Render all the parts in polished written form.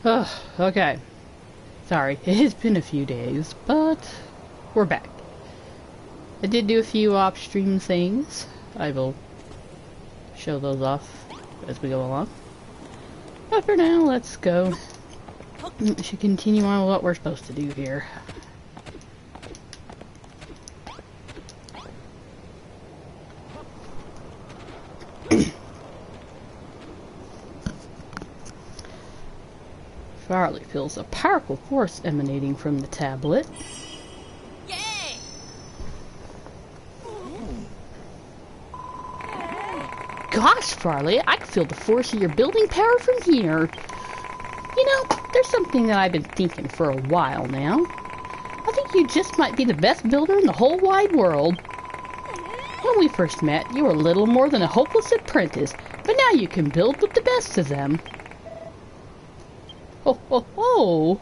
Ugh, okay. Sorry, it has been a few days, but we're back. I did do a few off-stream things. I will show those off as we go along. But for now, let's go. We should continue on with what we're supposed to do here. Farley feels a powerful force emanating from the tablet. Yay! Gosh, Farley, I can feel the force of your building power from here. You know, there's something that I've been thinking for a while now. I think you just might be the best builder in the whole wide world. When we first met, you were little more than a hopeless apprentice, but now you can build with the best of them. Ho ho ho!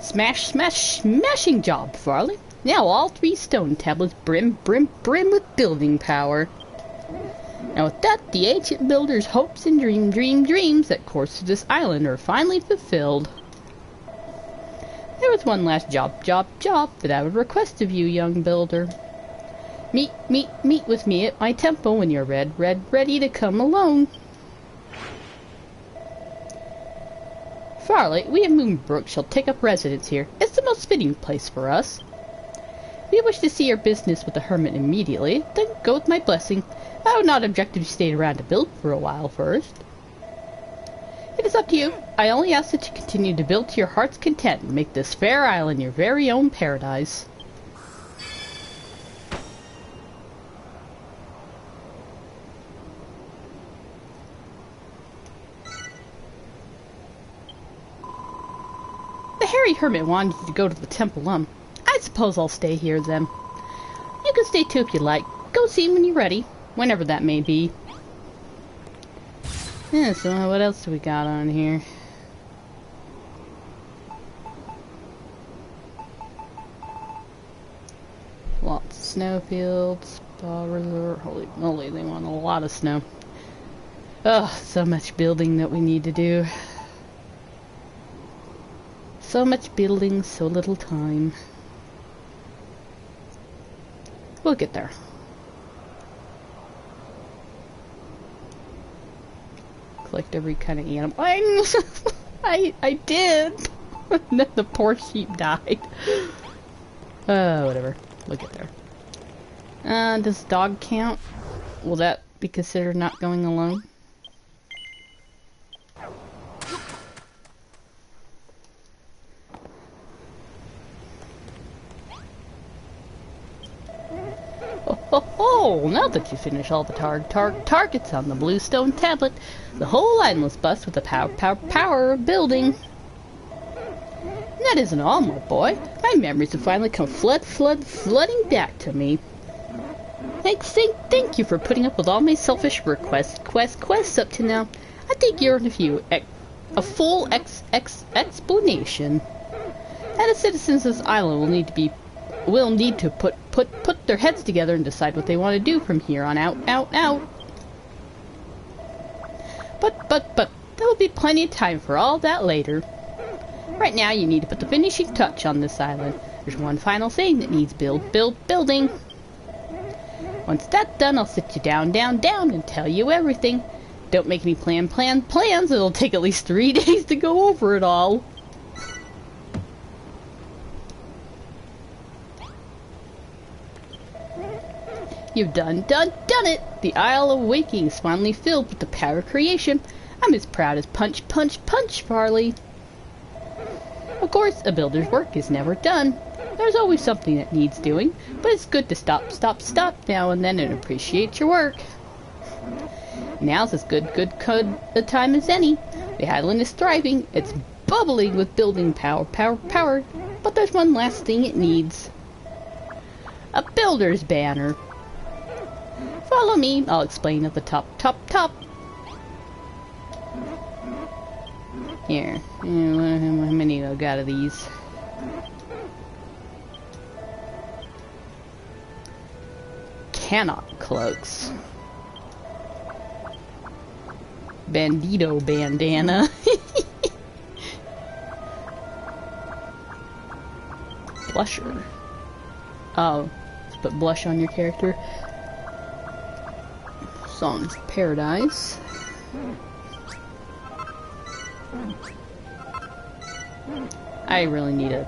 Smash, smash, smashing job, Farley. Now all 3 stone tablets brim with building power. Now with that, the ancient builder's hopes and dreams that course to this island are finally fulfilled. There was one last job that I would request of you, young builder. Meet with me at my temple when you're ready to come alone. Farley, we of Moonbrook shall take up residence here. It's the most fitting place for us. If you wish to see your business with the hermit immediately, then go with my blessing. I would not object if you stayed around to build for a while first. It is up to you. I only ask that you continue to build to your heart's content and make this fair island your very own paradise. The hairy hermit wanted you to go to the temple. I suppose I'll stay here then. You can stay too if you like. Go see him when you're ready, whenever that may be. Yeah, so what else do we got on here? Lots of snowfields, spa resort. Holy moly, they want a lot of snow. Ugh, so much building that we need to do. So much building, so little time. We'll get there. Collect every kind of animal. I did! And then the poor sheep died. Whatever. We'll get there. Does dog count? Will that be considered not going alone? Oh, now that you finish all the targets on the bluestone tablet, the whole island was blessed with the power of building. And that isn't all, my boy. My memories have finally come flooding back to me. Thank you for putting up with all my selfish quests up to now. I think you're a full explanation. And the citizens of this island will need to put their heads together and decide what they want to do from here on out. But there will be plenty of time for all that later. Right now, you need to put the finishing touch on this island. There's one final thing that needs building. Once that's done, I'll sit you down, and tell you everything. Don't make me plans. It'll take at least 3 days to go over it all. You've done it! The Isle of Waking is finally filled with the power of creation. I'm as proud as punch, Farley. Of course, a builder's work is never done. There's always something that needs doing, but it's good to stop now and then and appreciate your work. Now's as good a time as any. The island is thriving. It's bubbling with building power. But there's one last thing it needs. A builder's banner. Follow me. I'll explain at the top. Here. How many I got of these? Cannot cloaks. Bandito bandana. Blusher. Oh, put blush on your character. Songs of Paradise. I really need to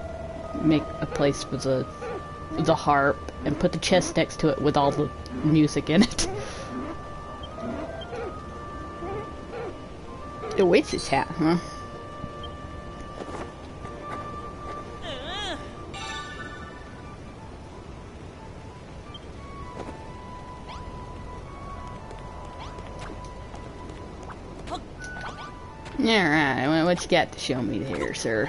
make a place with the harp and put the chest next to it with all the music in it. The witch's hat, huh? Alright, what you got to show me here, sir?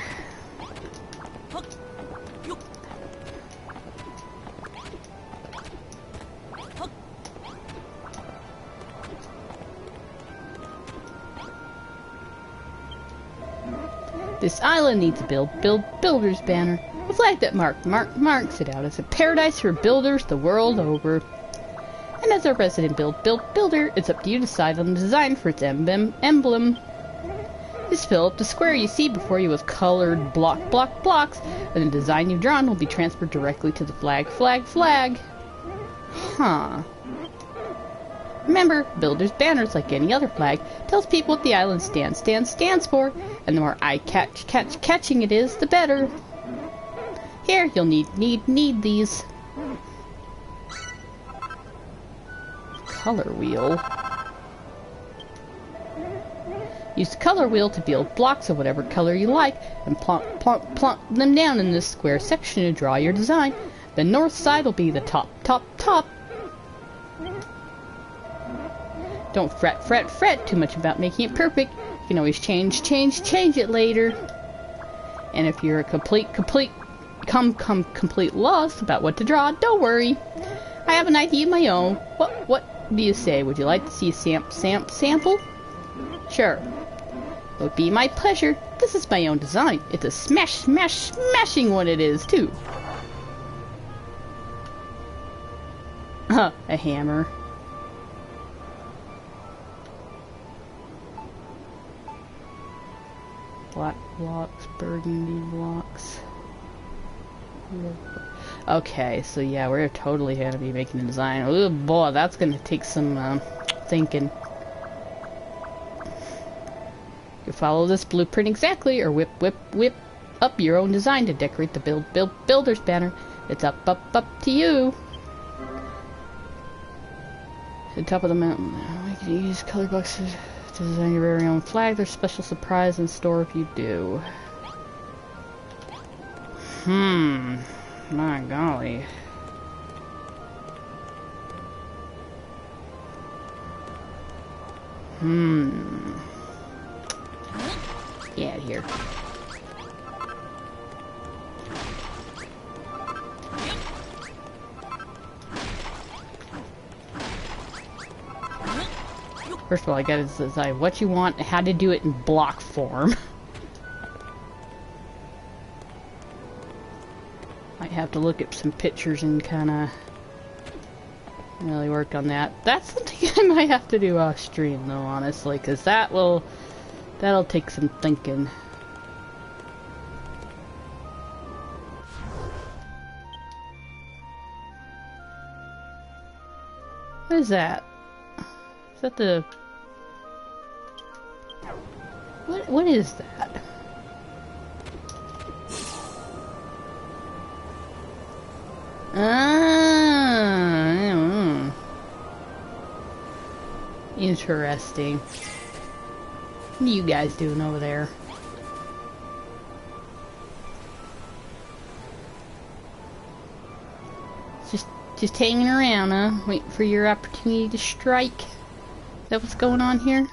This island needs a builder's banner. A flag that marks it out as a paradise for builders the world over. And as a resident builder, it's up to you to decide on the design for its emblem. Just fill up the square you see before you with colored blocks, and the design you've drawn will be transferred directly to the flag. Huh. Remember, builder's banners, like any other flag, tells people what the island stands for, and the more eye-catching it is, the better. Here, you'll need these. Color wheel. Use the color wheel to build blocks of whatever color you like, and plonk them down in this square section to draw your design. The north side will be the top. Don't fret too much about making it perfect. You can always change it later. And if you're a complete lost about what to draw, don't worry. I have an idea of my own. What do you say? Would you like to see a sample? Sure. It would be my pleasure. This is my own design. It's a smashing one it is, too. A hammer. Black blocks, burgundy blocks. Okay, so yeah, we're totally gonna be making a design. Oh boy, that's gonna take some thinking. You follow this blueprint exactly, or whip up your own design to decorate the builder's banner. It's up to you. At the top of the mountain, we can use color boxes to design your very own flag. There's special surprise in store if you do. My golly. Get out of here. First of all, I gotta decide what you want, how to do it in block form. Might have to look at some pictures and kinda really work on that. That's something I might have to do off stream though, honestly, because that'll take some thinking. What is that? Is that the... What is that? Interesting. What are you guys doing over there? Just hanging around, huh? Waiting for your opportunity to strike. Is that what's going on here?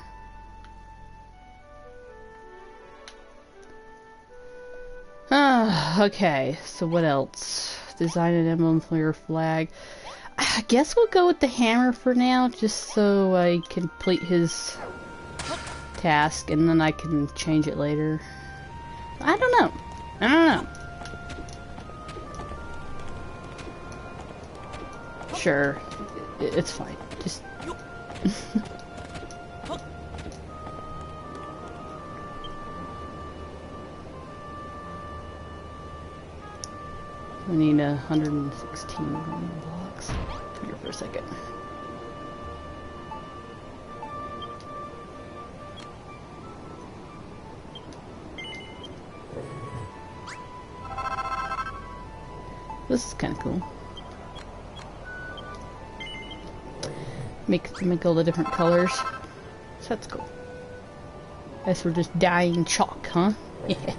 Okay, so what else? Design an emblem for your flag. I guess we'll go with the hammer for now, just so I complete his task, and then I can change it later. I don't know. Sure, it's fine. Just We need 116 green blocks. Here for a second. This is kind of cool. Make all the different colors. So that's cool. Guess we're just dyeing chalk, huh? Yeah.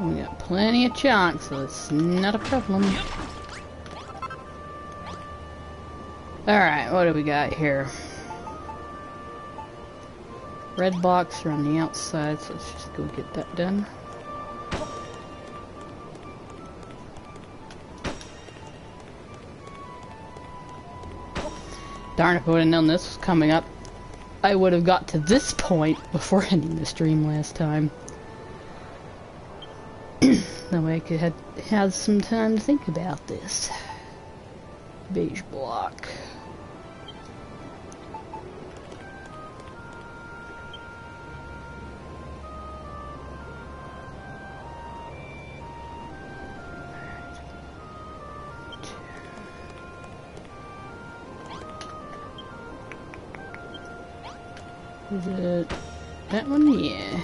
We got plenty of chalk, so it's not a problem. Alright, what do we got here? Red blocks are on the outside, so let's just go get that done. Darn, if I would have known this was coming up, I would have got to this point before ending the stream last time. That way I could have some time to think about this. Beige block. Is it that one? Yeah.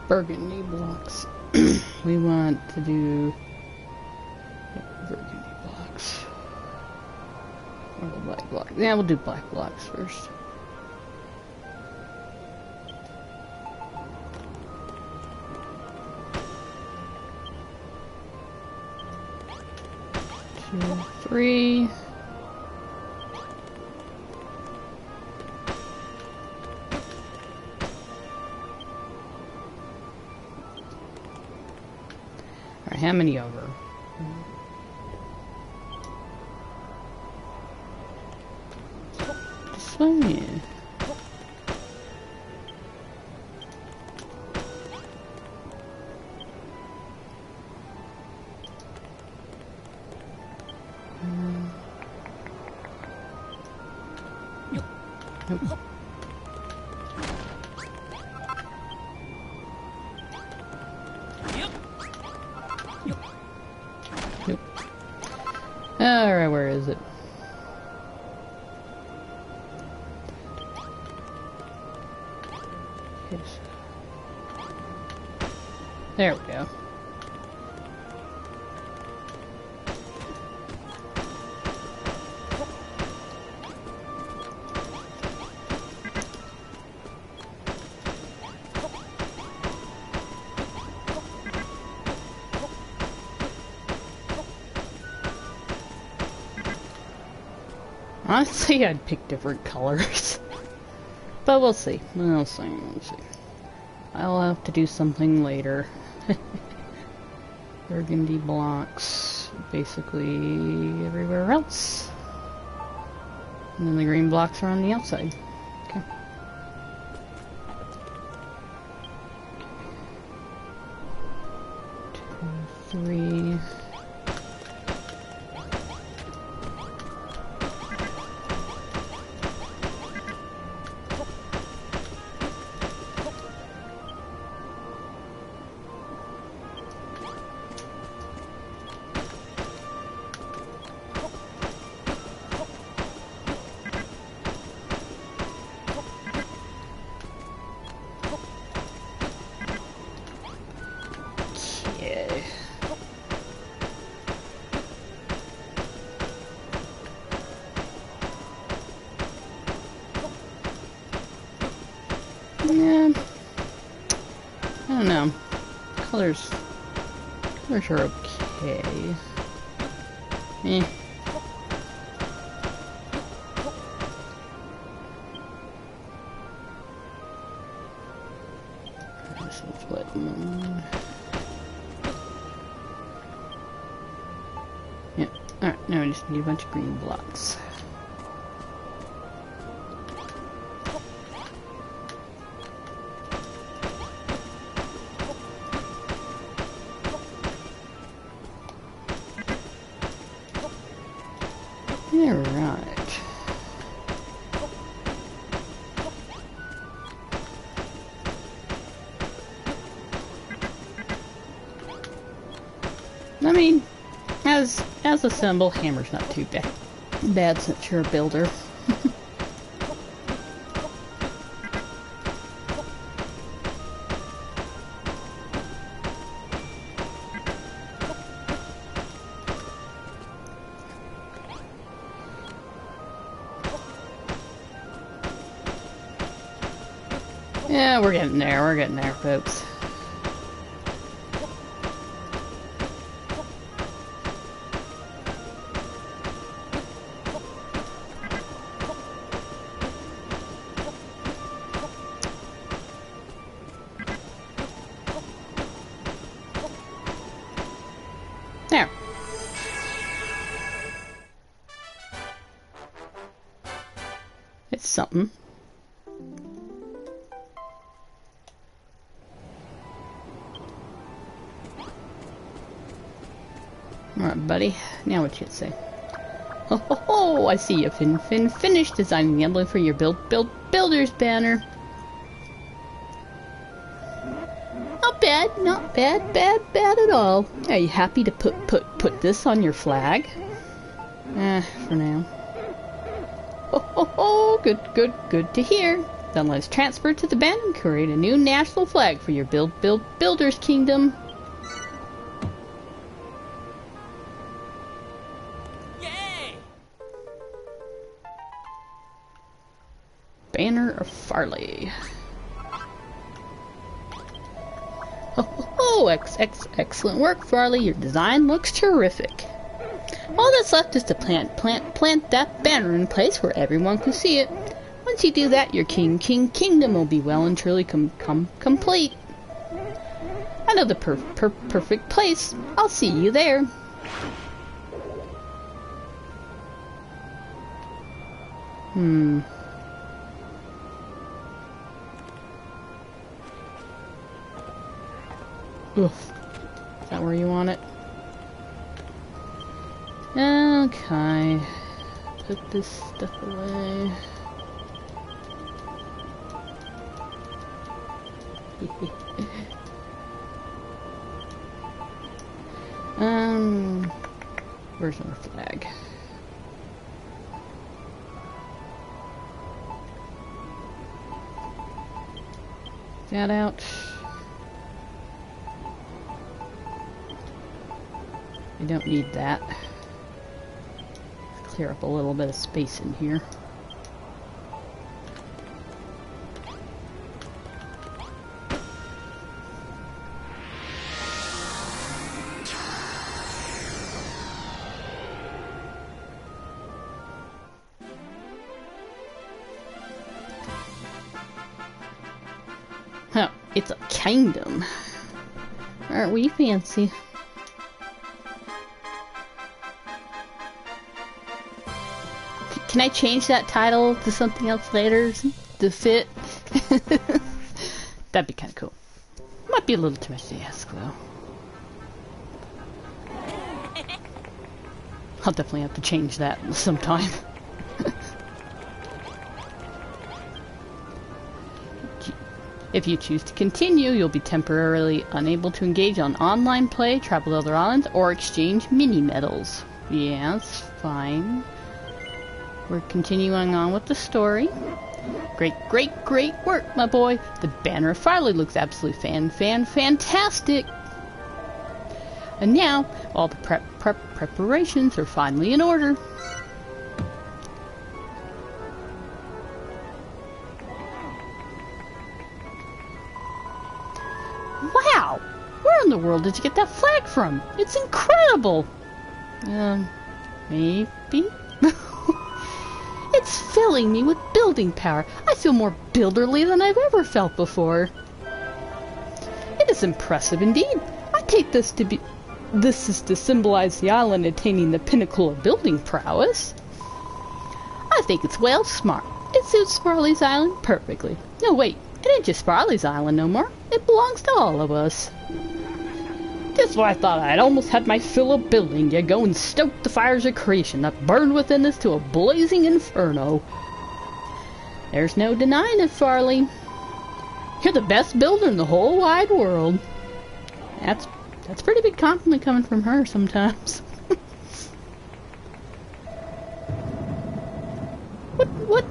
Burgundy blocks. We want to do burgundy blocks. Or the black blocks. Yeah, we'll do black blocks first. Two, three. How many over? This one, yeah. Nope. Alright, where is it? Yes. There we go. Honestly, I'd pick different colors. But we'll see. We'll see. We'll see. I'll have to do something later. Burgundy blocks. Basically everywhere else. And then the green blocks are on the outside. Okay. 2, 3... Colors are okay. Eh. This is what. Yeah. Alright, now we just need a bunch of green blocks. Alright. I mean, as a symbol, hammer's not too bad since you're a builder. Yeah, we're getting there, folks. There. It's something. Alright, buddy. Now what you say? Ho ho ho! I see you finished designing the emblem for your builder's banner. Not bad at all. Are you happy to put this on your flag? For now. Oh, good to hear. Then let's transfer to the banner and create a new national flag for your builder's kingdom. Yay! Banner of Farley. Oh, excellent work, Farley. Your design looks terrific. All that's left is to plant that banner in place where everyone can see it. Once you do that, your kingdom will be well and truly complete. I know the perfect place. I'll see you there. Oof. Is that where you want it? Okay. Put this stuff away. Where's our flag? Is that out? We don't need that. Let's clear up a little bit of space in here. Huh, it's a kingdom. Aren't we fancy? Can I change that title to something else later to fit? That'd be kind of cool. Might be a little too much to ask, though. I'll definitely have to change that sometime. If you choose to continue, you'll be temporarily unable to engage on online play, travel to other islands, or exchange mini-medals. Yeah, that's fine. We're continuing on with the story. Great work, my boy. The banner of Farley looks absolutely fantastic. And now, all the preparations are finally in order. Wow! We're on the world did you get that flag from? It's incredible! Maybe? It's filling me with building power. I feel more builderly than I've ever felt before. It is impressive indeed. I take this to be... This is to symbolize the island attaining the pinnacle of building prowess. I think it's well smart. It suits Farley's Island perfectly. No, wait. It ain't just Farley's Island no more. It belongs to all of us. Just when I thought I'd almost had my fill of building, you go and stoke the fires of creation that burned within us to a blazing inferno. There's no denying it, Farley. You're the best builder in the whole wide world. That's a pretty big compliment coming from her sometimes.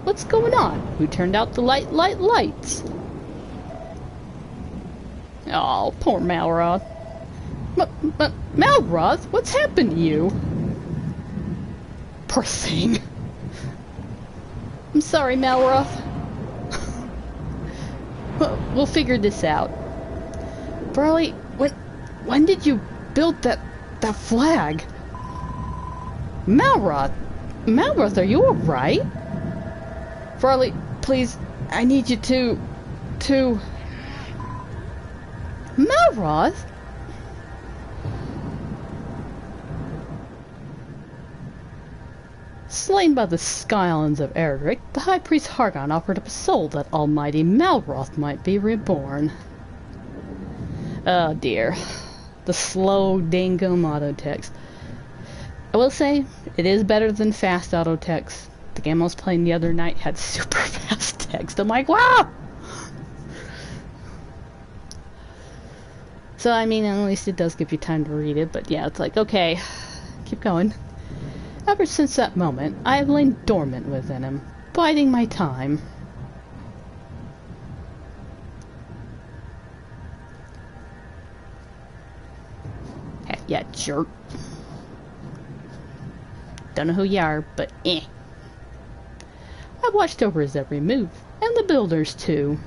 What's going on? Who turned out the lights? Oh, poor Malroth. Malroth, what's happened to you? Poor thing. I'm sorry, Malroth. We'll figure this out. Farley, when did you build that flag? Malroth, are you alright? Farley, please, I need you to... Malroth? Slain by the Sky Islands of Erdrick, the High Priest Hargon offered up a soul that almighty Malroth might be reborn. Oh dear. The slow dangum auto text. I will say, it is better than fast auto text. The game I was playing the other night had super fast text. I'm like, wow! So, I mean, at least it does give you time to read it, but yeah, it's like, okay, keep going. Ever since that moment, I have lain dormant within him, biding my time. Heck yeah, jerk. Don't know who you are, but eh. I've watched over his every move, and the builders too.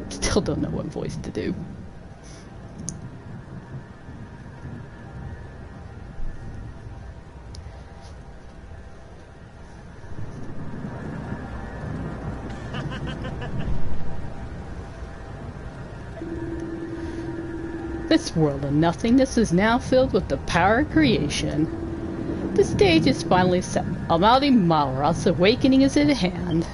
Still don't know what voice to do. This world of nothingness is now filled with the power of creation. The stage is finally set. Almighty Malroth's awakening is at hand.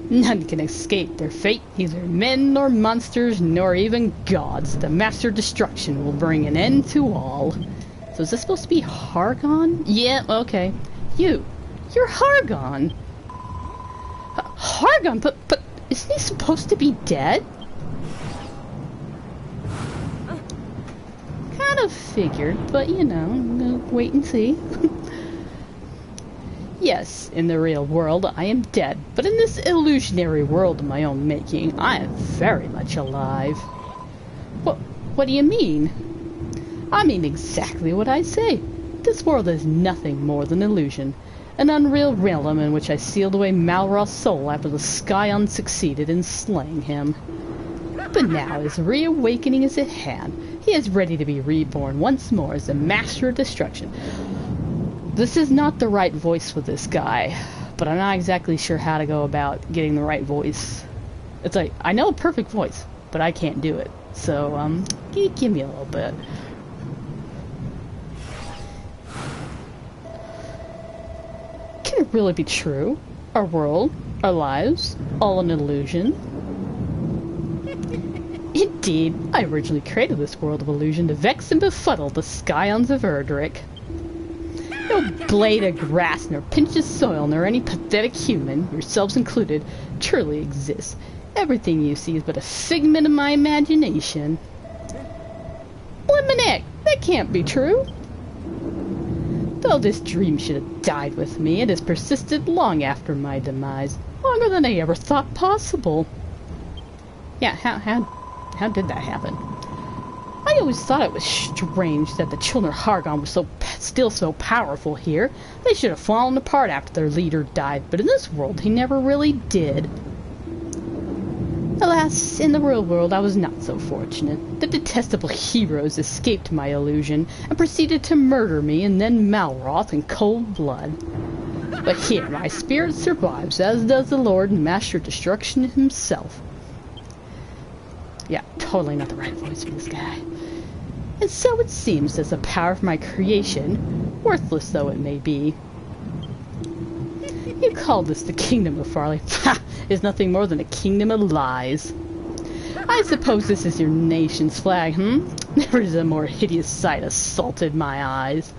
None can escape their fate, neither men nor monsters nor even gods. The Master of Destruction will bring an end to all. So is this supposed to be Hargon? Yeah, okay. You're Hargon. Hargon, but isn't he supposed to be dead? Kind of figured, but you know, we'll wait and see. Yes, in the real world, I am dead, but in this illusionary world of my own making, I am very much alive. What do you mean? I mean exactly what I say. This world is nothing more than illusion, an unreal realm in which I sealed away Malroth's soul after the Scion succeeded in slaying him. But now his reawakening is at hand. He is ready to be reborn once more as the Master of Destruction. This is not the right voice for this guy, but I'm not exactly sure how to go about getting the right voice. It's like, I know a perfect voice, but I can't do it. So, give me a little bit. Can it really be true? Our world, our lives, all an illusion? Indeed, I originally created this world of illusion to vex and befuddle the Scions of Erdrick. No blade of grass, nor pinch of soil, nor any pathetic human, yourselves included, truly exists. Everything you see is but a figment of my imagination. Bliminick, that can't be true. Though this dream should have died with me, it has persisted long after my demise, longer than I ever thought possible. Yeah, how did that happen? I I always thought it was strange that the children of Hargon were still so powerful here. They should have fallen apart after their leader died, but in this world he never really did. Alas, in the real world I was not so fortunate. The detestable heroes escaped my illusion and proceeded to murder me and then Malroth in cold blood. But here my spirit survives, as does the Lord and Master of Destruction himself. Yeah, totally not the right voice for this guy. And so it seems that the power of my creation, worthless though it may be. You call this the Kingdom of Farley? Ha! Is nothing more than a kingdom of lies. I suppose this is your nation's flag, Never has a more hideous sight assaulted my eyes.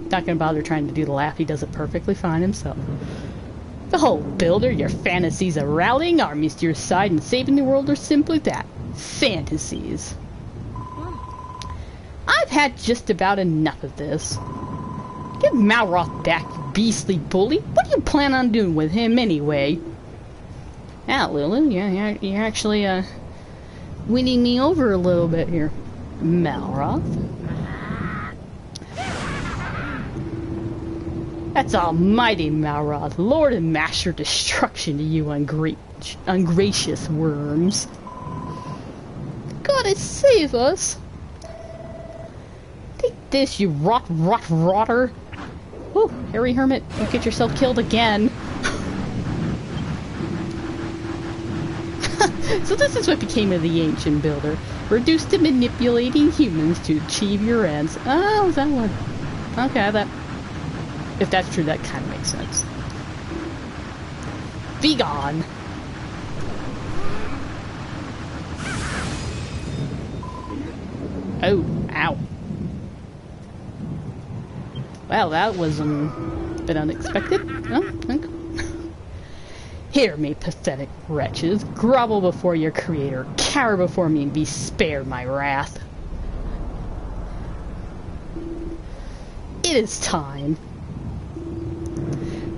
Not gonna bother trying to do the laugh, he does it perfectly fine himself. Behold, Builder, your fantasies of rallying armies to your side and saving the world are simply that. Fantasies. I've had just about enough of this. Get Malroth back, you beastly bully. What do you plan on doing with him anyway? Ah, Lulu, you're actually, winning me over a little bit here. Malroth? That's almighty Malroth, Lord and Master of Destruction to you ungracious worms. Gotta save us. Take this, you rotter. Whew, Harry Hermit, don't get yourself killed again. So this is what became of the Ancient Builder. Reduced to manipulating humans to achieve your ends. Oh, is that one? Okay, that... If that's true, that kind of makes sense. Be gone! Oh, ow. Well, that was, a bit unexpected. Oh, okay. Hear me, pathetic wretches. Grovel before your creator. Cower before me and be spared my wrath. It is time.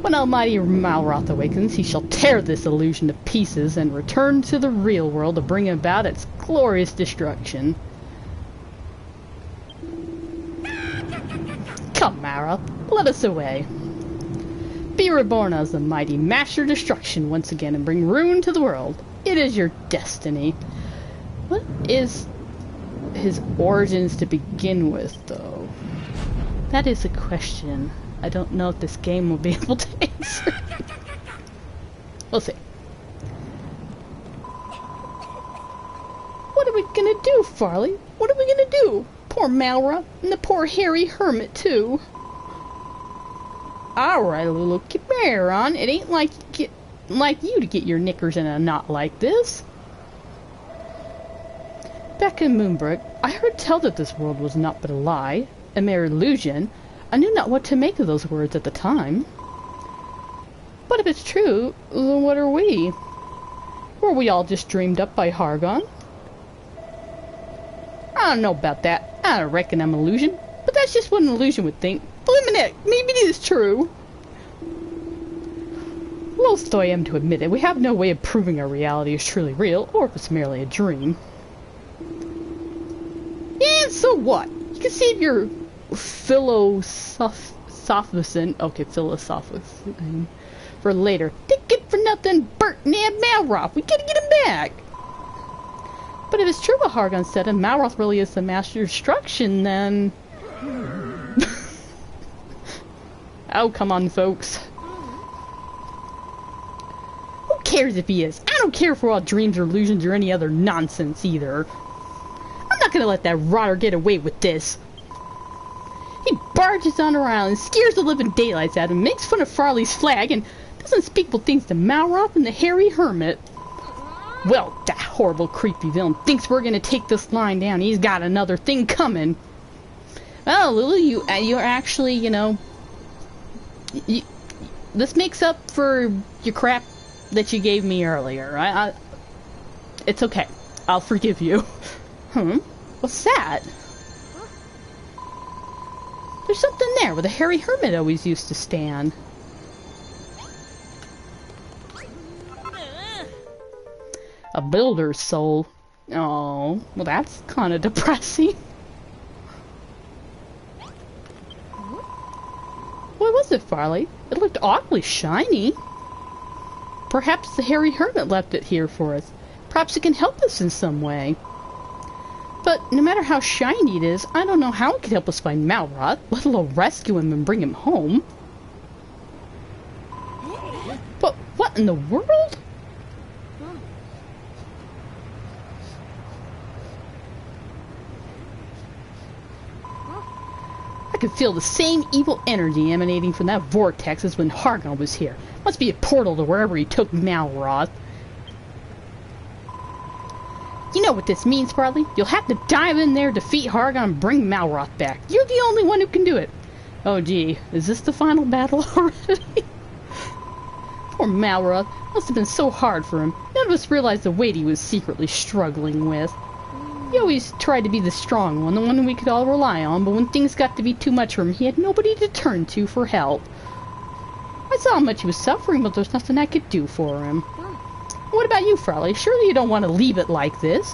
When Almighty Malroth awakens, he shall tear this illusion to pieces and return to the real world to bring about its glorious destruction. Come, Malroth, let us away. Be reborn as the mighty Master of Destruction once again and bring ruin to the world. It is your destiny. What is his origins to begin with, though? That is a question I don't know if this game will be able to answer. We'll see. What are we gonna do, Farley? What are we gonna do? Poor Malroth, and the poor Harry Hermit, too. Alright, Lulu, keep your hair on. It ain't like you to get your knickers in a knot like this. Back in Moonbrook, I heard tell that this world was naught but a lie, a mere illusion. I knew not what to make of those words at the time. But if it's true, then what are we? Were we all just dreamed up by Hargon? I don't know about that. I don't reckon I'm an illusion, but that's just what an illusion would think. Eliminate! Maybe it is true. Loath though I am to admit it, we have no way of proving our reality is truly real, or if it's merely a dream. Yeah, so what? You can save your philosophism for later. Think it for nothing, Bert Nab Malroth. We gotta get him back. But if it's true what Hargon said, and Malroth really is the Master of Destruction, then... Oh, come on, folks. Who cares if he is? I don't care if we're all dreams or illusions or any other nonsense, either. I'm not gonna let that rotter get away with this. He barges on around and scares the living daylights out of him, makes fun of Farley's flag, and does unspeakable things to Malroth and the Harry Hermit. Well, that horrible, creepy villain thinks we're gonna take this line down. He's got another thing coming. Well, Lulu, you're actually, you know... this makes up for your crap that you gave me earlier. It's okay. I'll forgive you. What's that? There's something there where the Harry Hermit always used to stand. A builder's soul. Oh, well that's kind of depressing. What was it, Farley? It looked awfully shiny. Perhaps the hairy hermit left it here for us. Perhaps it can help us in some way. But no matter how shiny it is, I don't know how it could help us find Malroth, let alone rescue him and bring him home. But what in the world? I could feel the same evil energy emanating from that vortex as when Hargon was here. Must be a portal to wherever he took Malroth. You know what this means, Farley? You'll have to dive in there, defeat Hargon, and bring Malroth back. You're the only one who can do it. Oh gee, is this the final battle already? Poor Malroth. Must have been so hard for him. None of us realized the weight he was secretly struggling with. He always tried to be the strong one, the one we could all rely on, but when things got to be too much for him, he had nobody to turn to for help. I saw how much he was suffering, but there's nothing I could do for him. What about you, Farley? Surely you don't want to leave it like this.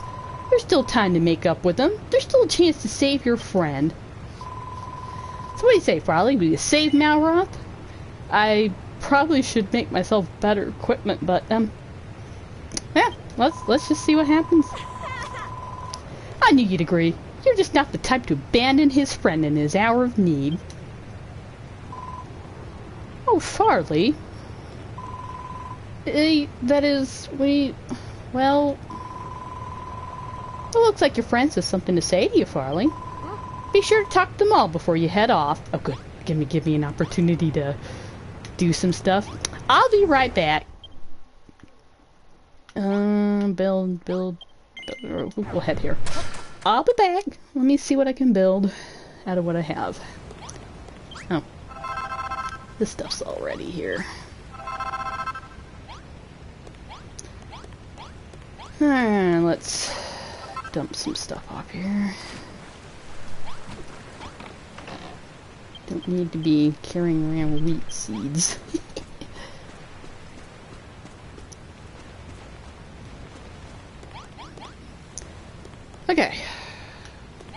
There's still time to make up with him. There's still a chance to save your friend. So what do you say, Farley? Will you save Malroth? I probably should make myself better equipment, but, yeah, let's just see what happens. I knew you'd agree. You're just not the type to abandon his friend in his hour of need. Oh, Farley. That is, well, it looks like your friends have something to say to you, Farley. Be sure to talk to them all before you head off. Oh, good. Give me an opportunity to do some stuff. I'll be right back. Build. We'll head here. I'll be back. Let me see what I can build out of what I have. Oh. This stuff's already here. Let's dump some stuff off here. Don't need to be carrying around wheat seeds. Okay.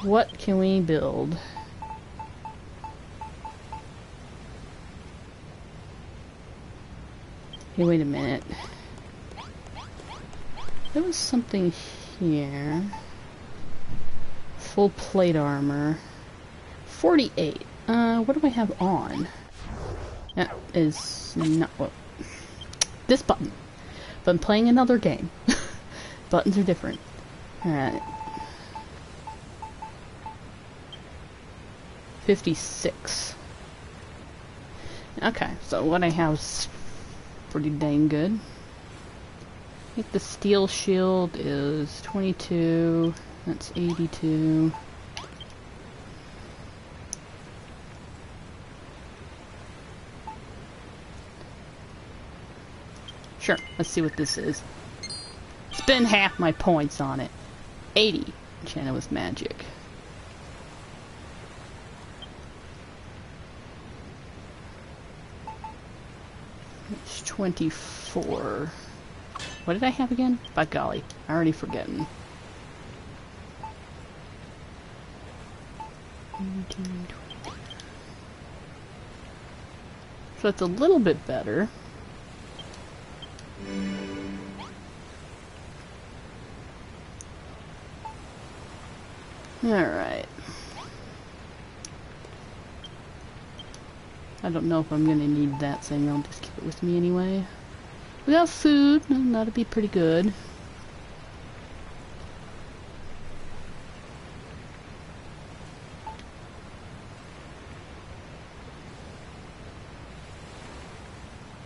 What can we build? Hey, wait a minute. There was something here. Full plate armor. 48. What do I have on? That is not what... This button. But I'm playing another game. Buttons are different. Alright. 56. Okay, so what I have is pretty dang good. I think the steel shield is 22. That's 82. Sure, let's see what this is. Spend half my points on it. 80. Enchanted with magic. It's 24. What did I have again? By golly, I already forgotten. 19, 20. So it's a little bit better. Alright. I don't know if I'm gonna need that thing, I'll just keep it with me anyway. We got food, that'll be pretty good.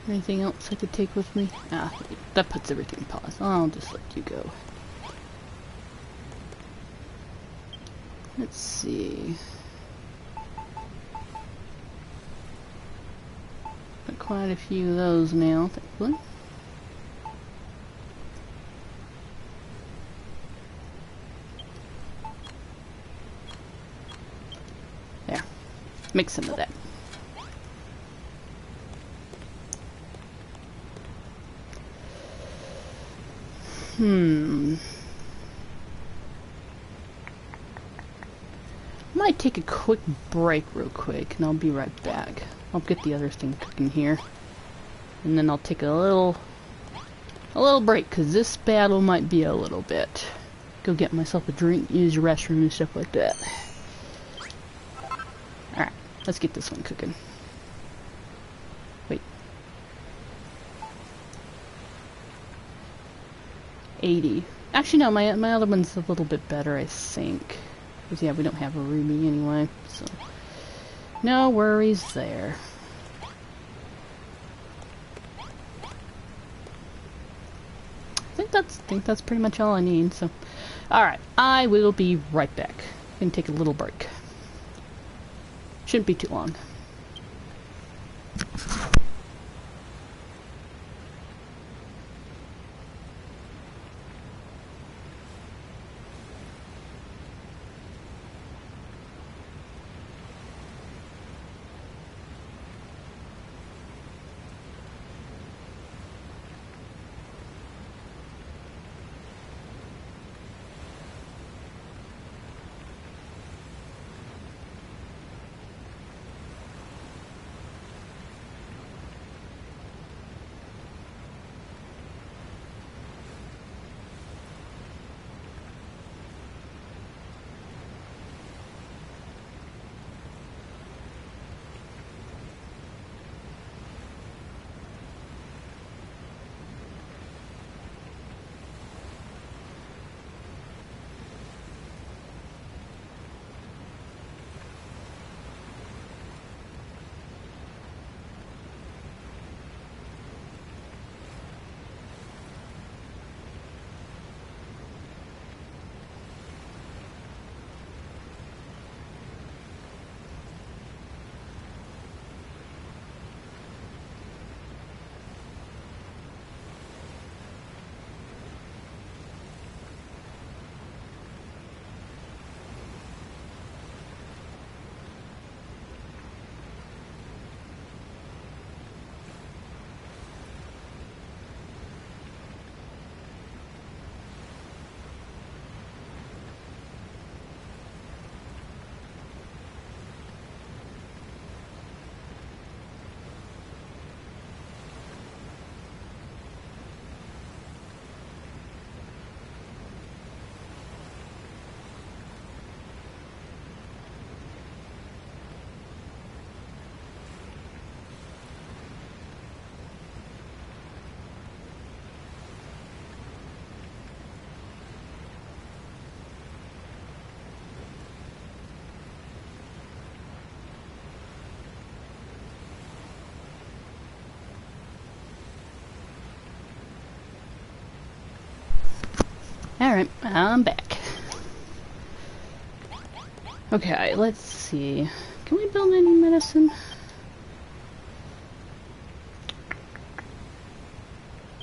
Anything else I could take with me? Ah, that puts everything in pause. I'll just let you go. Let's see. Got quite a few of those now, thankfully. There. Make some of that. might take a quick break real quick, and I'll be right back. I'll get the other thing cooking here. And then I'll take a little break, because this battle might be a little bit. Go get myself a drink, use the restroom and stuff like that. Alright, let's get this one cooking. Wait. 80. Actually, no, my other one's a little bit better, I think. Because, yeah, we don't have a ruby anyway, so... No worries there. I think that's pretty much all I need, so... Alright, I will be right back. Gonna take a little break. Shouldn't be too long. Alright, I'm back. Okay, let's see. Can we build any medicine?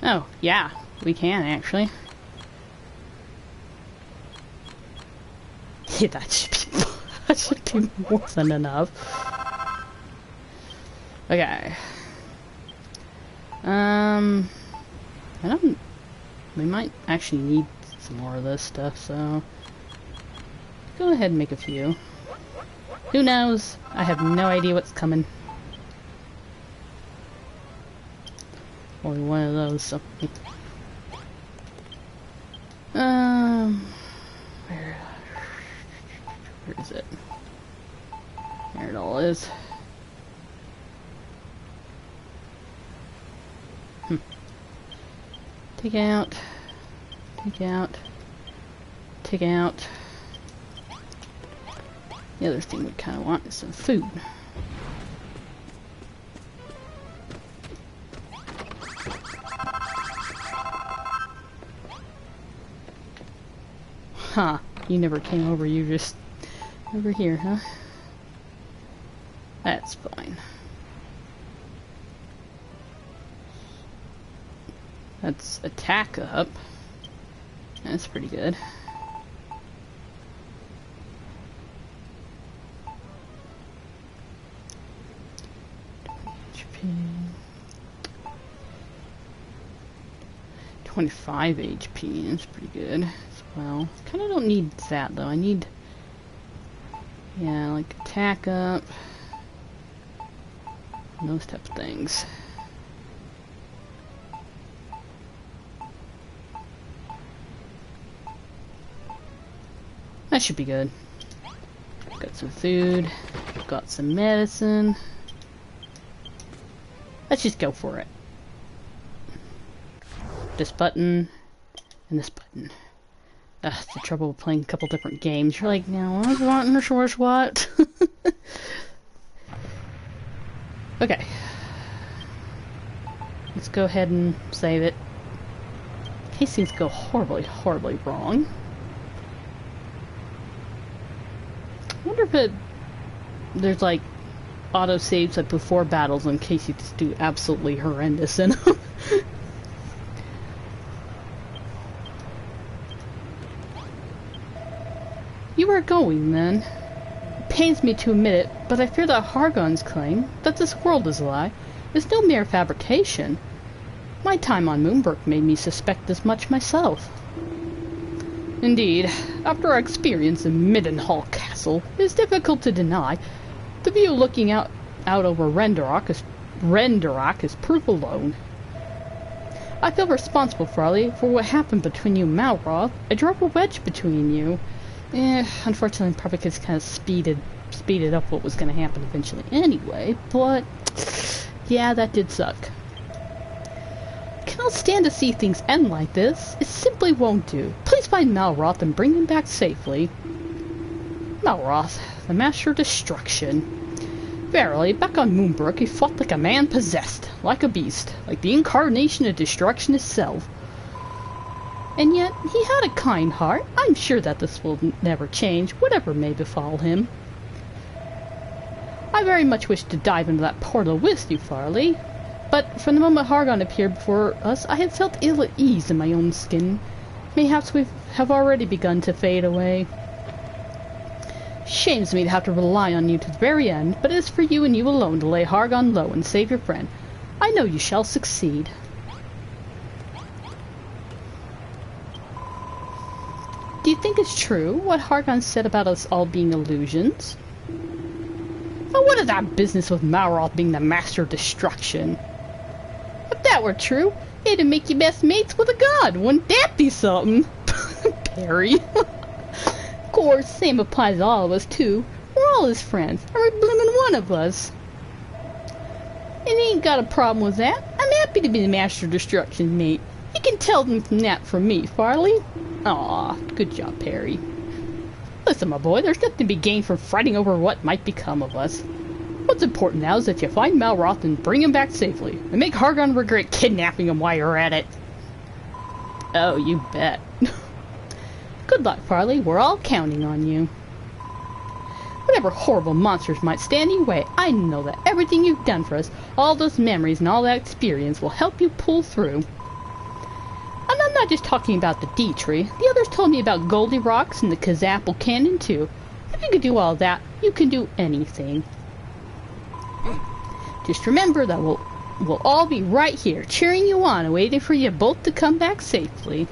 Oh, yeah, we can actually. Yeah, that should be more than enough. Okay. I don't... We might actually need some more of this stuff, so... Go ahead and make a few. Who knows? I have no idea what's coming. Only one of those, so... Where is it? There it all is. Take out. Take out. Take out. The other thing we kind of want is some food. Huh. You never came over, you just... over here, huh? That's fine. That's attack up. That's pretty good. HP. 25 HP. That's pretty good as well. Kind of don't need that though. I need Yeah, like attack up. Those type of things. That should be good. Got some food. Got some medicine. Let's just go for it. This button and this button. That's the trouble with playing a couple different games. You're like, now what's what and where's what? Okay. Let's go ahead and save it. In case things go horribly, horribly wrong. I wonder if there's like auto saves like before battles in case you just do absolutely horrendous in them. You are going then. It pains me to admit it, but I fear that Hargon's claim that this world is a lie is no mere fabrication. My time on Moonbrook made me suspect as much myself. Indeed, after our experience in Middenhall Castle, it is difficult to deny the view looking out over Renderock is proof alone. I feel responsible, Farley, for what happened between you and Malroth. I drove a wedge between you. Unfortunately, probably because kind of speeded up what was going to happen eventually anyway, but yeah, that did suck. I cannot stand to see things end like this. It simply won't do. Please find Malroth and bring him back safely. Malroth, the Master of Destruction. Verily, back on Moonbrook, he fought like a man possessed, like a beast, like the incarnation of destruction itself. And yet, he had a kind heart. I'm sure that this will never change, whatever may befall him. I very much wish to dive into that portal with you, Farley. But from the moment Hargon appeared before us, I had felt ill at ease in my own skin. Mayhaps we have already begun to fade away. Shames me to have to rely on you to the very end, but it is for you and you alone to lay Hargon low and save your friend. I know you shall succeed. Do you think it's true, what Hargon said about us all being illusions? But what is that business with Malroth being the Master of Destruction? If that were true, it'd make you best mates with a god, wouldn't that be something? Perry. Of course, same applies to all of us, too. We're all his friends, every bloomin' one of us. And he ain't got a problem with that. I'm happy to be the Master of Destruction, mate. You can tell them from that from me, Farley. Aw, good job, Perry. Listen, my boy, there's nothing to be gained from fretting over what might become of us. What's important now is that you find Malroth and bring him back safely, and make Hargon regret kidnapping him while you're at it. Oh, you bet. Good luck, Farley. We're all counting on you. Whatever horrible monsters might stand in your way, I know that everything you've done for us, all those memories and all that experience will help you pull through. And I'm not just talking about the D-Tree. The others told me about Goldie Rocks and the Kazapple Canyon, too. If you can do all that, you can do anything. Just remember that we'll all be right here, cheering you on and waiting for you both to come back safely.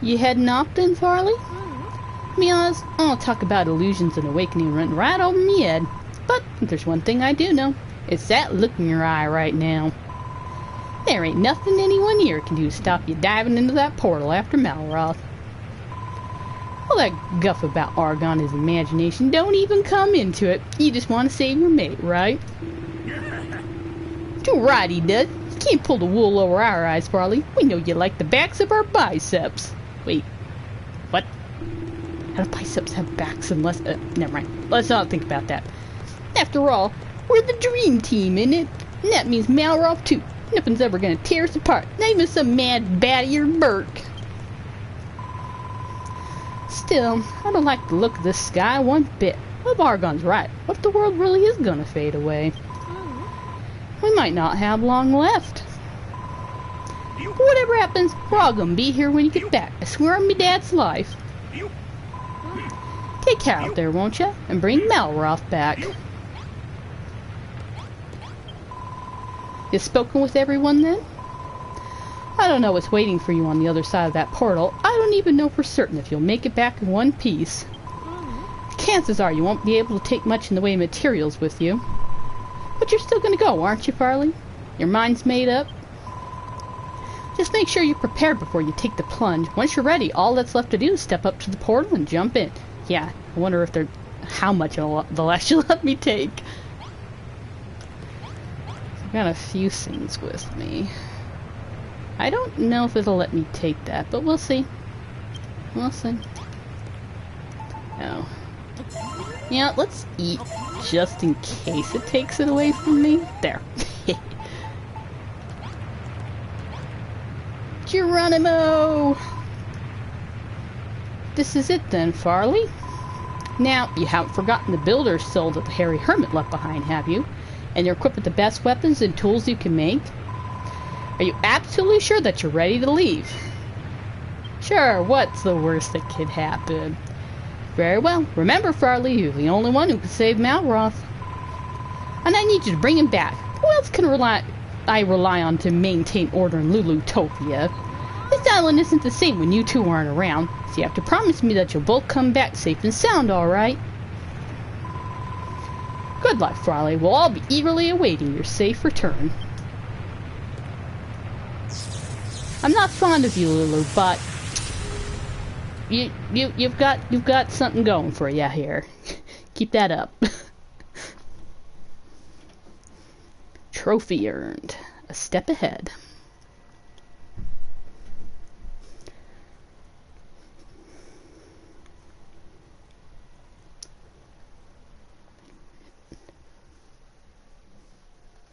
You heading off then, Farley? To be honest, I don't talk about illusions and awakening running right over me head. But there's one thing I do know. It's that look in your eye right now. There ain't nothing anyone here can do to stop you diving into that portal after Malroth. All that guff about Hargon and his imagination don't even come into it. You just want to save your mate, right? Too right he does. You can't pull the wool over our eyes, Farley. We know you like the backs of our biceps. Wait, what? How do biceps have backs unless... never mind. Let's not think about that. After all, we're the dream team, innit? And that means Malroth too. Nothing's ever gonna tear us apart. Not even some mad bat-eared Burke. Still, I don't like the look of this sky one bit. Well, Hargon's right. What if the world really is gonna fade away? We might not have long left. But whatever happens, we're all gonna be here when you get back. I swear on me dad's life. Take care out there, won't ya? And bring Malroth back. You spoken with everyone then? I don't know what's waiting for you on the other side of that portal. I don't even know for certain if you'll make it back in one piece. Chances are you won't be able to take much in the way of materials with you. But you're still gonna go, aren't you, Farley? Your mind's made up? Just make sure you're prepared before you take the plunge. Once you're ready, all that's left to do is step up to the portal and jump in. Yeah, I wonder if how much they'll actually let me take. I've got a few things with me. I don't know if it'll let me take that, but we'll see. We'll see. Oh. Yeah, let's eat just in case it takes it away from me. There. Geronimo! This is it then, Farley. Now, you haven't forgotten the builder's soul that the hairy hermit left behind, have you? And you're equipped with the best weapons and tools you can make? Are you absolutely sure that you're ready to leave? Sure, what's the worst that could happen? Very well. Remember, Farley, you're the only one who can save Malroth. And I need you to bring him back. Who else can I rely on to maintain order in Lulutopia? This island isn't the same when you two aren't around, so you have to promise me that you'll both come back safe and sound, alright? Good luck, Farley. We'll all be eagerly awaiting your safe return. I'm not fond of you, Lulu, but you've got something going for you here. Keep that up. Trophy earned. A step ahead.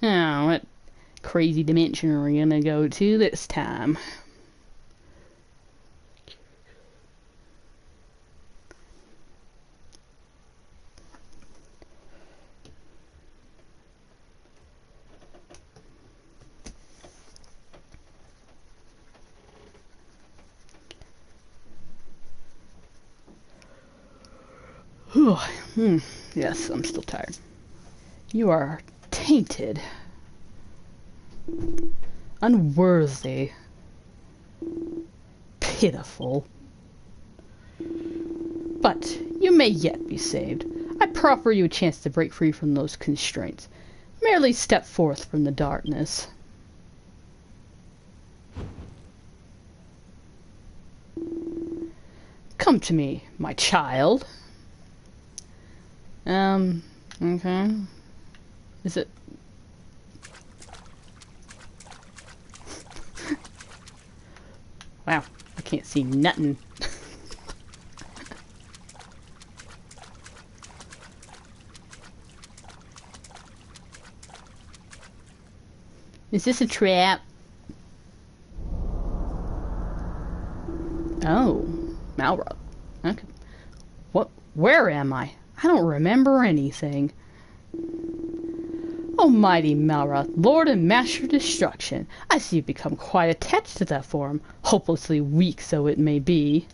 Now, what crazy dimension are we gonna go to this time? Yes, I'm still tired. You are tainted. Unworthy. Pitiful. But you may yet be saved. I proffer you a chance to break free from those constraints. Merely step forth from the darkness. Come to me, my child. Okay. Is it... Wow, I can't see nothing. Is this a trap? Oh, Malroth. Okay. What? Where am I? I don't remember anything. Almighty Malroth, Lord and Master of Destruction. I see you've become quite attached to that form, hopelessly weak though it may be.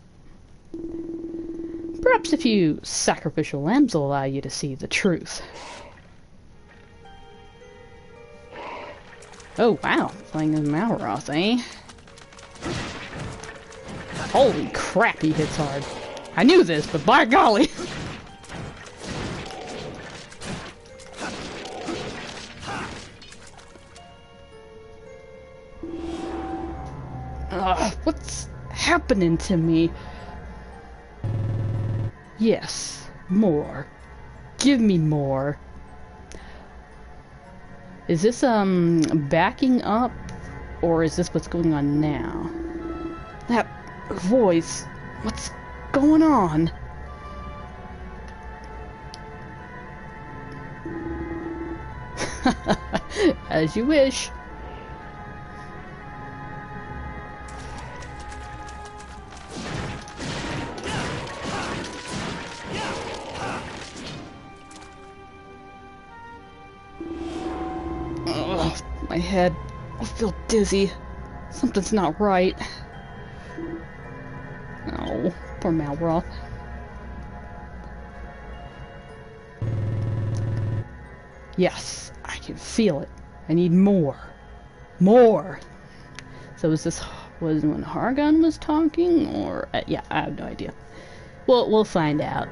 Perhaps a few sacrificial lambs will allow you to see the truth. Oh wow, playing as Malroth, eh? Holy crap, he hits hard. I knew this, but by golly! What's happening to me? Yes, more. Give me more. Is this, backing up? Or is this what's going on now? That voice. What's going on? As you wish. My head. I feel dizzy. Something's not right. Oh, poor Malroth. Yes, I can feel it. I need more. More! So was when Hargon was talking, or yeah, I have no idea. Well, we'll find out.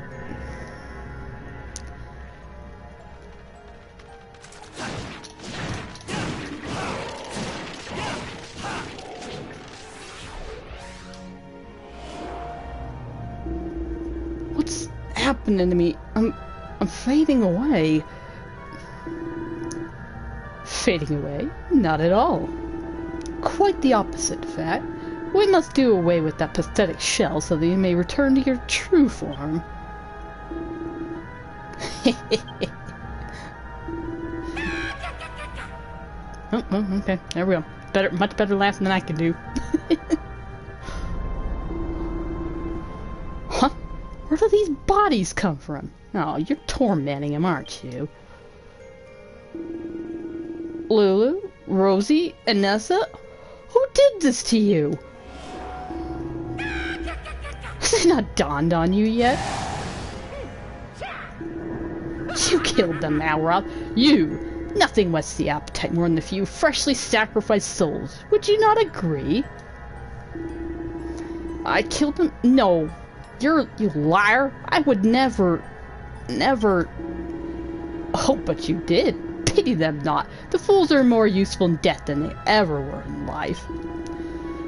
What's happening to me? I'm fading away. Fading away? Not at all. Quite the opposite, in fact. We must do away with that pathetic shell so that you may return to your true form. Oh, okay. There we go. Much better laugh than I can do. Huh? Where do these bodies come from? Oh, you're tormenting him, aren't you? Lulu? Rosie? Anessa? Who did this to you? Has it not dawned on you yet? You killed them, Malroth. You! Nothing whets the appetite more than a few freshly sacrificed souls. Would you not agree? I killed them? No. You liar. I would never... Oh, but you did. Pity them not. The fools are more useful in death than they ever were in life.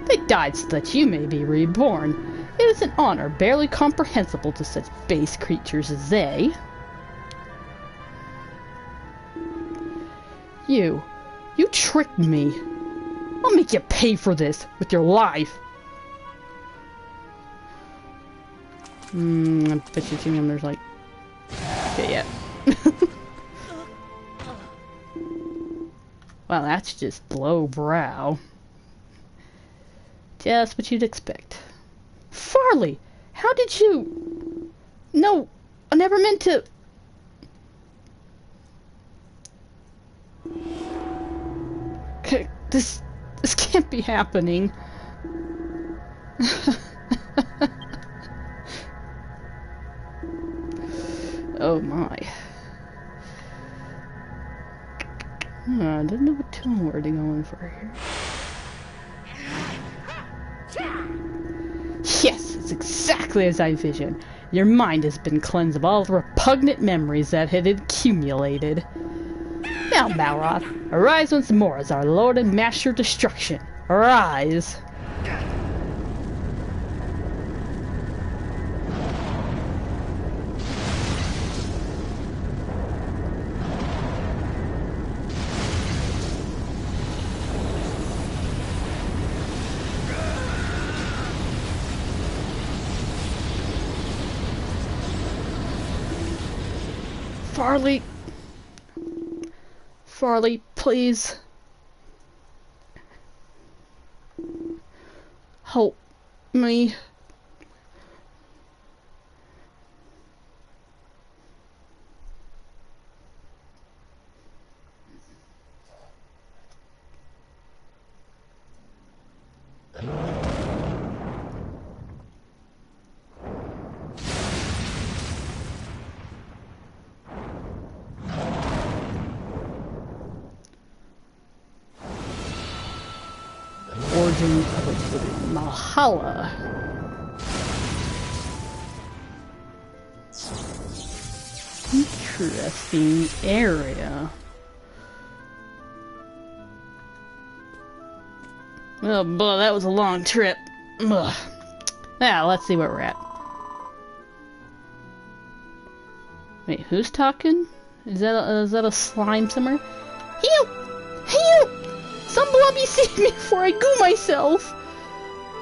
They died so that you may be reborn. It is an honor barely comprehensible to such base creatures as they. You tricked me. I'll make you pay for this with your life. I bet you two there's like... Okay, yeah. Wow, that's just low brow. Just what you'd expect. Farley! How did you... No, I never meant to... This can't be happening. Oh my. I didn't know what tone word to go in for here. Yes, it's exactly as I envisioned. Your mind has been cleansed of all the repugnant memories that had accumulated. Now, Malroth, arise once more as our Lord and Master of Destruction. Arise! Farley, please. Help me. Origin of Malhalla. Interesting area. Oh boy, that was a long trip. Ugh. Now, let's see where we're at. Wait, who's talking? Is that a slime somewhere? Help! Help! Some blobby saved me before I goo myself!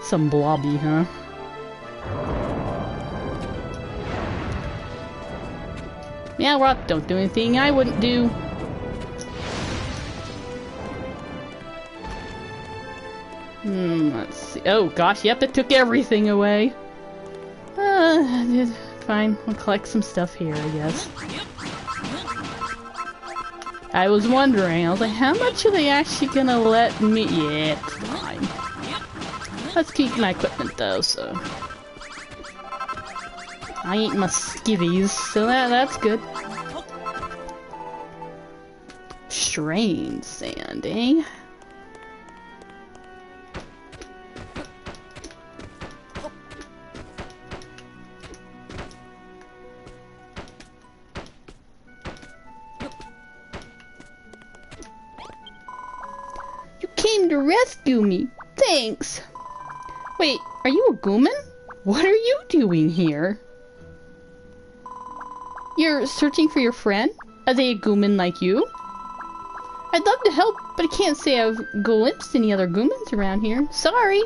Some blobby, huh? Yeah, Rock, don't do anything I wouldn't do. Let's see. Oh gosh, yep, it took everything away. Fine, we'll collect some stuff here, I guess. I was wondering, I was like, how much are they actually gonna let me? Yeah, it's fine. Let's keep my equipment though, so. I ain't my skivvies, so that's good. Strange sand, eh? to rescue me. Thanks. Wait, are you a Gooman? What are you doing here? You're searching for your friend? Are they a Gooman like you? I'd love to help, but I can't say I've glimpsed any other Goomans around here. Sorry.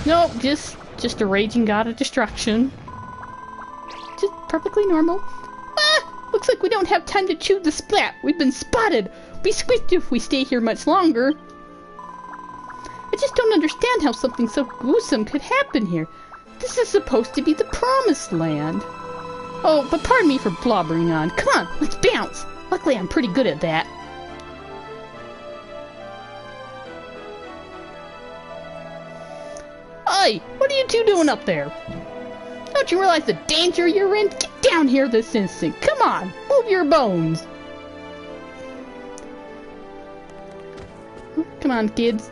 Nope, just a raging god of destruction. Just perfectly normal. Ah! Looks like we don't have time to chew the splat. We've been spotted. We'll be squished if we stay here much longer. I just don't understand how something so gruesome could happen here. This is supposed to be the promised land. Oh, but pardon me for blobbering on. Come on, let's bounce. Luckily, I'm pretty good at that. Hey, what are you two doing up there? Don't you realize the danger you're in? Get down here this instant. Come on, move your bones. Come on, kids.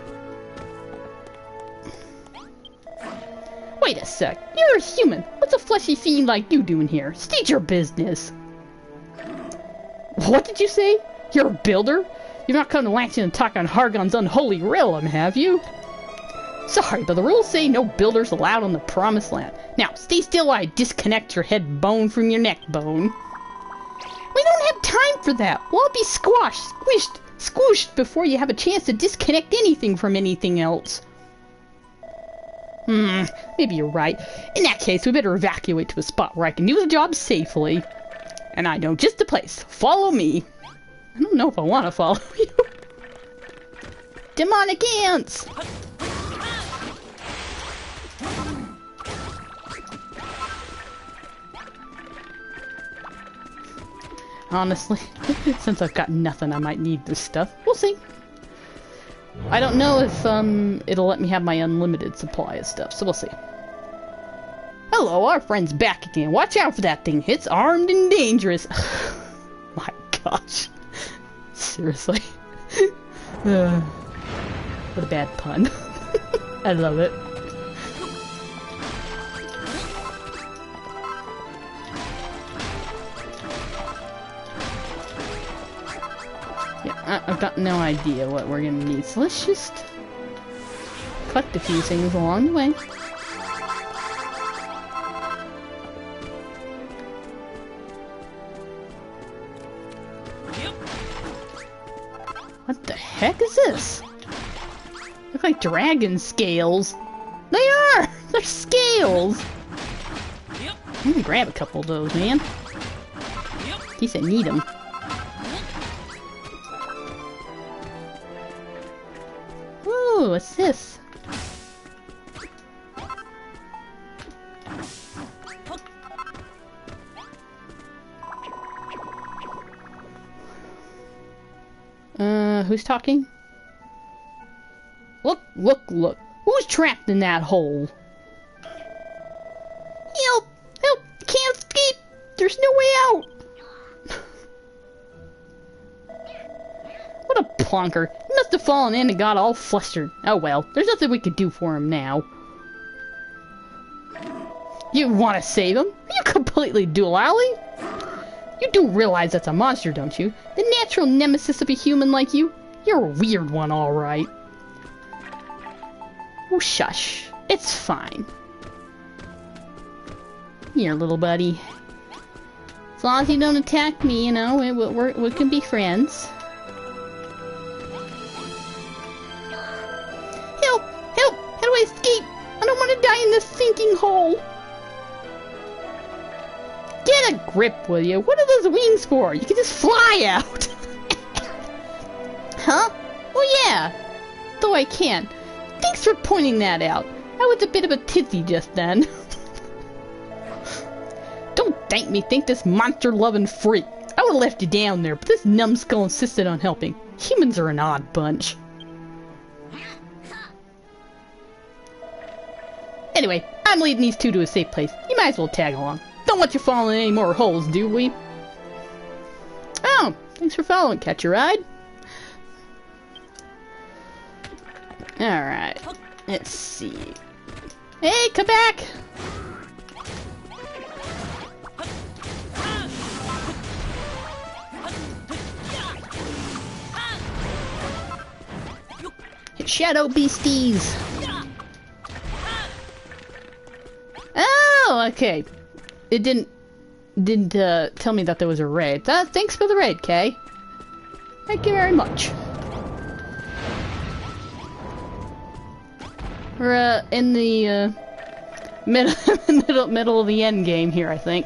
Wait a sec. You're a human. What's a fleshy fiend like you doing here? State your business. What did you say? You're a builder? You're not coming to Langston and talk on Hargon's unholy realm, have you? Sorry, but the rules say no builders allowed on the promised land. Now, stay still while I disconnect your head bone from your neck bone. We don't have time for that. We'll all be squashed, squished, squooshed before you have a chance to disconnect anything from anything else. Maybe you're right. In that case, we better evacuate to a spot where I can do the job safely. And I know just the place. Follow me. I don't know if I want to follow you. Demonic ants! Honestly, since I've got nothing, I might need this stuff. We'll see. I don't know if it'll let me have my unlimited supply of stuff, so we'll see. Hello, our friend's back again. Watch out for that thing. It's armed and dangerous. My gosh. Seriously. What a bad pun. I love it. Yeah, I've got no idea what we're gonna need, so let's just collect a few things along the way. What the heck is this? Look like dragon scales. They are! They're scales! I'm gonna grab a couple of those, man. In case I need them. Ooh, what's this? Who's talking? Look, look, look. Who's trapped in that hole? Help! Help! Can't escape! There's no way out! What a plonker. He must have fallen in and got all flustered. Oh well, there's nothing we could do for him now. You want to save him? Are you completely doolally? You do realize that's a monster, don't you? The natural nemesis of a human like you? You're a weird one, alright. Oh, shush. It's fine. Here, little buddy. As long as you don't attack me, you know, we can be friends. Help! Help! How do I escape? I don't want to die in this sinking hole. Get a grip, will you? What are those wings for? You can just fly out. Huh? Oh yeah. Though I can. Thanks for pointing that out. I was a bit of a tizzy just then. Don't thank me, thank this monster-loving freak. I would've left you down there, but this numbskull insisted on helping. Humans are an odd bunch. Anyway, I'm leading these two to a safe place. You might as well tag along. Don't want you falling in any more holes, do we? Oh, thanks for following. Catch a ride? Alright. Let's see. Hey, come back! shadow beasties! Oh, okay. It didn't tell me that there was a raid. Thanks for the raid, Kay. Thank you very much. We're in the middle of the end game here, I think.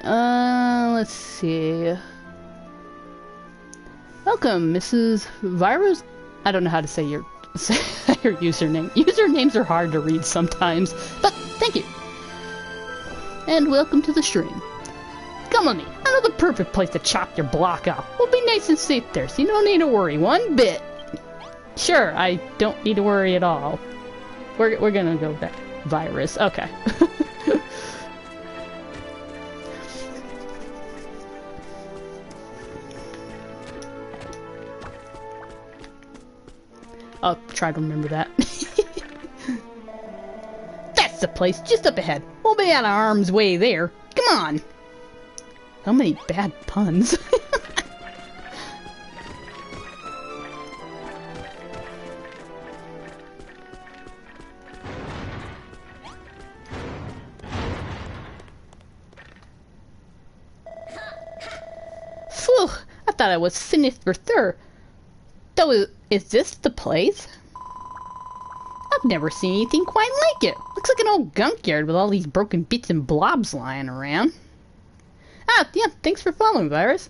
Let's see. Welcome, Mrs. Virus. I don't know how to say your username. Usernames are hard to read sometimes, but thank you. And welcome to the stream. Come on me. I know the perfect place to chop your block off. We'll be nice and safe there, so you don't need to worry one bit. Sure, I don't need to worry at all. We're gonna go with that. Virus. Okay. I'll try to remember that. That's the place, just up ahead. We'll be out of harm's way there. Come on. How many bad puns? Phew, I thought I was finished for sure. Though, is this the place? I've never seen anything quite like it. Looks like an old junkyard with all these broken bits and blobs lying around. Ah, yeah, thanks for following, Virus.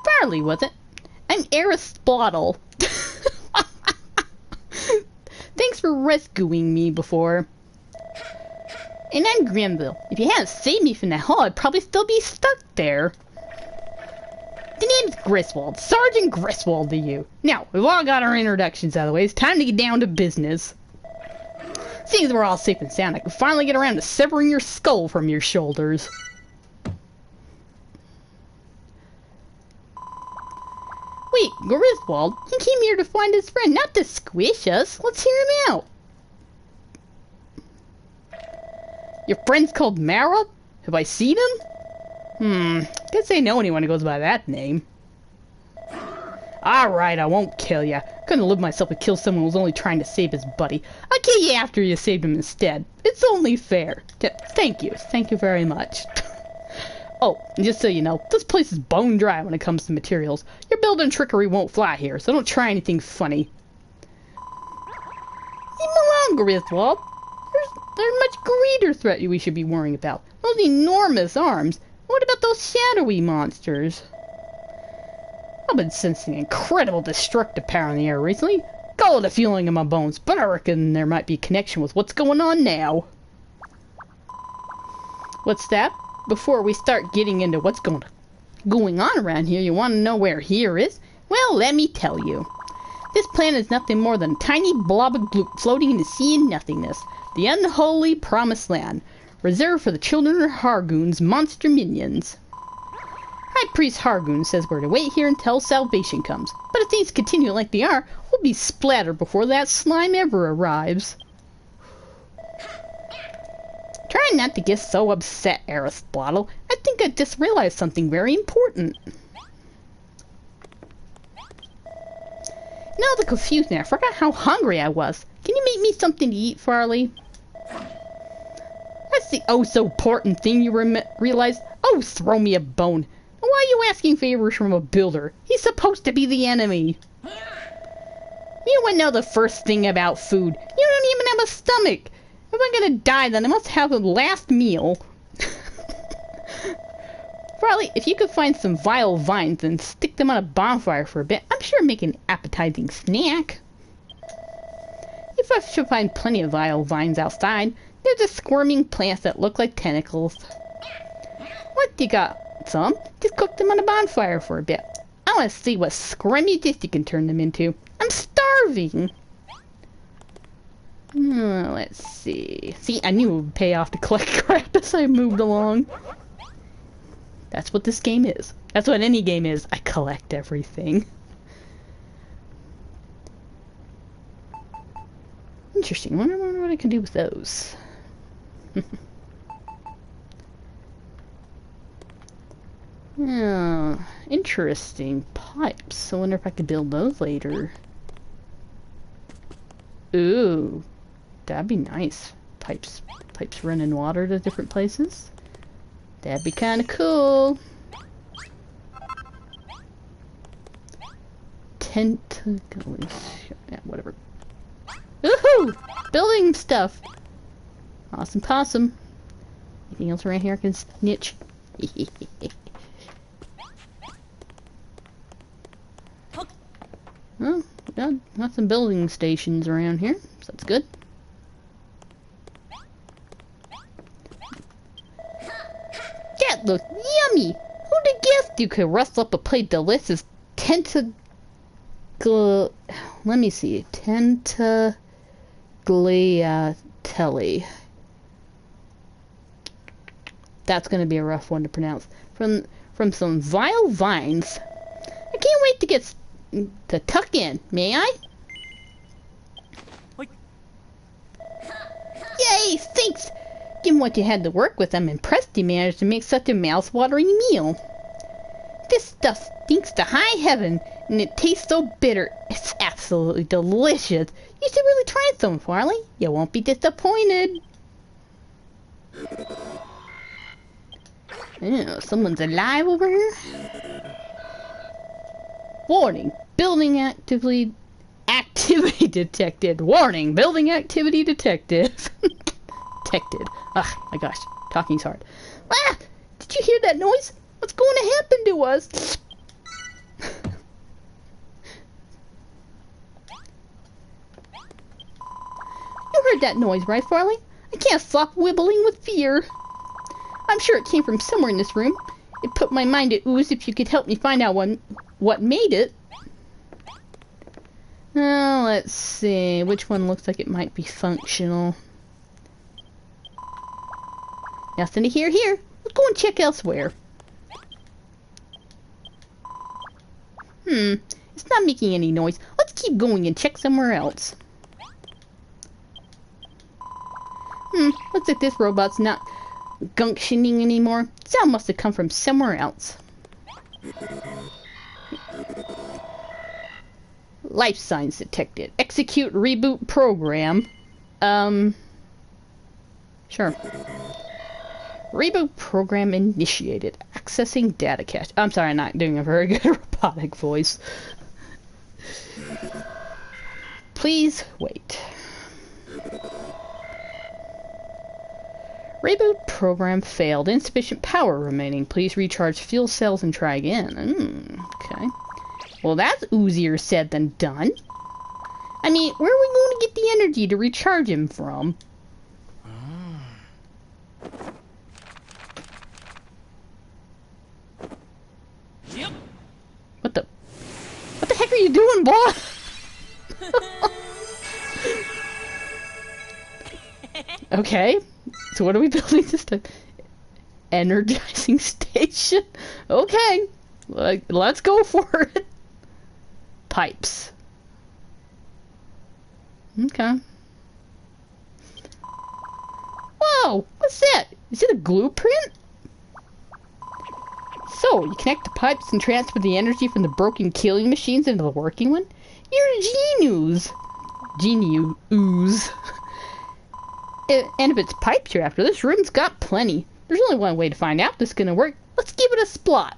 Farley, was it? I'm Aristotle. Thanks for rescuing me before. And I'm Granville. If you hadn't saved me from that hole, I'd probably still be stuck there. The name's Griswold. Sergeant Griswold to you. Now, we've all got our introductions out of the way. It's time to get down to business. Seeing as we're all safe and sound, I can finally get around to severing your skull from your shoulders. Wait, Griswold? He came here to find his friend, not to squish us. Let's hear him out. Your friend's called Mara? Have I seen him? Can't say know anyone who goes by that name. Alright, I won't kill ya. Couldn't live myself to kill someone who was only trying to save his buddy. I'll kill you after you saved him instead. It's only fair. Thank you. Thank you very much. Oh, and just so you know, this place is bone dry when it comes to materials. Your building trickery won't fly here, so don't try anything funny. Leave him alone, Griswold. There's a much greater threat we should be worrying about. Those enormous arms. What about those shadowy monsters? I've been sensing incredible destructive power in the air recently. Call it a feeling in my bones, but I reckon there might be a connection with what's going on now. What's that? Before we start getting into what's going on around here, you want to know where here is? Well, let me tell you. This planet is nothing more than a tiny blob of gloop floating in the sea of nothingness. The unholy promised land, reserved for the children of Hargon's monster minions. High Priest Hargon says we're to wait here until salvation comes, but if things continue like they are, we'll be splattered before that slime ever arrives. Try not to get so upset, Aristotle. I think I just realized something very important. Now the confusion, I forgot how hungry I was. Can you make me something to eat, Farley? That's the oh-so-important thing you realize. Oh, throw me a bone. Why are you asking favors from a builder? He's supposed to be the enemy. You wouldn't know the first thing about food. You don't even have a stomach. If I'm gonna die, then I must have a last meal. Farley, if you could find some vile vines and stick them on a bonfire for a bit, I'm sure it'd make an appetizing snack. If I should find plenty of vile vines outside, they're just squirming plants that look like tentacles. What, you got some? Just cook them on a bonfire for a bit. I want to see what scrummy dish you can turn them into. I'm starving. Let's see. See, I knew it would pay off to collect crap as I moved along. That's what this game is. That's what any game is. I collect everything. Interesting. I wonder what I can do with those. Yeah, interesting. Pipes. I wonder if I could build those later. Ooh, that'd be nice. Pipes running water to different places. That'd be kind of cool. Tentacles. Yeah, whatever. Woohoo! Building stuff. Awesome possum. Anything else around here I can snitch? Well, got some building stations around here, so that's good. That looks yummy! Who'd have guessed you could rustle up a plate delicious tentacle... Let me see. Tentagliatelle. That's gonna be a rough one to pronounce. From some vile vines. I can't wait to get to tuck in. May I? Wait. Yay! Thanks! Given what you had to work with, I'm impressed you managed to make such a mouth-watering meal. This stuff stinks to high heaven, and it tastes so bitter. It's absolutely delicious. You should really try some, Farley. You won't be disappointed. Ew, someone's alive over here? Warning, building activity detected. Warning, building activity detected. Detected. Ugh, my gosh, talking's hard. Ah! Did you hear that noise? What's going to happen to us? You heard that noise, right, Farley? I can't stop wibbling with fear. I'm sure it came from somewhere in this room. It put my mind at ooze if you could help me find out what made it. Let's see. Which one looks like it might be functional? Nothing to hear here. Let's go and check elsewhere. It's not making any noise. Let's keep going and check somewhere else. Looks like this robot's not functioning anymore. Sound must have come from somewhere else. Life signs detected. Execute reboot program. Sure. Reboot program initiated. Accessing data cache. I'm sorry, I'm not doing a very good robotic voice. Please wait. Reboot program failed. Insufficient power remaining. Please recharge fuel cells and try again. Okay. Well, that's easier said than done. I mean, where are we going to get the energy to recharge him from? Yep. What the heck are you doing, boy? Okay. So what are we building this time? Energizing station? Okay. Let's go for it. Pipes. Okay. Whoa! What's that? Is it a blueprint? So, you connect the pipes and transfer the energy from the broken killing machines into the working one? You're a genius! Genius. And if it's pipes you're after, this room's got plenty. There's only one way to find out if this is gonna work. Let's give it a splot.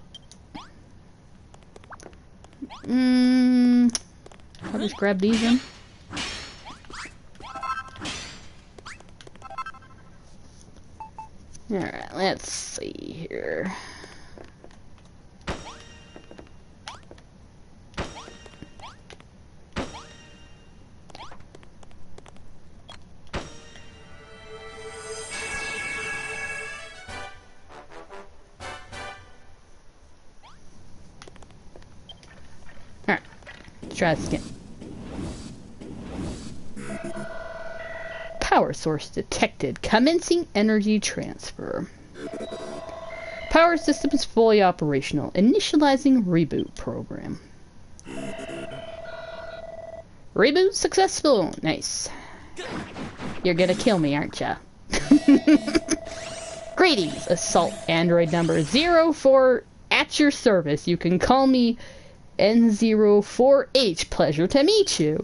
I'll just grab these in. Alright, let's see here. Alright, let's try this again. Power source detected. Commencing energy transfer. Power system is fully operational. Initializing reboot program. Reboot successful. Nice. You're gonna kill me, aren't ya? Greetings, assault android number 04 At your service. You can call me N04H. Pleasure to meet you.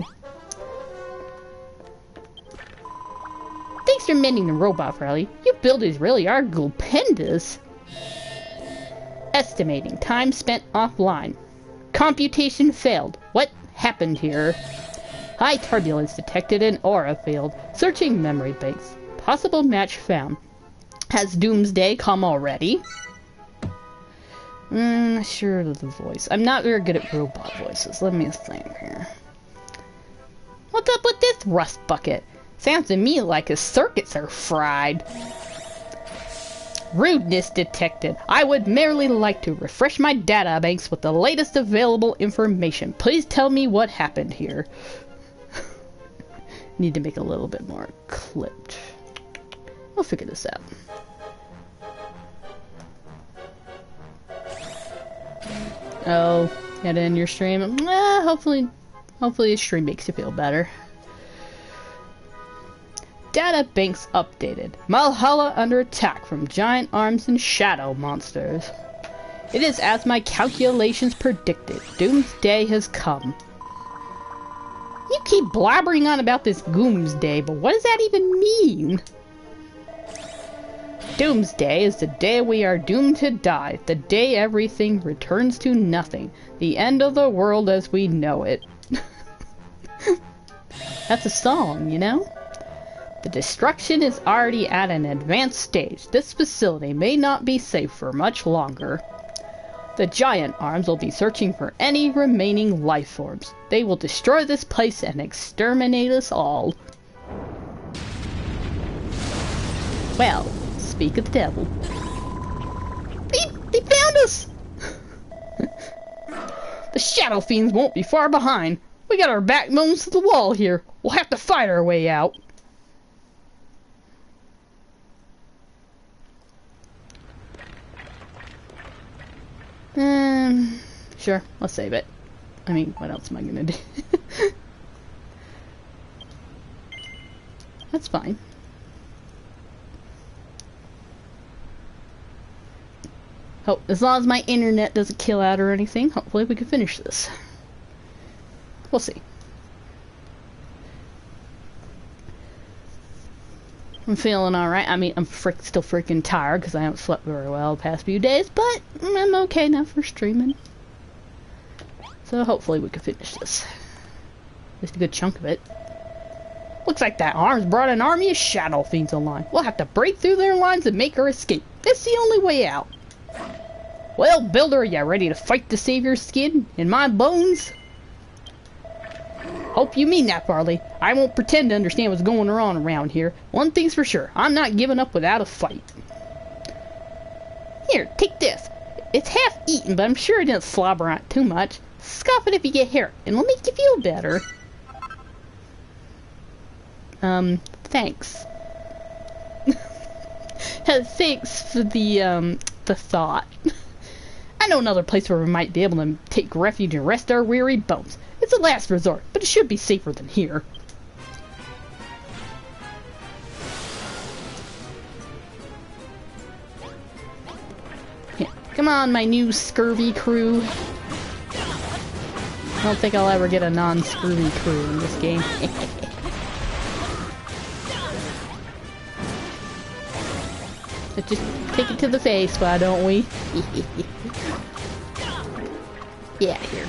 Thanks for mending the robot, Riley. You builders really are stupendous. Estimating. Time spent offline. Computation failed. What happened here? High turbulence detected in aura field. Searching memory banks. Possible match found. Has Doomsday come already? Sure of the voice. I'm not very good at robot voices. Let me think here. What's up with this rust bucket? Sounds to me like his circuits are fried. Rudeness detected. I would merely like to refresh my databanks with the latest available information. Please tell me what happened here. Need to make a little bit more clipped. We'll figure this out. Oh, gotta end your stream. Hopefully the stream makes you feel better. Data banks updated. Valhalla under attack from giant arms and shadow monsters. It is as my calculations predicted. Doomsday has come. You keep blabbering on about this Doomsday, but what does that even mean? Doomsday is the day we are doomed to die. The day everything returns to nothing. The end of the world as we know it. That's a song, you know? The destruction is already at an advanced stage. This facility may not be safe for much longer. The giant arms will be searching for any remaining life forms. They will destroy this place and exterminate us all. Well, speak of the devil. They found us! The shadow fiends won't be far behind. We got our backbones to the wall here. We'll have to fight our way out. Sure, let's save it. I mean, what else am I gonna do? That's fine. Oh, as long as my internet doesn't kill out or anything, hopefully we can finish this. We'll see. I'm feeling alright. I mean, I'm still freaking tired because I haven't slept very well the past few days, but I'm okay now for streaming. So hopefully we can finish this. At least a good chunk of it. Looks like that arm's brought an army of shadow fiends online. We'll have to break through their lines and make our escape. It's the only way out. Well, Builder, are you ready to fight to save your skin and my bones? Hope you mean that, Farley. I won't pretend to understand what's going on around here. One thing's for sure, I'm not giving up without a fight. Here, take this. It's half eaten, but I'm sure it didn't slobber on it too much. Scoff it if you get hurt, and it'll make you feel better. Thanks. Thanks for the thought. I know another place where we might be able to take refuge and rest our weary bones. It's a last resort, but it should be safer than here. Yeah. Come on, my new scurvy crew. I don't think I'll ever get a non-scurvy crew in this game. Let's just take it to the face, why don't we? Yeah, here.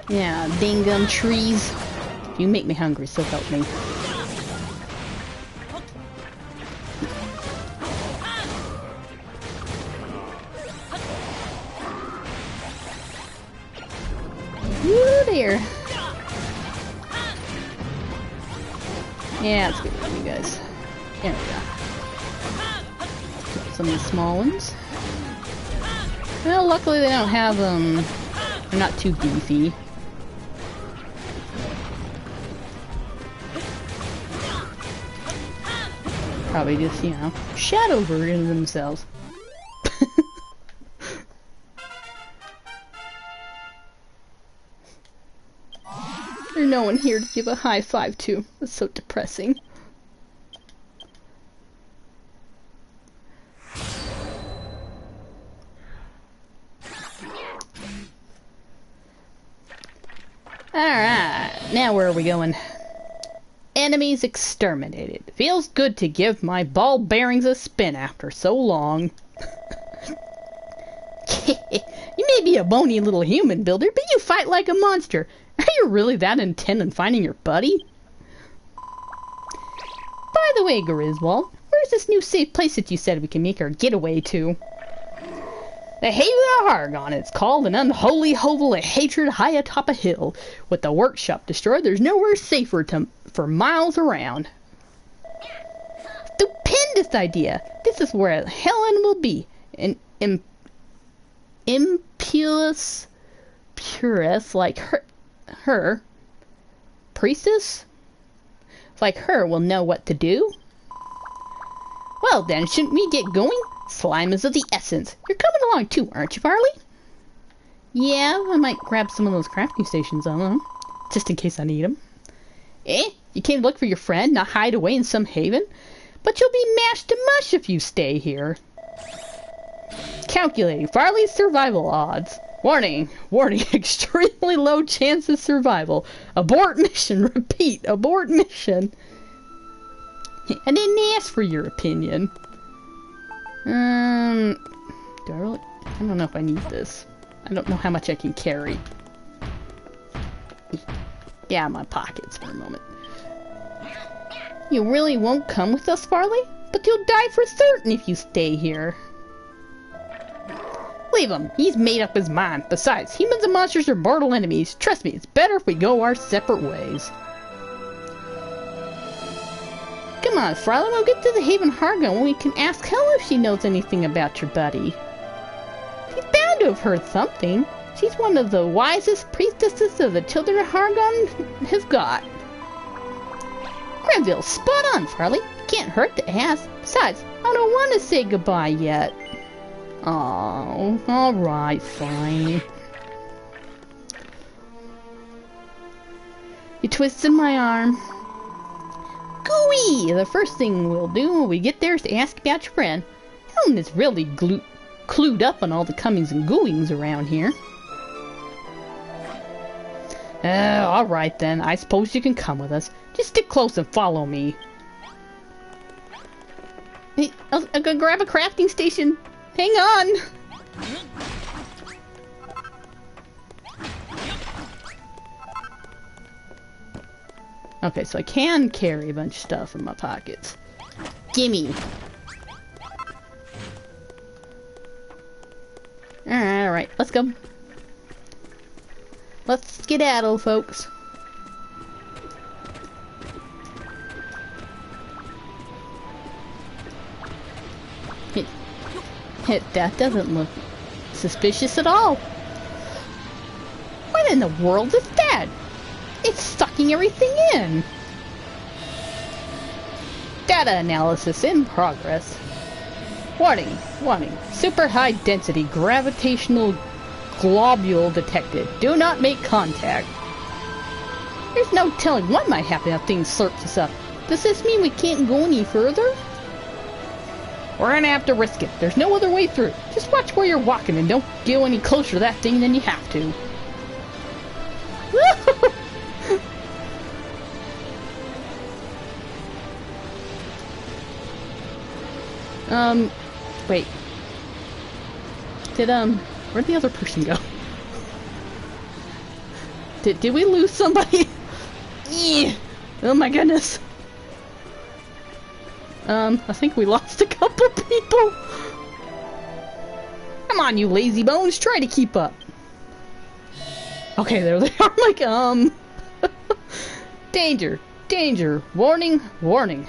Yeah, dingum trees. You make me hungry, so help me. Woo there. Yeah, let's get rid of you guys. There we go. Some of the small ones. Well, luckily they don't have, they're not too beefy. Probably just, you know, shadow versions of themselves. there's no one here to give a high five to. That's so depressing. Alright, now where are we going? Enemies exterminated. Feels good to give my ball bearings a spin after so long. You may be a bony little human builder, but you fight like a monster. Are you really that intent on finding your buddy? By the way, Griswold, where's this new safe place that you said we can make our getaway to? The Haven of Hargon. It's called an unholy hovel of hatred high atop a hill. With the workshop destroyed, there's nowhere safer for miles around. Stupendous idea! This is where Helen will be. An impious purist like her priestess like her will know what to do. Well then, shouldn't we get going? Slime is of the essence. You're coming along too, aren't you, Farley? Yeah, I might grab some of those crafting stations on them, just in case I need them. Eh? You came to look for your friend, not hide away in some haven? But you'll be mashed to mush if you stay here. Calculating Farley's survival odds. Warning, warning, extremely low chance of survival. Abort mission, repeat, abort mission. I didn't ask for your opinion. Do I really? I don't know if I need this. I don't know how much I can carry. Yeah, my pockets for a moment. You really won't come with us, Farley? But you'll die for certain if you stay here. Leave him. He's made up his mind. Besides, humans and monsters are mortal enemies. Trust me, it's better if we go our separate ways. Come on, Farley, we'll get to the Haven Hargon when we can ask Helen if she knows anything about your buddy. She's bound to have heard something. She's one of the wisest priestesses of the children of Hargon has got. Granville's spot on, Farley. Can't hurt to ask. Besides, I don't want to say goodbye yet. Oh, alright, fine. You twisted my arm. Gooey! The first thing we'll do when we get there is to ask about your friend. Helen is really clued up on all the comings and goings around here. Alright then. I suppose you can come with us. Just stick close and follow me. Hey, I'm gonna grab a crafting station. Hang on! Okay, so I can carry a bunch of stuff in my pockets. Gimme! Alright, let's go. Let's skedaddle, folks. That doesn't look suspicious at all. What in the world is that? It's sucking everything in. Data analysis in progress. Warning, warning. Super high density gravitational globule detected. Do not make contact. There's no telling what might happen if things slurp this up. Does this mean we can't go any further? We're gonna have to risk it. There's no other way through. Just watch where you're walking and don't go any closer to that thing than you have to. Wait. Where'd the other person go? Did we lose somebody? Yeah. Oh my goodness. I think we lost a couple people. Come on, you lazy bones, try to keep up. Okay, there they are. Like, danger, danger, warning, warning.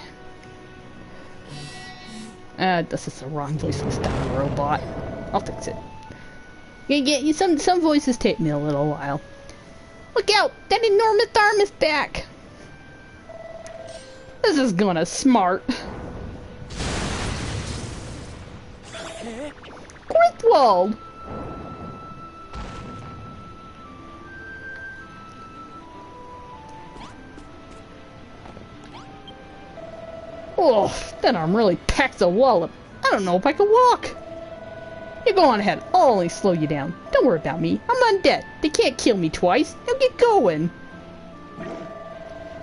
This is the wrong voice for this damn robot. I'll fix it. Yeah, some voices take me a little while. Look out! That enormous arm is back! This is gonna smart. Griswold! Oh, that arm really packs a wallop. I don't know if I can walk. You go on ahead. I'll only slow you down. Don't worry about me. I'm undead. They can't kill me twice. Now get going.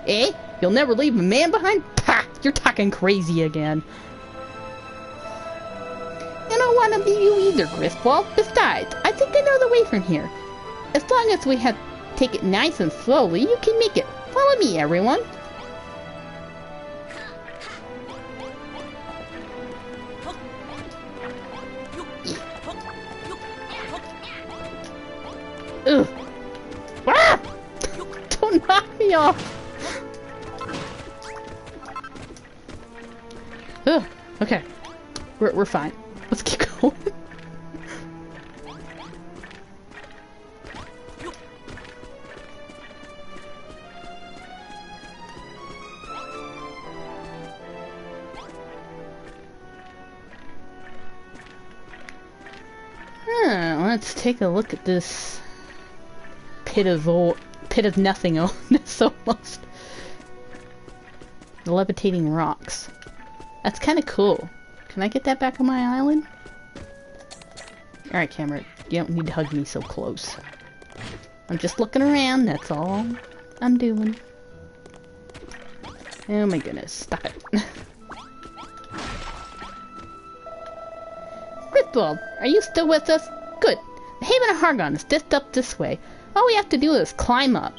Eh? You'll never leave a man behind? Pah! You're talking crazy again. I don't want to leave you either, Griswold. Besides, I think I know the way from here. As long as we take it nice and slowly, you can make it. Follow me, everyone. Ugh. Ah! Don't knock me off. Ugh. Okay. We're fine. Let's keep going. Let's take a look at this pit of nothingness almost. The levitating rocks. That's kind of cool. Can I get that back on my island? Alright, camera. You don't need to hug me so close. I'm just looking around, that's all I'm doing. Oh my goodness, stop it. Griswold, are you still with us? Good. The Haven of Hargon is just up this way. All we have to do is climb up.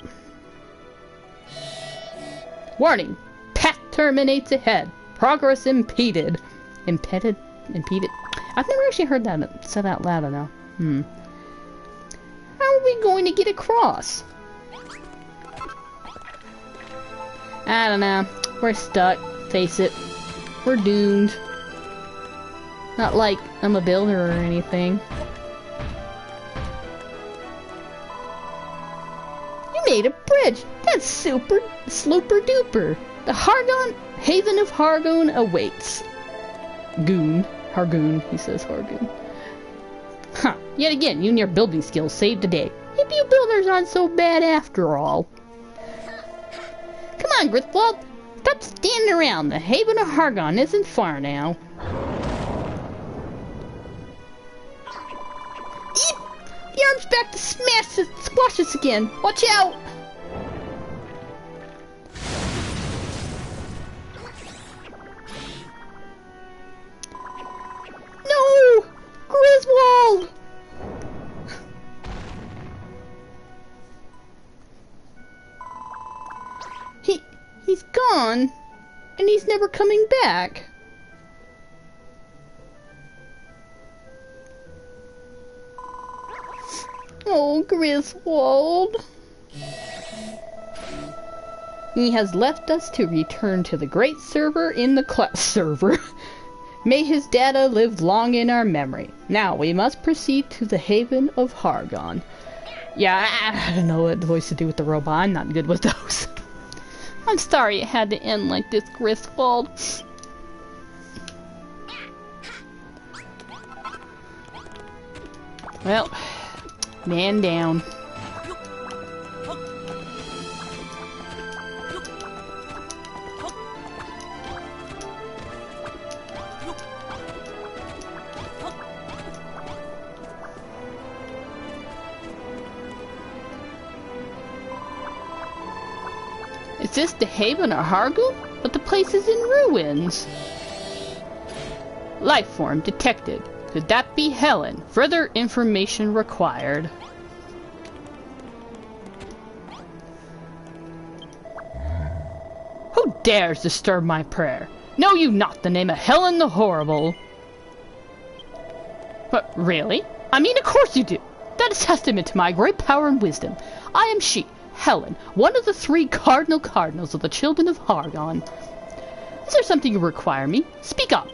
Warning! Path terminates ahead. Progress impeded. Impeded? I've never actually heard that said out loud, I know. How are we going to get across? I don't know. We're stuck. Face it. We're doomed. Not like I'm a builder or anything. You made a bridge! That's super duper! The Haven of Hargon awaits. Hargoon, he says Hargoon. Huh, yet again, you and your building skills saved the day. Maybe you builders aren't so bad after all. Come on, Griswold! Stop standing around! The Haven of Hargon isn't far now. Eep! The arm's back to squash us again! Watch out! No! Griswold! He's gone, and he's never coming back. Oh, Griswold. He has left us to return to the great server in the server. May his data live long in our memory. Now we must proceed to the Haven of Hargon. Yeah, I don't know what voice to do with the robot. I'm not good with those. I'm sorry it had to end like this, Griswold. Well, man down. Is this the Haven of Hargon? But the place is in ruins. Life form detected. Could that be Helen? Further information required. Who dares disturb my prayer? Know you not the name of Helen the Horrible? But really? I mean, of course you do. That is testament to my great power and wisdom. I am she, Helen, one of the 3 cardinals of the children of Hargon. Is there something you require me? Speak up.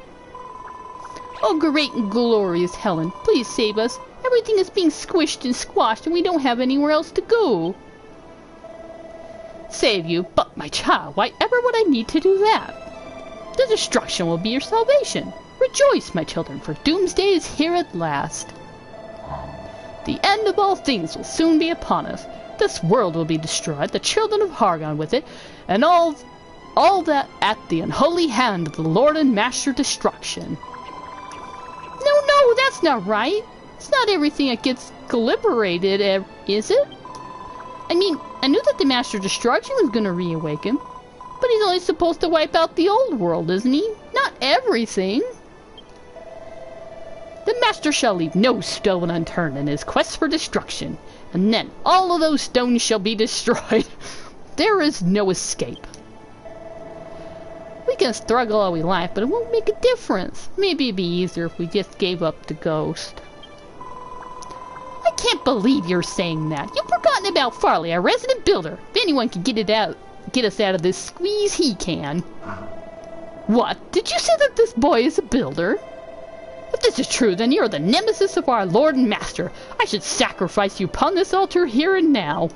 Oh, great and glorious Helen, please save us. Everything is being squished and squashed and we don't have anywhere else to go. Save you? But my child, why ever would I need to do that? The destruction will be your salvation. Rejoice, my children, for doomsday is here at last. The end of all things will soon be upon us. This world will be destroyed, the children of Hargon with it, and all All that at the unholy hand of the Lord and Master Destruction. No, that's not right. It's not everything that gets liberated, is it? I mean, I knew that the Master Destruction was gonna reawaken, but he's only supposed to wipe out the old world, isn't he? Not everything. The Master shall leave no stone unturned in his quest for destruction, and then all of those stones shall be destroyed. There is no escape. We can struggle all we like, but it won't make a difference. Maybe it'd be easier if we just gave up the ghost. I can't believe you're saying that. You've forgotten about Farley, our resident builder. If anyone can get us out of this squeeze, he can. What? Did you say that this boy is a builder? If this is true, then you're the nemesis of our Lord and Master. I should sacrifice you upon this altar here and now.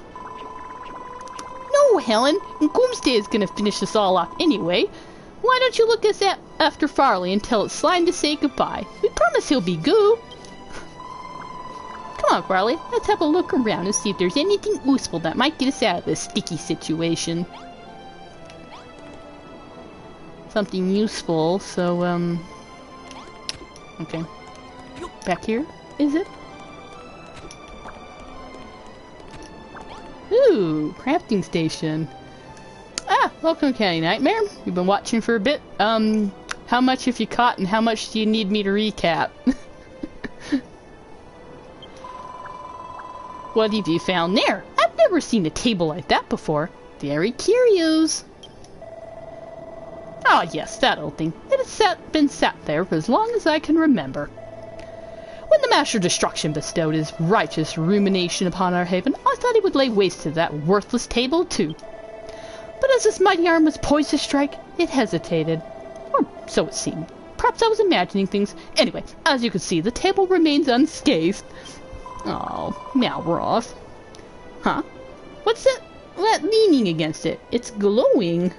No, Helen. Doomsday is gonna finish us all off anyway. Why don't you look us after Farley and tell it slime to say goodbye? We promise he'll be good. Come on, Farley. Let's have a look around and see if there's anything useful that might get us out of this sticky situation. Something useful, so, okay. Back here, is it? Ooh, crafting station. Ah, welcome County Nightmare. You've been watching for a bit. How much have you caught and how much do you need me to recap? What have you found there? I've never seen a table like that before. Very curious. Ah, yes, that old thing. It has been sat there for as long as I can remember. When the Master Destruction bestowed his righteous rumination upon our haven, I thought he would lay waste to that worthless table too. But as his mighty arm was poised to strike, it hesitated. Or so it seemed. Perhaps I was imagining things. Anyway, as you can see, the table remains unscathed. Oh, Malroth. Huh? What's that leaning against it? It's glowing.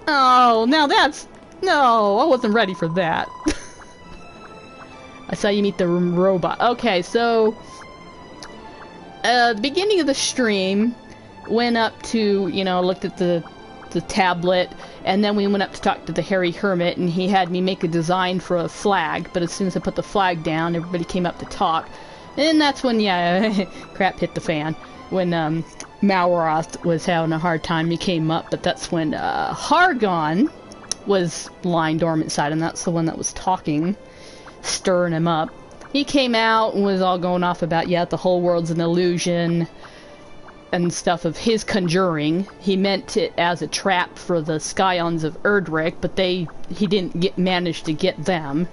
Oh, now that's... No, I wasn't ready for that. I saw you meet the robot. Okay, so... the beginning of the stream, went up to, you know, looked at the tablet, and then we went up to talk to the Hairy Hermit, and he had me make a design for a flag, but as soon as I put the flag down, everybody came up to talk. And that's when, yeah, crap hit the fan. When, Malroth was having a hard time, he came up, but that's when, Hargon was lying dormant inside him. That's the one that was talking, stirring him up. He came out and was all going off about, yeah, the whole world's an illusion and stuff of his conjuring. He meant it as a trap for the Scions of Erdrick, but he didn't manage to get them.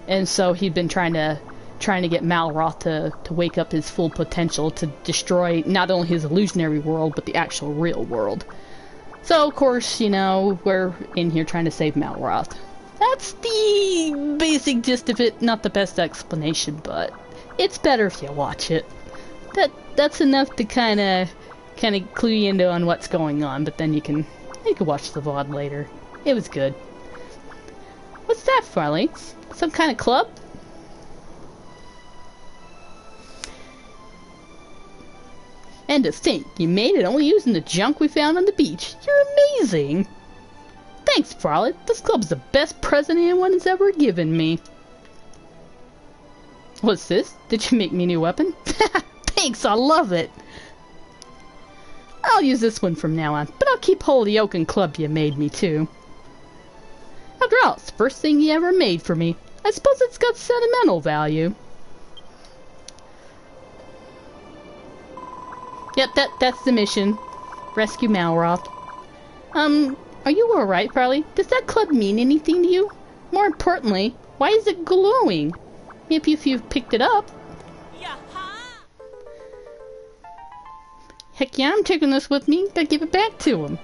And so he'd been trying to get Malroth to wake up his full potential to destroy not only his illusionary world, but the actual real world. So, of course, you know, we're in here trying to save Malroth. That's the basic gist of it. Not the best explanation, but it's better if you watch it. That's enough to kind of clue you into on what's going on, but then you can watch the VOD later. It was good. What's that, Farley? Some kind of club? And to think, you made it only using the junk we found on the beach. You're amazing! Thanks, Farley. This club's the best present anyone has ever given me. What's this? Did you make me a new weapon? Thanks, I love it! I'll use this one from now on, but I'll keep hold of the oaken club you made me, too. After all, it's the first thing you ever made for me. I suppose it's got sentimental value. Yep, that's the mission. Rescue Malroth. Are you alright, Farley? Does that club mean anything to you? More importantly, why is it glowing? Maybe if you've picked it up. Heck yeah, I'm taking this with me. Gotta give it back to him.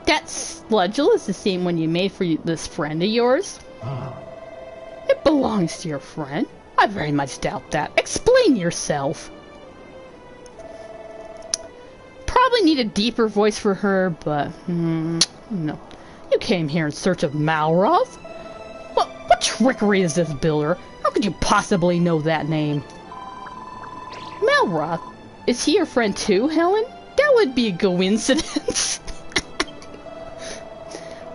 That sludgel is the same one you made for this friend of yours. It belongs to your friend. I very much doubt that. Explain yourself. Probably need a deeper voice for her, but no. You came here in search of Malroth? What trickery is this, builder? How could you possibly know that name? Malroth? Is he your friend too, Helen? That would be a coincidence.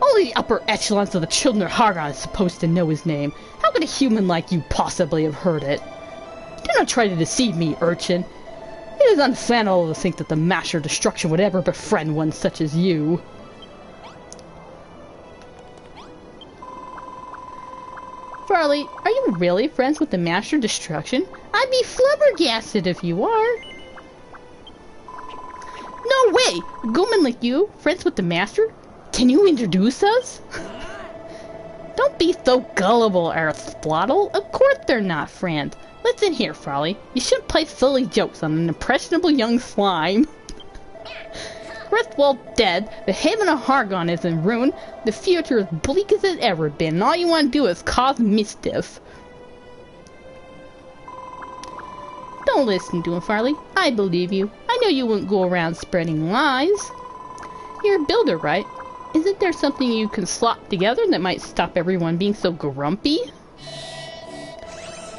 Only the upper echelons of the children of Hargon is supposed to know his name. How could a human like you possibly have heard it? Do not try to deceive me, urchin. It is unfathomable to think that the Master of Destruction would ever befriend one such as you. Farley, are you really friends with the Master of Destruction? I'd be flabbergasted if you are. No way! A Gooman like you, friends with the Master? Can you introduce us? Don't be so gullible, Aristotle. Of course they're not friends. Listen here, Farley. You shouldn't play silly jokes on an impressionable young slime. Rithwell dead, the haven of Hargon is in ruin, the future is bleak as it's ever been, and all you want to do is cause mischief. Don't listen to him, Farley. I believe you. I know you wouldn't go around spreading lies. You're a builder, right? Isn't there something you can slop together that might stop everyone being so grumpy?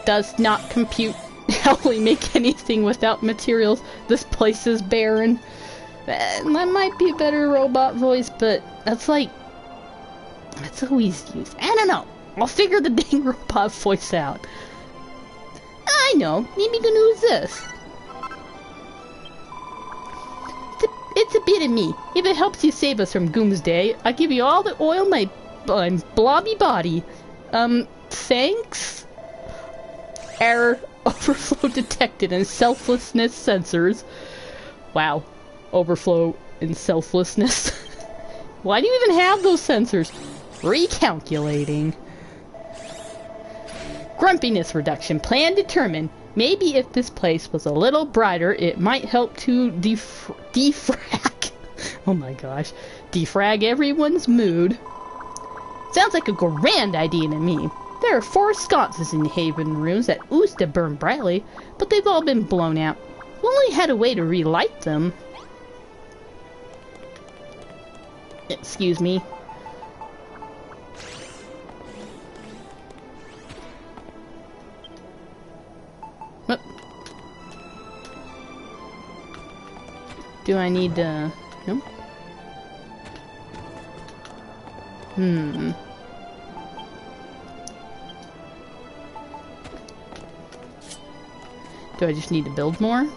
Does not compute. How we make anything without materials? This place is barren. That might be a better robot voice, but that's always used. I don't know. I'll figure the dang robot voice out. I know. Maybe gonna use this. It's a bit of me. If it helps you save us from Doomsday, I'll give you all the oil in my blobby body. Thanks? Error. Overflow detected and selflessness sensors. Wow. Overflow and selflessness. Why do you even have those sensors? Recalculating. Grumpiness reduction. Plan determined. Maybe if this place was a little brighter, it might help to defrag. Oh my gosh. Defrag everyone's mood. Sounds like a grand idea to me. There are 4 sconces in the Haven rooms that used to burn brightly, but they've all been blown out. We only had a way to relight them. Excuse me. What? Do I need no? Do I just need to build more?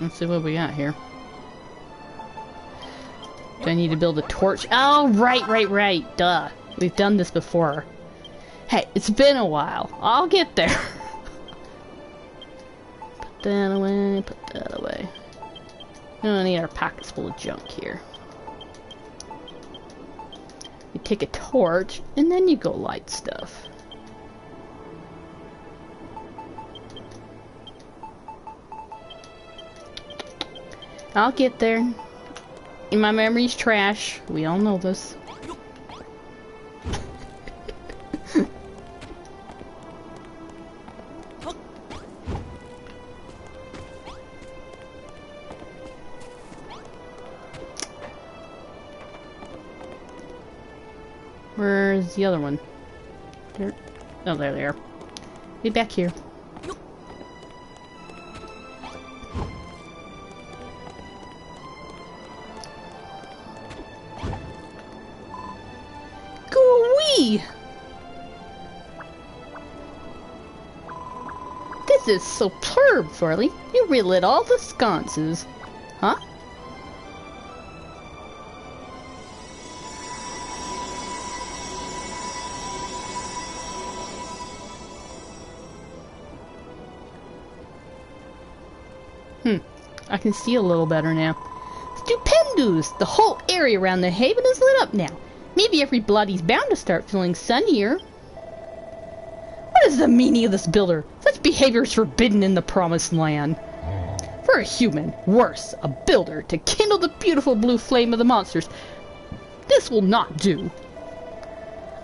Let's see what we got here. Do I need to build a torch? Oh, right. Duh. We've done this before. Hey, it's been a while. I'll get there. Put that away, put that away. We don't need our pockets full of junk here. You take a torch, and then you go light stuff. I'll get there. And my memory's trash. We all know this. Where's the other one? There. Oh, there they are. Be back here. This is superb, Farley. You relit all the sconces. Huh? I can see a little better now. Stupendous! The whole area around the haven is lit up now. Maybe everybody's bound to start feeling sunnier. What is the meaning of this builder? Such behavior is forbidden in the Promised Land. For a human, worse, a builder, to kindle the beautiful blue flame of the monsters, this will not do.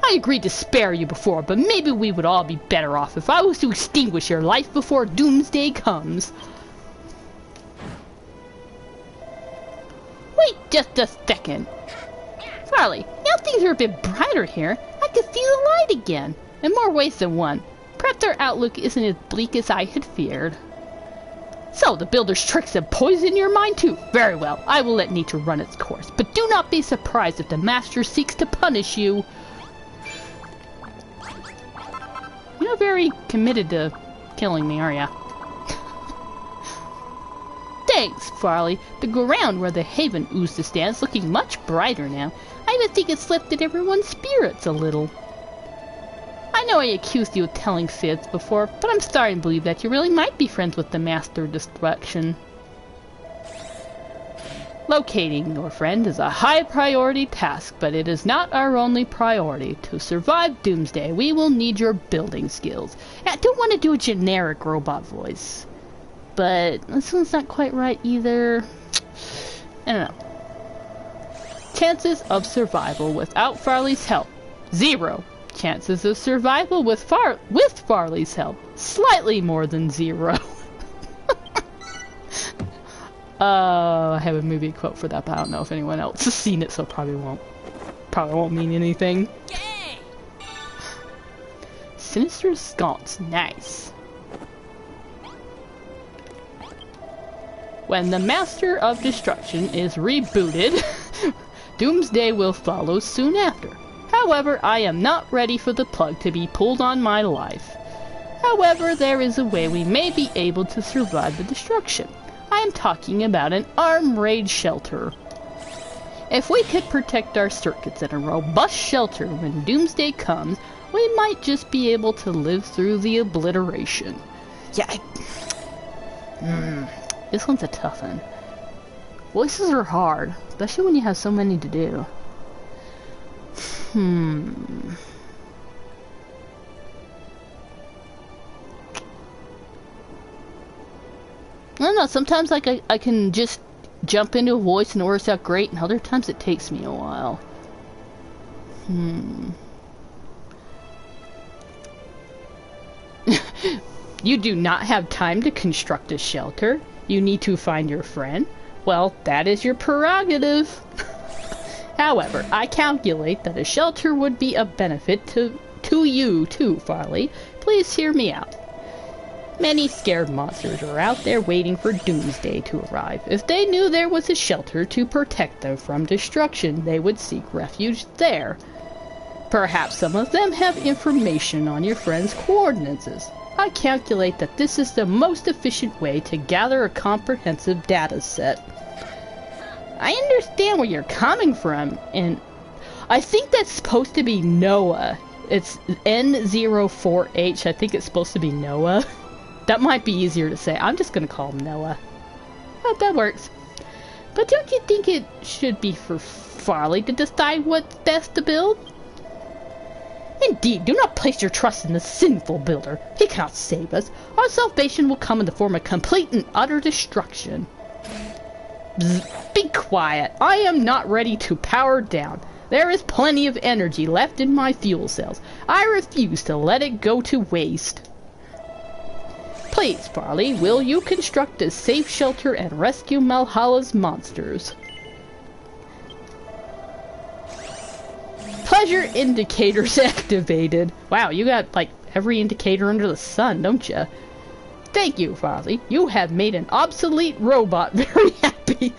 I agreed to spare you before, but maybe we would all be better off if I was to extinguish your life before Doomsday comes. Wait just a second. Farley, now things are a bit brighter here. I see the light again, in more ways than one. Perhaps our outlook isn't as bleak as I had feared. So, the builder's tricks have poisoned your mind too. Very well, I will let nature run its course. But do not be surprised if the master seeks to punish you. You're not very committed to killing me, are ya? Thanks, Farley. The ground where the haven oozed to stand is looking much brighter now. I even think it's lifted everyone's spirits a little. I know I accused you of telling fibs before, but I'm starting to believe that you really might be friends with the Master of Destruction. Locating your friend is a high priority task, but it is not our only priority. To survive Doomsday, we will need your building skills. I don't want to do a generic robot voice, but this one's not quite right either. I don't know. Chances of survival without Farley's help, 0. Chances of survival with Farley's help, slightly more than 0. I have a movie quote for that, but I don't know if anyone else has seen it, so probably won't mean anything. Yay! Sinister sconce, nice. When the Master of Destruction is rebooted, Doomsday will follow soon after. However, I am not ready for the plug to be pulled on my life. However, there is a way we may be able to survive the destruction. I am talking about an arm raid shelter. If we could protect our circuits in a robust shelter when Doomsday comes, we might just be able to live through the obliteration. Yeah, this one's a tough one. Voices are hard, especially when you have so many to do. I don't know, sometimes like I can just jump into a voice and it works out great, and other times it takes me a while. You do not have time to construct a shelter. You need to find your friend. Well, that is your prerogative. However, I calculate that a shelter would be a benefit to you too, Farley. Please hear me out. Many scared monsters are out there waiting for Doomsday to arrive. If they knew there was a shelter to protect them from destruction, they would seek refuge there. Perhaps some of them have information on your friend's coordinates. I calculate that this is the most efficient way to gather a comprehensive data set. I understand where you're coming from, and I think that's supposed to be Noah. It's N04H. I think it's supposed to be Noah. That might be easier to say. I'm just gonna call him Noah. Oh, that works. But don't you think it should be for Farley to decide what's best to build? Indeed, do not place your trust in the sinful builder. He cannot save us. Our salvation will come in the form of complete and utter destruction. Bzz, be quiet. I am not ready to power down. There is plenty of energy left in my fuel cells. I refuse to let it go to waste. Please, Farley, will you construct a safe shelter and rescue Malhalla's monsters? Pleasure indicators activated. Wow, you got like every indicator under the sun, don't you? Thank you, Farley. You have made an obsolete robot very happy.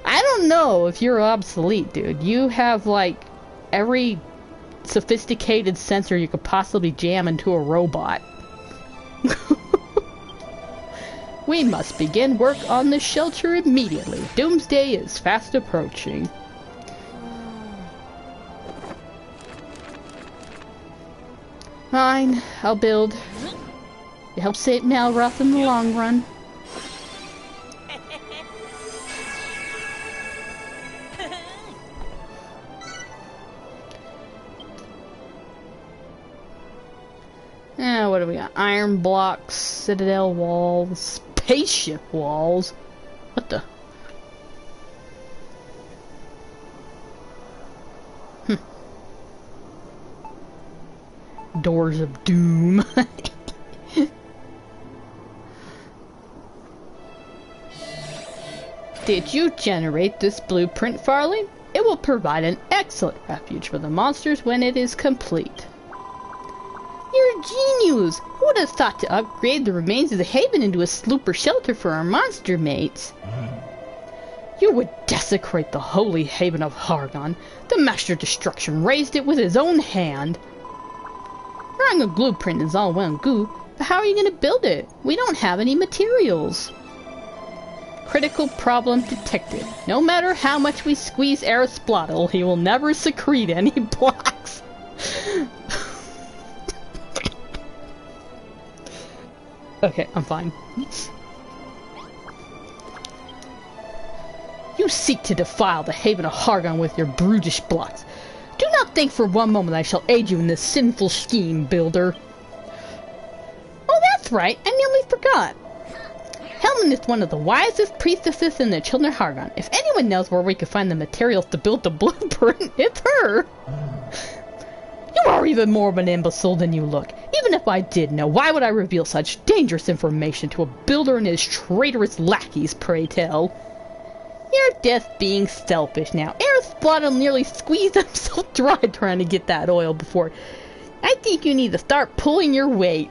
I don't know if you're obsolete, dude. You have like every sophisticated sensor you could possibly jam into a robot. We must begin work on the shelter immediately. Doomsday is fast approaching. Fine, I'll build. It helps save Malroth in the long run. What do we got? Iron blocks, citadel walls, spaceship walls. What the? Doors of Doom. Did you generate this blueprint, Farley? It will provide an excellent refuge for the monsters when it is complete. continues. Who would have thought to upgrade the remains of the haven into a slooper shelter for our monster mates? You would desecrate the holy haven of Hargon. The Master of Destruction raised it with his own hand. Drawing a blueprint is all well and good, but how are you going to build it? We don't have any materials. Critical problem detected. No matter how much we squeeze Aristotle, he will never secrete any blocks. Okay, I'm fine. You seek to defile the haven of Hargon with your brutish blocks. Do not think for one moment I shall aid you in this sinful scheme, builder. Oh, that's right, I nearly forgot. Helen is one of the wisest priestesses in the children of Hargon. If anyone knows where we can find the materials to build the blueprint, it's her. You are even more of an imbecile than you look. Even if I did know, why would I reveal such dangerous information to a builder and his traitorous lackeys, pray tell? You're just being selfish now. Aristotle nearly squeezed himself dry trying to get that oil before. I think you need to start pulling your weight.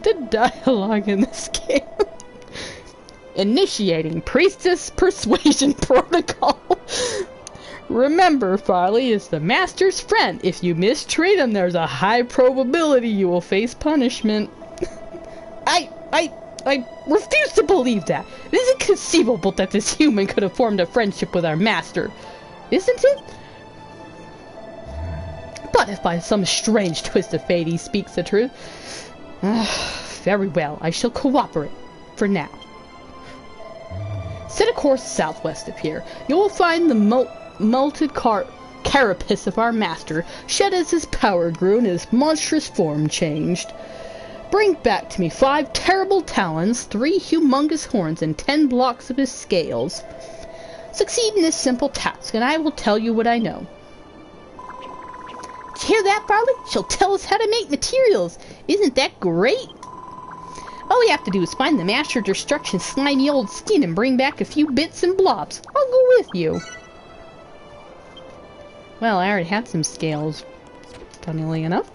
The dialogue in this game. Initiating Priestess Persuasion Protocol. Remember, Farley is the Master's friend. If you mistreat him, there's a high probability you will face punishment. I refuse to believe that. It is inconceivable that this human could have formed a friendship with our master. Isn't it? But if by some strange twist of fate he speaks the truth, very well, I shall cooperate. For now. Set a course southwest of here. You will find the molted carapace of our master, shed as his power grew and his monstrous form changed. Bring back to me 5 terrible talons, 3 humongous horns, and 10 blocks of his scales. Succeed in this simple task, and I will tell you what I know. Did you hear that, Farley? She'll tell us how to make materials. Isn't that great? All we have to do is find the Master of Destruction's slimy old skin and bring back a few bits and blobs. I'll go with you. Well, I already had some scales, funnily enough.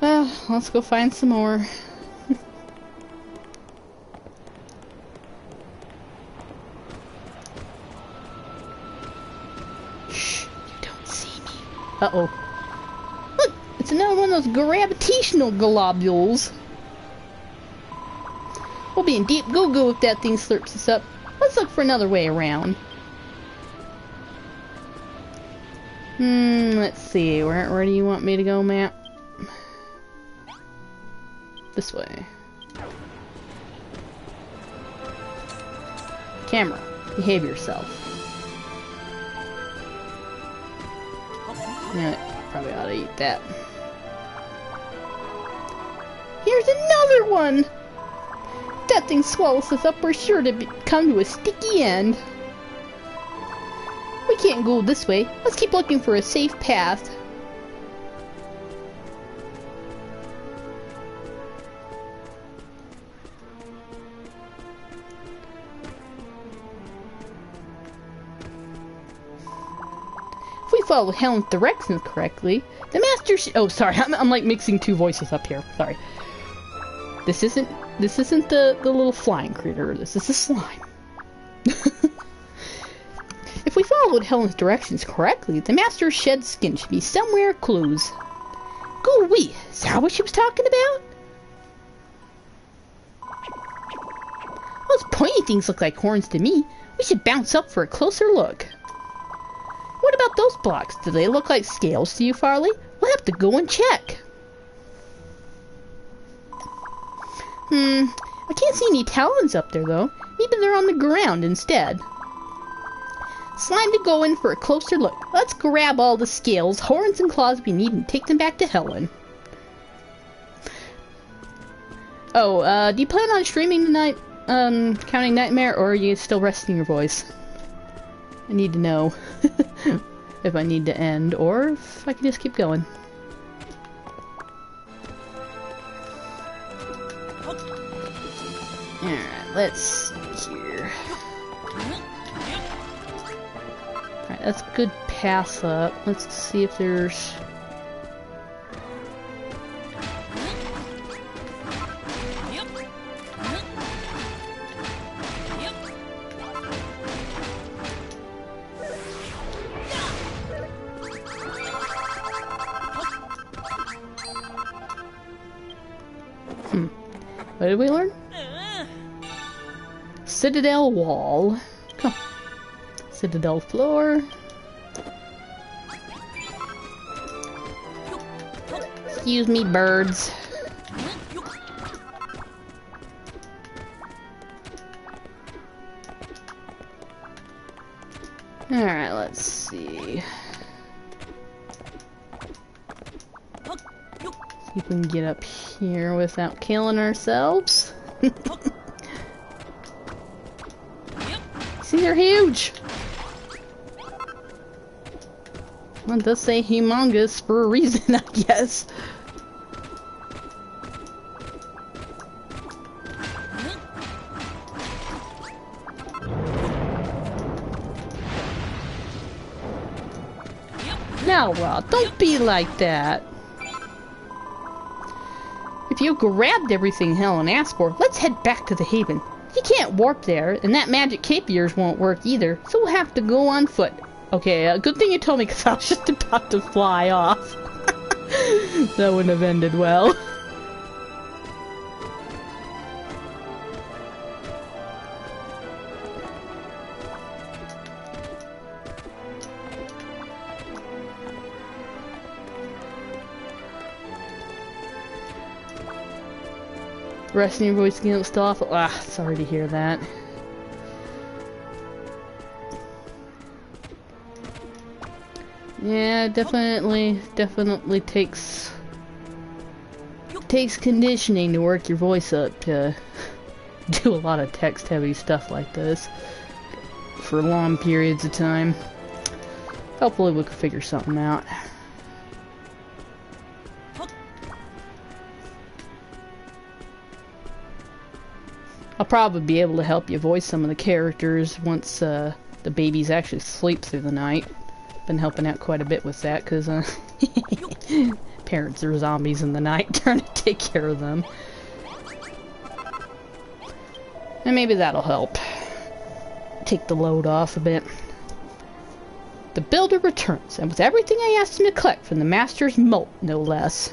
Well, let's go find some more. Shh, you don't see me. Uh-oh. Look, it's another one of those gravitational globules. We'll be in deep goo-goo if that thing slurps us up. Let's look for another way around. Let's see. Where do you want me to go, map? This way. Camera, behave yourself. Yeah, probably ought to eat that. Here's another one! If that thing swallows us up, we're sure to come to a sticky end. We can't go this way. Let's keep looking for a safe path. If we follow Helen's directions correctly, the master oh, sorry, I'm like mixing 2 voices up here. Sorry. This isn't the little flying critter. This is the slime. If we followed Helen's directions correctly, the Master's shed skin should be somewhere clues. Go-wee, is that what she was talking about? Those pointy things look like horns to me. We should bounce up for a closer look. What about those blocks? Do they look like scales to you, Farley? We'll have to go and check. I can't see any talons up there, though. Maybe they're on the ground instead. It's time to go in for a closer look. Let's grab all the scales, horns, and claws we need and take them back to Helen. Oh, do you plan on streaming tonight, Counting Nightmare, or are you still resting your voice? I need to know if I need to end, or if I can just keep going. Alright, let's see here. Alright, that's a good path up. Let's see if there's... What did we learn? Citadel wall. Come. Citadel floor. Excuse me, birds. Alright, let's see. See if we can get up here without killing ourselves. See, they're huge! Well, it does say humongous for a reason, I guess. Now, don't be like that. If you grabbed everything Helen asked for, let's head back to the Haven. You can't warp there, and that magic cape of yours won't work either, so we'll have to go on foot. Okay, good thing you told me, because I was just about to fly off. That wouldn't have ended well. Resting your voice against off. Ah, sorry to hear that. Yeah, definitely takes conditioning to work your voice up to do a lot of text-heavy stuff like this for long periods of time. Hopefully we can figure something out. I'll probably be able to help you voice some of the characters once the babies actually sleep through the night. Been helping out quite a bit with that because parents are zombies in the night trying to take care of them. And maybe that'll help take the load off a bit. The builder returns, and with everything I asked him to collect from the master's moat, no less.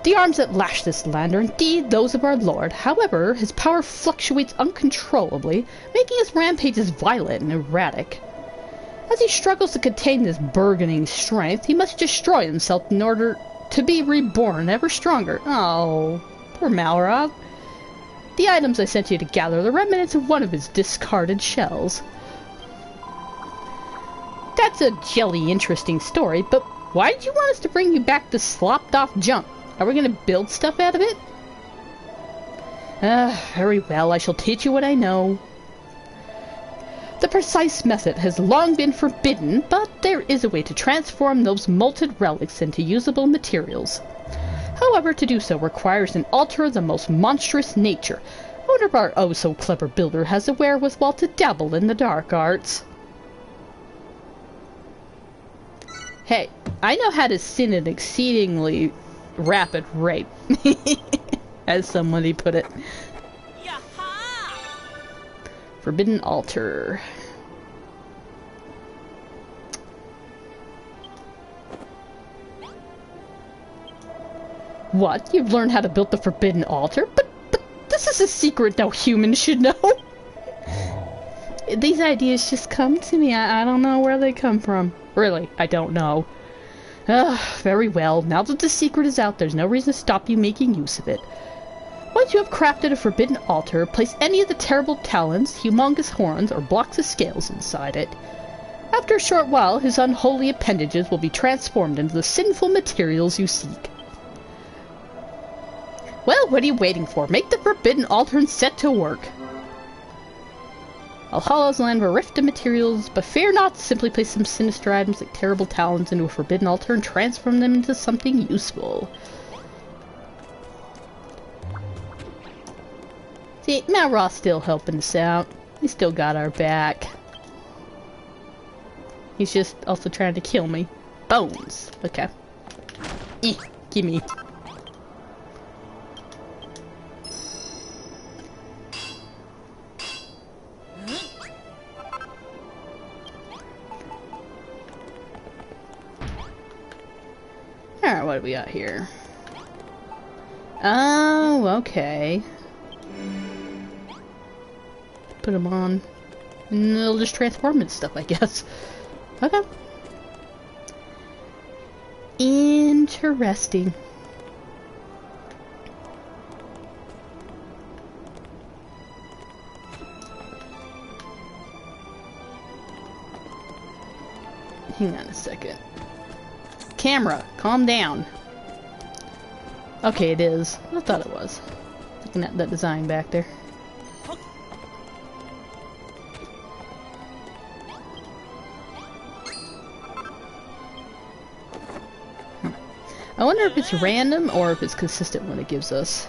The arms that lash this land are indeed those of our lord. However, his power fluctuates uncontrollably, making his rampages violent and erratic. As he struggles to contain this burgeoning strength, he must destroy himself in order to be reborn ever stronger. Oh, poor Malroth. The items I sent you to gather are the remnants of one of his discarded shells. That's a jelly interesting story, but why did you want us to bring you back this slopped-off junk? Are we going to build stuff out of it? Very well, I shall teach you what I know. The precise method has long been forbidden, but there is a way to transform those molten relics into usable materials. However, to do so requires an altar of the most monstrous nature. I wonder if our oh-so-clever builder has the wherewithal to dabble in the dark arts. Hey, I know how to sin an exceedingly rapid rate, as somebody put it. Yaha! Forbidden altar. What? You've learned how to build the forbidden altar? But this is a secret no human should know. These ideas just come to me. I don't know where they come from. Really, I don't know. Very well. Now that the secret is out, there's no reason to stop you making use of it. Once you have crafted a forbidden altar, place any of the terrible talons, humongous horns, or blocks of scales inside it. After a short while, his unholy appendages will be transformed into the sinful materials you seek. Well, what are you waiting for? Make the forbidden altar and set to work. Valhalla's land were rift of materials, but fear not, simply place some sinister items like terrible talons into a forbidden altar and transform them into something useful. See, Malroth's still helping us out. He still got our back. He's just also trying to kill me. Bones. Okay. Gimme. Alright, what do we got here? Oh, okay. Put them on. And they'll just transform and stuff, I guess. Okay. Interesting. Hang on a second. Camera, calm down. Okay, it is. I thought it was. Looking at that design back there. I wonder if it's random or if it's consistent when it gives us.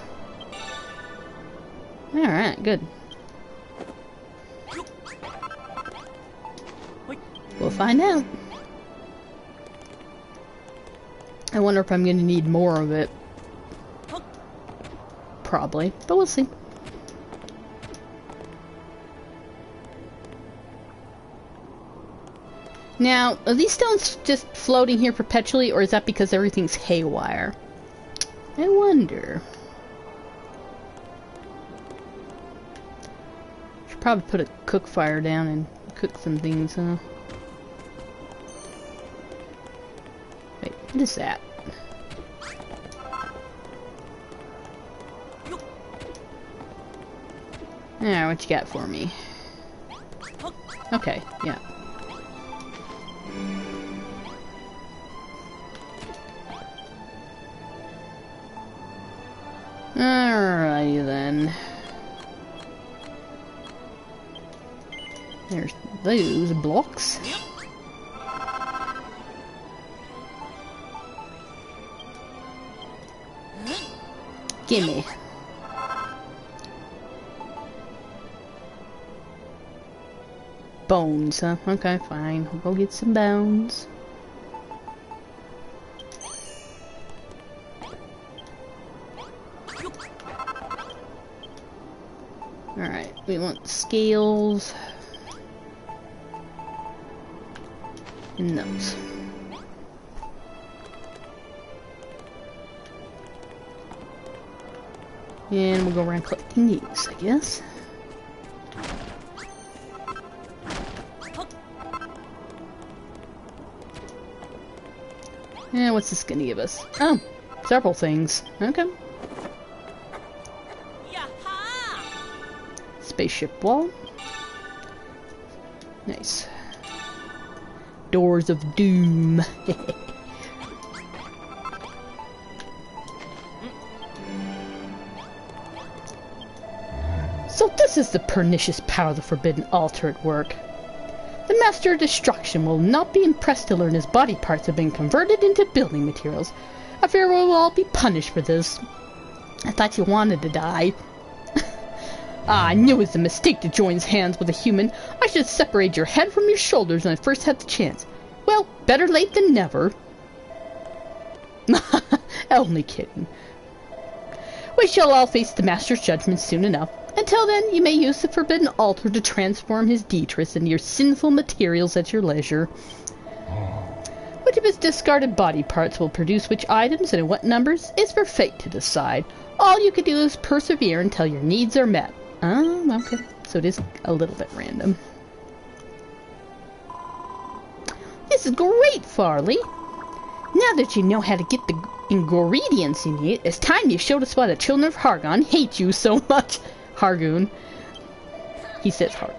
Alright, good. We'll find out. I wonder if I'm going to need more of it. Probably, but we'll see. Now, are these stones just floating here perpetually, or is that because everything's haywire? I wonder. Should probably put a cook fire down and cook some things, huh? Wait, what is that? Alright, what you got for me? Okay, yeah. Alrighty then. There's those blocks. Gimme. Bones, huh? Okay, fine. We'll go get some bones. Alright, we want scales. And those. And we'll go around collecting these, I guess. Yeah, what's this gonna give us? Oh, several things. Okay. Spaceship wall. Nice. Doors of Doom. So this is the pernicious power of the Forbidden Altar at work. The Master of Destruction will not be impressed to learn his body parts have been converted into building materials. I fear we will all be punished for this. I thought you wanted to die. Ah, I knew it was a mistake to join hands with a human. I should separate your head from your shoulders when I first had the chance. Well, better late than never. Only kidding. We shall all face the Master's judgment soon enough. Until then, you may use the Forbidden Altar to transform his detritus into your sinful materials at your leisure. Which of his discarded body parts will produce which items and in what numbers is for fate to decide. All you can do is persevere until your needs are met. Okay. So it is a little bit random. This is great, Farley. Now that you know how to get the ingredients you need, it's time you showed us why the children of Hargon hate you so much. Hargon. He says Hargon.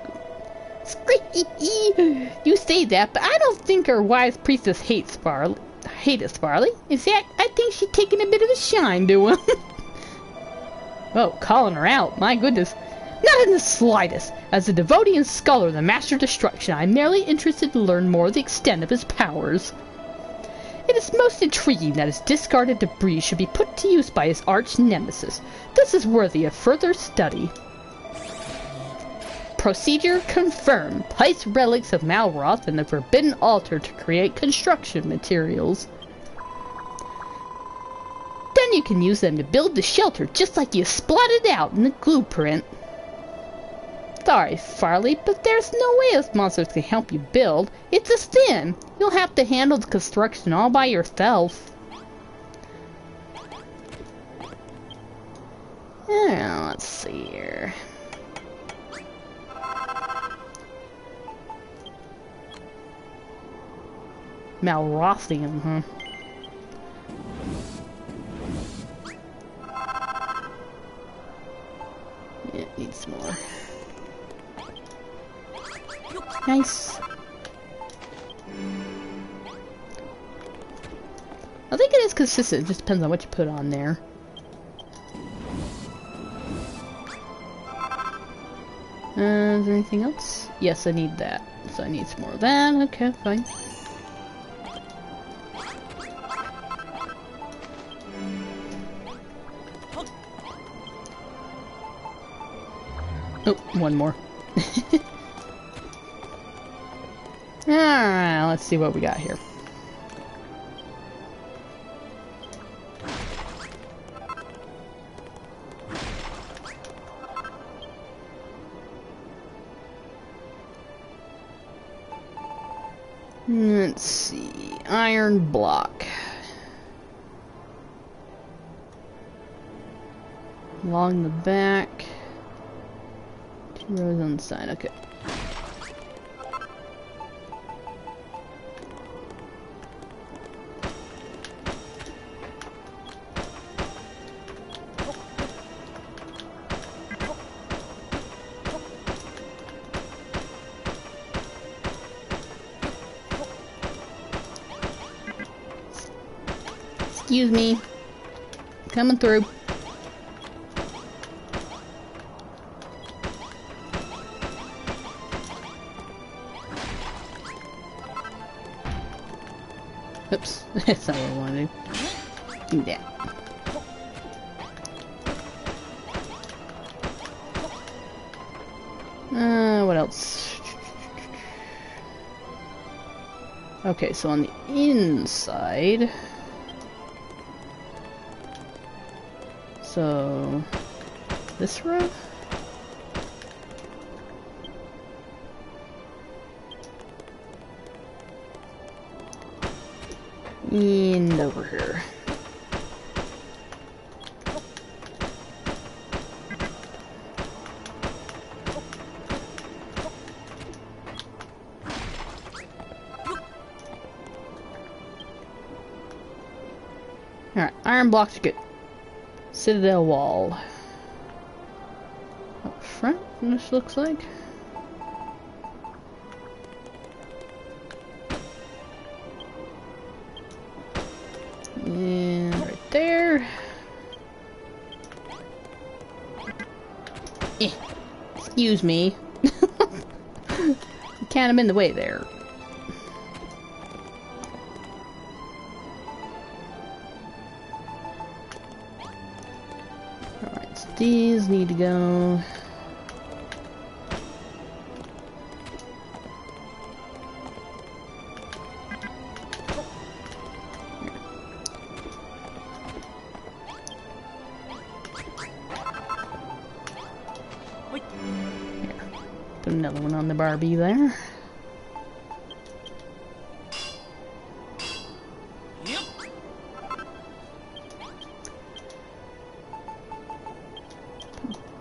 You say that, but I don't think our wise priestess hates Farley. In fact, I think she's taking a bit of a shine to him. Oh, calling her out. My goodness. Not in the slightest. As a devotee and scholar of the Master of Destruction, I am merely interested to learn more of the extent of his powers. It is most intriguing that his discarded debris should be put to use by his arch nemesis. This is worthy of further study. Procedure confirmed. Place relics of Malroth in the Forbidden Altar to create construction materials. Then you can use them to build the shelter just like you splatted out in the blueprint. Sorry, Farley, but there's no way us monsters can help you build. It's a sin. You'll have to handle the construction all by yourself. Let's see here. Malrothium, huh? Yeah, needs more. Nice. I think it is consistent, it just depends on what you put on there. Is there anything else? Yes, I need that. So I need some more of that. Okay, fine. Oh, one more. Alright, let's see what we got here. Let's see. Iron block. Along the back. 2 rows on the side, okay. Excuse me. Coming through. Oops, that's not what I want to do. Yeah. What else? Okay, so on the inside. So, this row? And over here. Alright, iron blocks are good. Citadel wall. Up front, this looks like. And right there. Excuse me. You can't have been in the way there. Alright, so these need to go. Put another one on the Barbie there. Yep.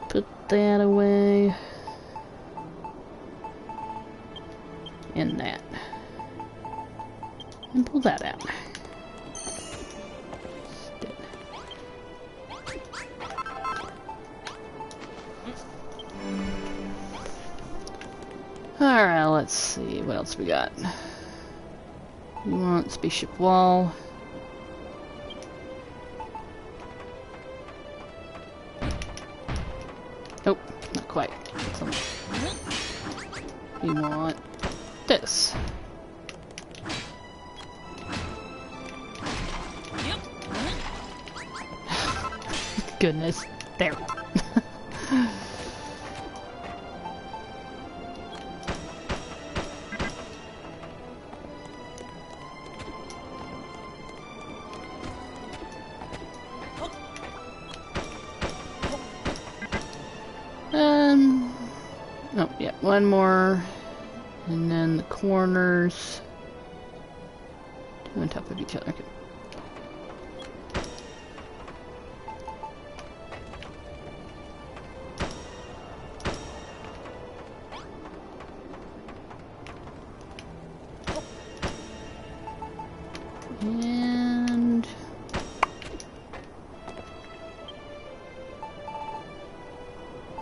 Put that away. And that. And pull that out. Alright, let's see what else we got. We want spaceship wall. Nope, not quite. We want this. Goodness. There. one more. And then the corners. Two on top of each other. Okay.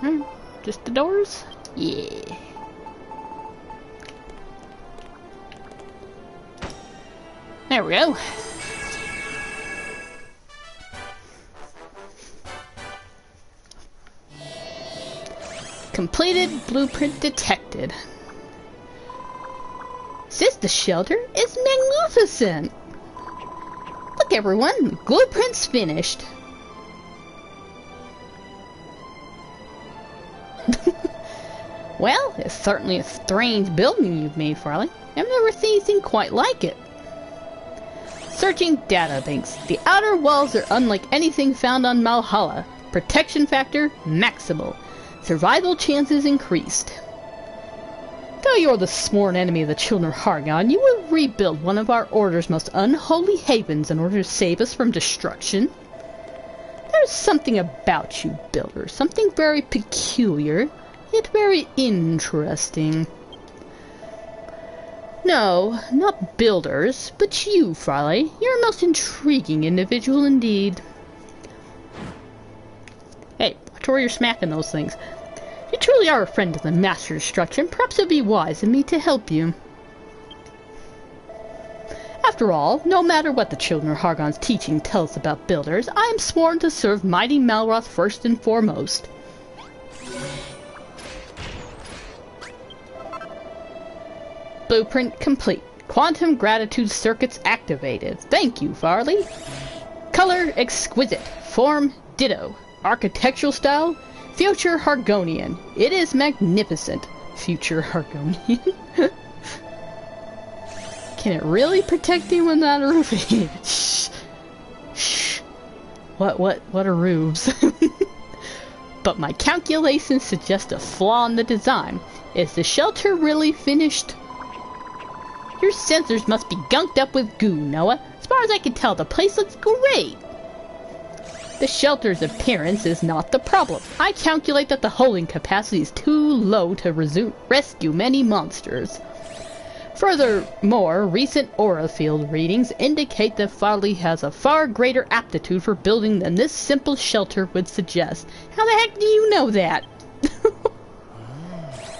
And just the doors? Yeah. There we go. Completed blueprint detected. Says the shelter is magnificent. Look everyone, the blueprint's finished. Well, it's certainly a strange building you've made, Farley. I've never seen anything quite like it. Searching databanks. The outer walls are unlike anything found on Malhalla. Protection factor maximal. Survival chances increased. Though you're the sworn enemy of the children of Hargon, you will rebuild one of our Order's most unholy havens in order to save us from destruction. There's something about you, builders. Something very peculiar, yet very interesting. No, not builders, but you, Farley. You're a most intriguing individual indeed. Hey, watch where you're smacking those things. You truly are a friend of the Master Destruction. Perhaps it'd be wise of me to help you. After all, no matter what the children of Hargon's teaching tells us about builders, I am sworn to serve mighty Malroth first and foremost. Blueprint complete. Quantum gratitude circuits activated. Thank you, Farley. Color exquisite. Form ditto. Architectural style future Hargonian. It is magnificent. Future Hargonian. Can it really protect you when not a roof? Shh. Shh. What are roofs? But my calculations suggest a flaw in the design. Is the shelter really finished? Your sensors must be gunked up with goo, Noah. As far as I can tell, the place looks great. The shelter's appearance is not the problem. I calculate that the holding capacity is too low to rescue many monsters. Furthermore, recent aura field readings indicate that Farley has a far greater aptitude for building than this simple shelter would suggest. How the heck do you know that?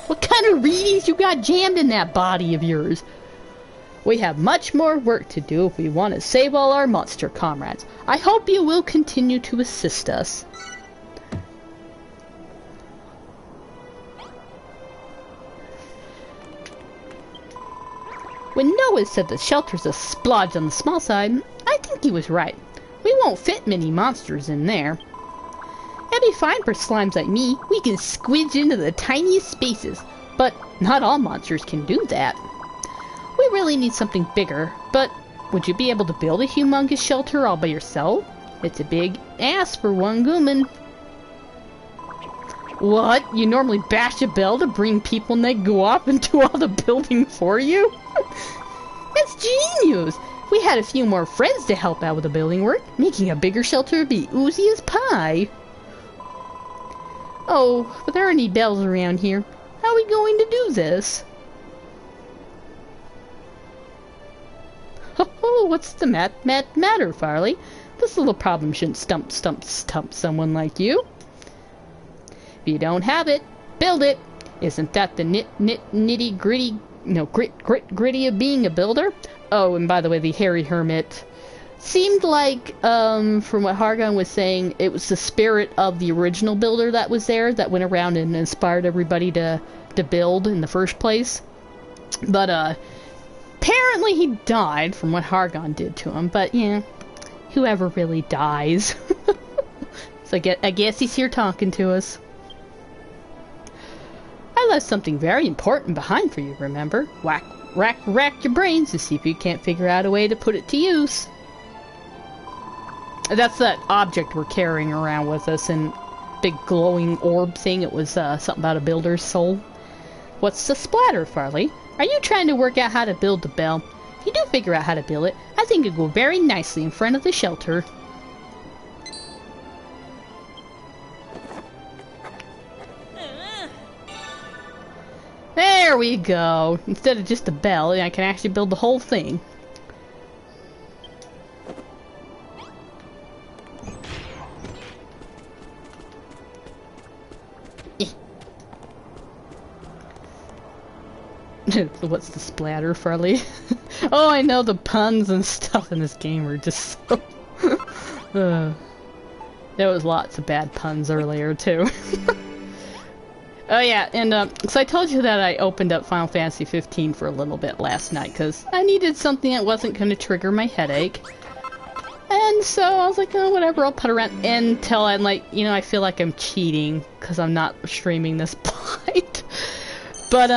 What kind of readings you got jammed in that body of yours? We have much more work to do if we want to save all our monster comrades. I hope you will continue to assist us. When Noah said the shelter's a splodge on the small side, I think he was right. We won't fit many monsters in there. It'd be fine for slimes like me. We can squidge into the tiniest spaces. But not all monsters can do that. We really need something bigger, but would you be able to build a humongous shelter all by yourself? It's a big ask for one gooman. What? You normally bash a bell to bring people and they go up and do all the building for you? That's genius! If we had a few more friends to help out with the building work, making a bigger shelter would be oozy as pie. Oh, but there aren't any bells around here. How are we going to do this? Oh, what's the matter, Farley? This little problem shouldn't stump someone like you. If you don't have it, build it. Isn't that the nitty gritty, gritty of being a builder? Oh, and by the way, the hairy hermit seemed like, from what Hargon was saying, it was the spirit of the original builder that was there that went around and inspired everybody to build in the first place. But, apparently he died from what Hargon did to him, but yeah, whoever really dies. So I guess he's here talking to us. I left something very important behind for you, remember? Rack your brains to see if you can't figure out a way to put it to use. That's that object we're carrying around with us, and big glowing orb thing. It was something about a builder's soul. What's the splatter, Farley? Are you trying to work out how to build the bell? If you do figure out how to build it, I think it'd go very nicely in front of the shelter. There we go. Instead of just a bell, I can actually build the whole thing. What's the splatter, Farley? Oh, I know the puns and stuff in this game are just so... There was lots of bad puns earlier, too. Oh yeah, and so I told you that I opened up Final Fantasy 15 for a little bit last night, because I needed something that wasn't going to trigger my headache. And so I was like, oh, whatever, I'll put around until I'm like, you know, I feel like I'm cheating, because I'm not streaming this blind. But,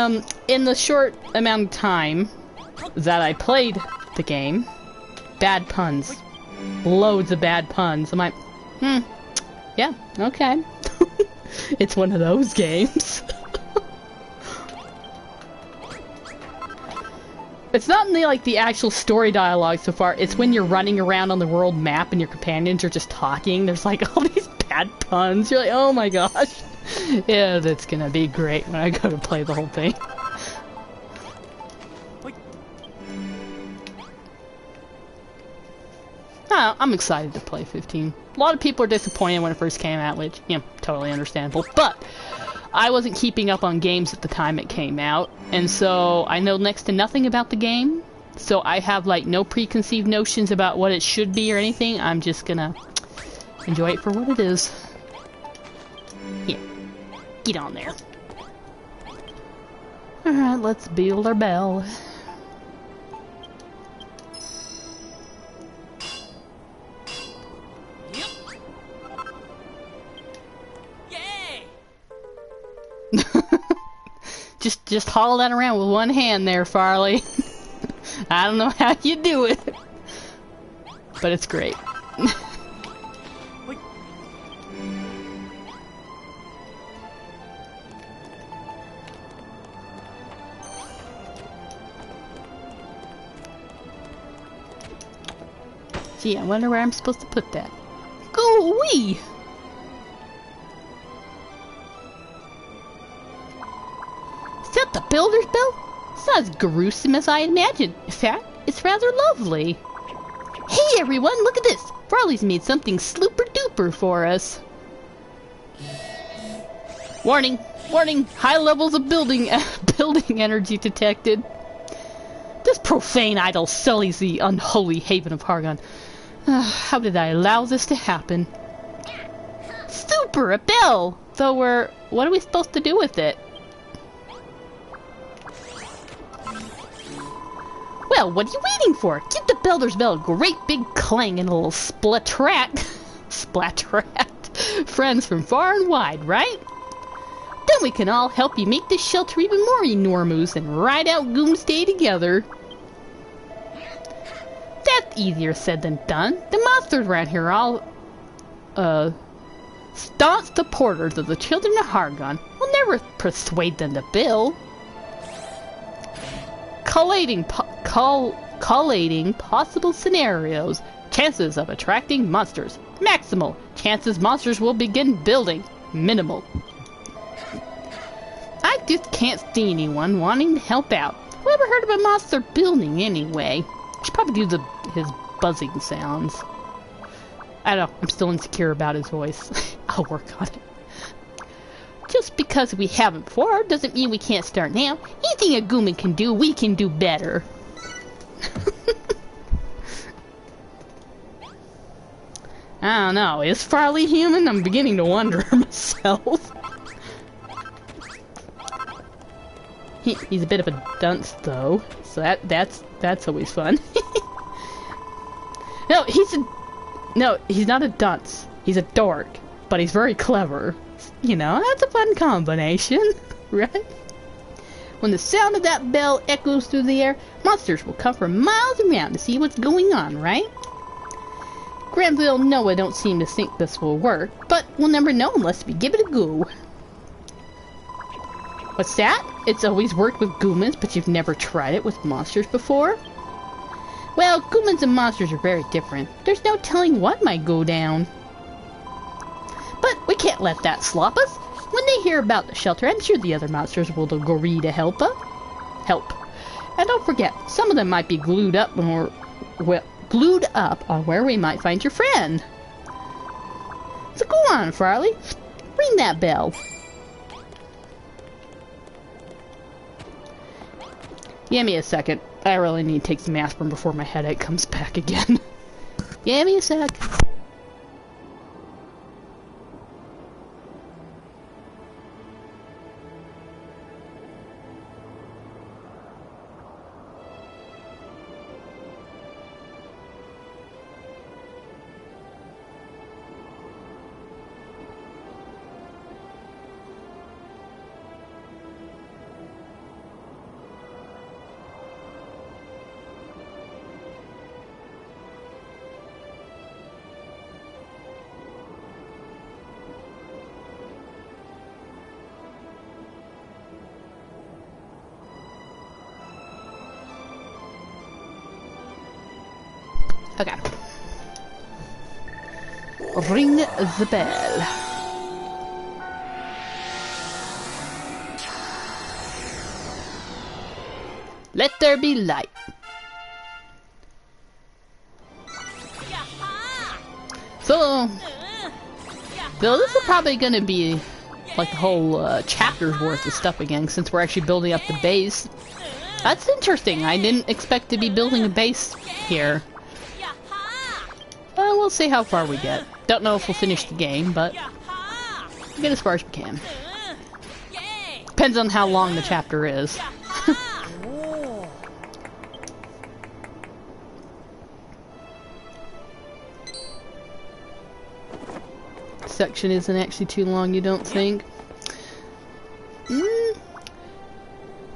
in the short amount of time that I played the game, bad puns. Loads of bad puns. I'm like, yeah, okay. It's one of those games. It's not in the, like, the actual story dialogue so far. It's when you're running around on the world map and your companions are just talking. There's, like, all these bad puns. You're like, oh my gosh. Yeah, that's gonna be great when I go to play the whole thing. I'm excited to play 15. A lot of people are disappointed when it first came out, which, you know, totally understandable. But I wasn't keeping up on games at the time it came out, and so I know next to nothing about the game. So I have, like, no preconceived notions about what it should be or anything. I'm just gonna enjoy it for what it is. Here, get on there. Alright, let's build our bell. Just haul that around with one hand there, Farley. I don't know how you do it, but it's great. Gee, I wonder where I'm supposed to put that. Go-wee! Is that the builder's bell? It's not as gruesome as I imagined. In fact, it's rather lovely. Hey everyone, look at this! Farley's made something slooper-duper for us. Warning! Warning! High levels of building energy detected. This profane idol sullies the unholy haven of Hargon. How did I allow this to happen? Super! A bell! So what are we supposed to do with it? Well, what are you waiting for? Give the builder's bell a great big clang and a little splatrat. Splatrat. Friends from far and wide, right? Then we can all help you make this shelter even more enormous and ride out Goomsday together. That's easier said than done. The monsters around here are all, staunch supporters of the children of Hargon. We'll never persuade them to build. Collating possible scenarios. Chances of attracting monsters. Maximal. Chances monsters will begin building. Minimal. I just can't see anyone wanting to help out. Whoever heard of a monster building anyway? I should probably do his buzzing sounds. I don't know, I'm still insecure about his voice. I'll work on it. Just because we haven't before doesn't mean we can't start now. Anything a Gooman can do, we can do better. I don't know, is Farley human? I'm beginning to wonder myself. He's a bit of a dunce though, so that's always fun. No, he's not a dunce. He's a dork, but he's very clever. You know, that's a fun combination, right? When the sound of that bell echoes through the air, monsters will come from miles around to see what's going on, right? Granville and Noah don't seem to think this will work, but we'll never know unless we give it a go. What's that? It's always worked with Goomans, but you've never tried it with monsters before? Well, Goomans and monsters are very different. There's no telling what might go down. But we can't let that stop us. When they hear about the shelter, I'm sure the other monsters will agree to help. And don't forget, some of them might be glued up on where we might find your friend. So go on, Farley. Ring that bell. Give me a second. I really need to take some aspirin before my headache comes back again. Give me a sec. Okay. Ring the bell. Let there be light. So this is probably going to be like the whole chapter's worth of stuff again, since we're actually building up the base. That's interesting. I didn't expect to be building a base here. We'll see how far we get. Don't know if we'll finish the game, but we'll get as far as we can. Depends on how long the chapter is. Section isn't actually too long, you don't think?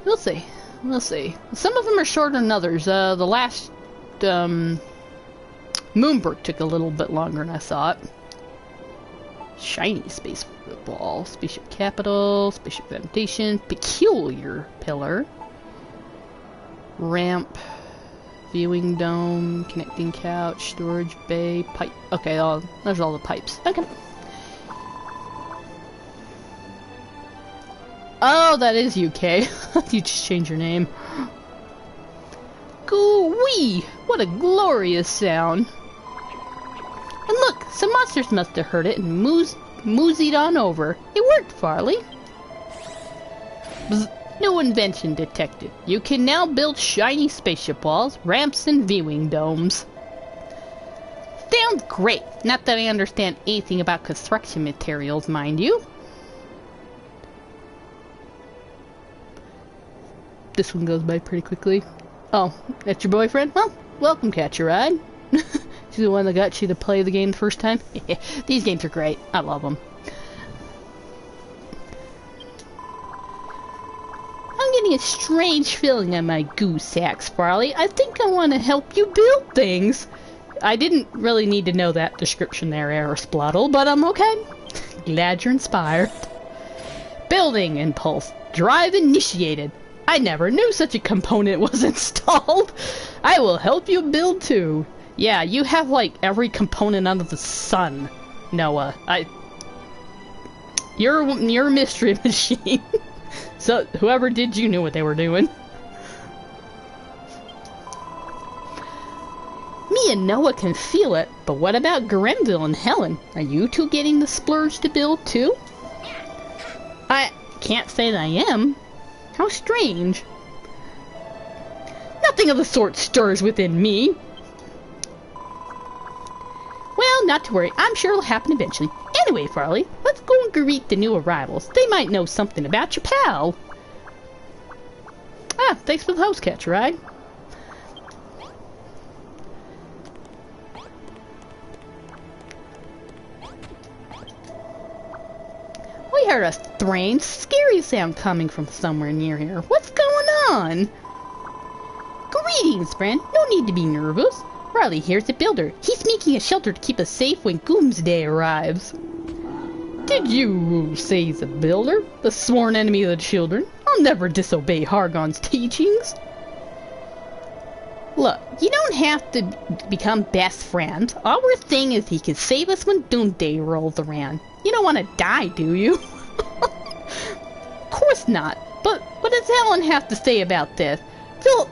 We'll see. We'll see. Some of them are shorter than others. The last Moonbrook took a little bit longer than I thought. Shiny space ball, spaceship capital, spaceship foundation, peculiar pillar, ramp, viewing dome, connecting couch, storage bay, pipe. Okay, there's all the pipes. Okay. Oh, that is UK. You just changed your name. Goo-wee! What a glorious sound. And look, some monsters must have heard it and moseyed on over. It worked, Farley. Bzz, new invention detected. You can now build shiny spaceship walls, ramps, and viewing domes. Sounds great. Not that I understand anything about construction materials, mind you. This one goes by pretty quickly. Oh, that's your boyfriend? Well, welcome, Catch a Ride. She's the one that got you to play the game the first time. These games are great. I love them. I'm getting a strange feeling on my goose sacks, Farley. I think I want to help you build things. I didn't really need to know that description there, Aerosploddle, but I'm okay. Glad you're inspired. Building impulse. Drive initiated. I never knew such a component was installed. I will help you build too. Yeah, you have like every component under the sun, Noah. You're a mystery machine. So whoever did you knew what they were doing. Me and Noah can feel it, but what about Grenville and Helen? Are you two getting the splurge to build too? I can't say that I am. How strange. Nothing of the sort stirs within me. Well, not to worry. I'm sure it'll happen eventually. Anyway, Farley, let's go and greet the new arrivals. They might know something about your pal. Ah, thanks for the host, Catch a Ride. We heard a strange, scary sound coming from somewhere near here. What's going on? Greetings, friend. No need to be nervous. Riley here's the builder. He's making a shelter to keep us safe when Doomsday arrives. Did you say the builder? The sworn enemy of the children? I'll never disobey Hargon's teachings. Look, you don't have to become best friends. All we're saying is he can save us when Doomsday rolls around. You don't want to die, do you? Of course not. But what does Helen have to say about this?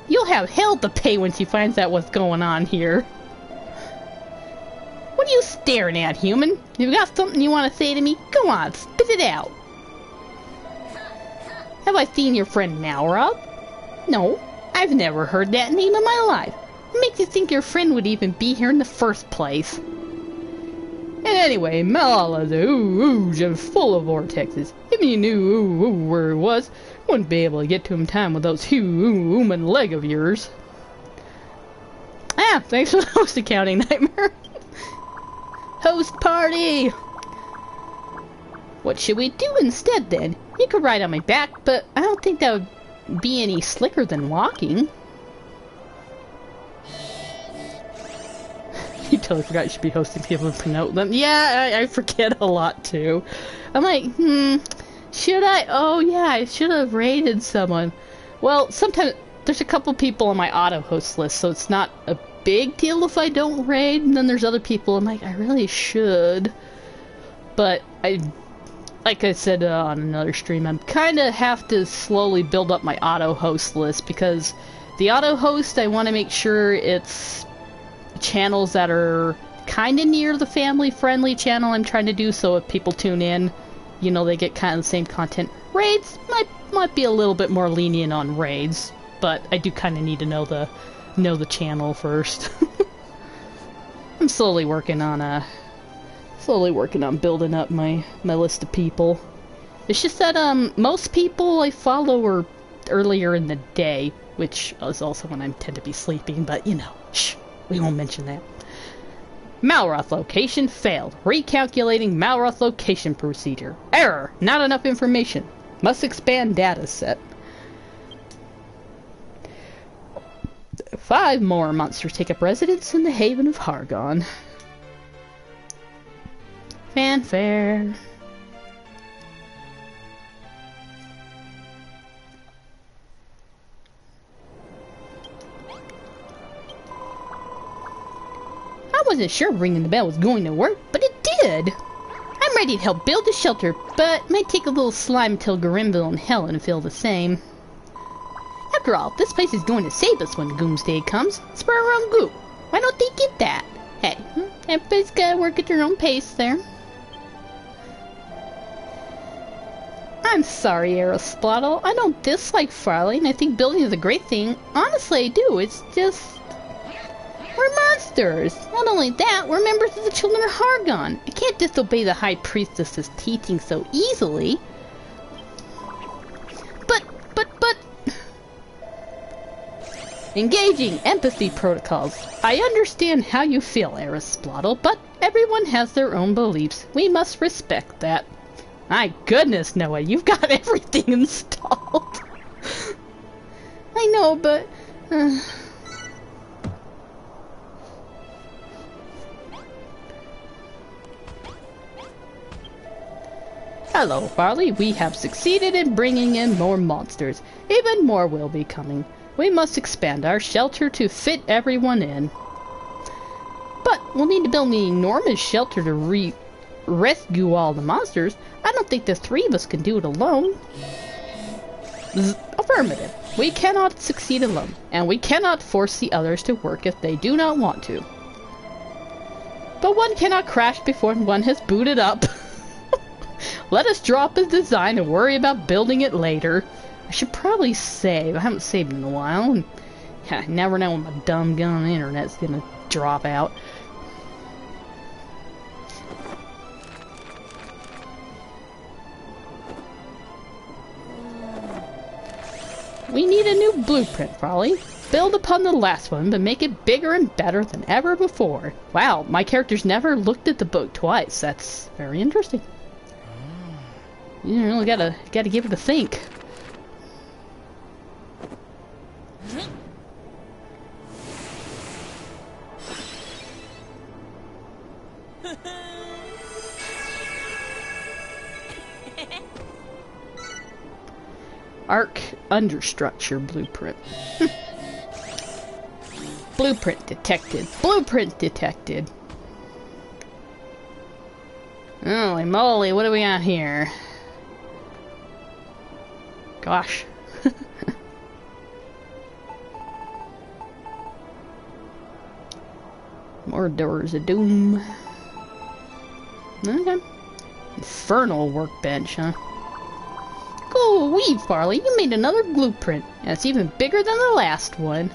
You'll have hell to pay when she finds out what's going on here. What are you staring at, human? You got something you want to say to me? Go on, spit it out. Have I seen your friend Malroth? No, I've never heard that name in my life. What makes you think your friend would even be here in the first place? And anyway, Malala the ooze is full of vortexes. If you knew where it was, you wouldn't be able to get to him in time with those human leg of yours. Ah, thanks for the host accounting, Nightmare. Host party! What should we do instead, then? You could ride on my back, but I don't think that would be any slicker than walking. You totally forgot you should be hosting people and promote them. Yeah, I forget a lot, too. I'm like, should I? Oh, yeah, I should have raided someone. Well, sometimes there's a couple people on my auto-host list, so it's not a big deal if I don't raid, and then there's other people I'm like, I really should. But like I said on another stream, I'm kind of have to slowly build up my auto-host list, because the auto-host, I want to make sure it's channels that are kind of near the family-friendly channel I'm trying to do, so if people tune in, you know, they get kind of the same content. Raids might be a little bit more lenient on raids, but I do kind of need to know the channel first. I'm slowly working on building up my list of people. It's just that most people I follow are earlier in the day, which is also when I tend to be sleeping, but you know, shh, we won't mention that. Malroth location failed. Recalculating Malroth location procedure. Error. Not enough information. Must expand data set. 5 more monsters take up residence in the Haven of Hargon. Fanfare. I wasn't sure ringing the bell was going to work, but it did! I'm ready to help build a shelter, but it might take a little slime until Garimville and Helen feel the same. After all, this place is going to save us when Doomsday comes. Spur our own goop. Why don't they get that? Hey, everybody's gotta work at their own pace there. I'm sorry, Aristotle. I don't dislike Farley, and I think building is a great thing. Honestly, I do. It's just... we're monsters! Not only that, we're members of the Children of Hargon. I can't disobey the High Priestess's teaching so easily. But... Engaging empathy protocols. I understand how you feel, Aristotle, but everyone has their own beliefs. We must respect that. My goodness, Noah, you've got everything installed. I know, but... Hello, Farley. We have succeeded in bringing in more monsters. Even more will be coming. We must expand our shelter to fit everyone in. But we'll need to build an enormous shelter to rescue all the monsters. I don't think the 3 of us can do it alone. Affirmative. We cannot succeed alone, and we cannot force the others to work if they do not want to. But one cannot crash before one has booted up. Let us drop the design and worry about building it later. I should probably save. I haven't saved in a while. And I never know when my dumb gun internet's gonna drop out. We need a new blueprint, Farley. Build upon the last one, but make it bigger and better than ever before. Wow, my character's never looked at the book twice. That's very interesting. You really gotta give it a think. Arc understructure blueprint. Blueprint detected. Blueprint detected. Holy moly, what do we got here? Gosh. More doors of doom. Okay. Infernal workbench, huh? Go wee, Farley. You made another blueprint. And it's even bigger than the last one.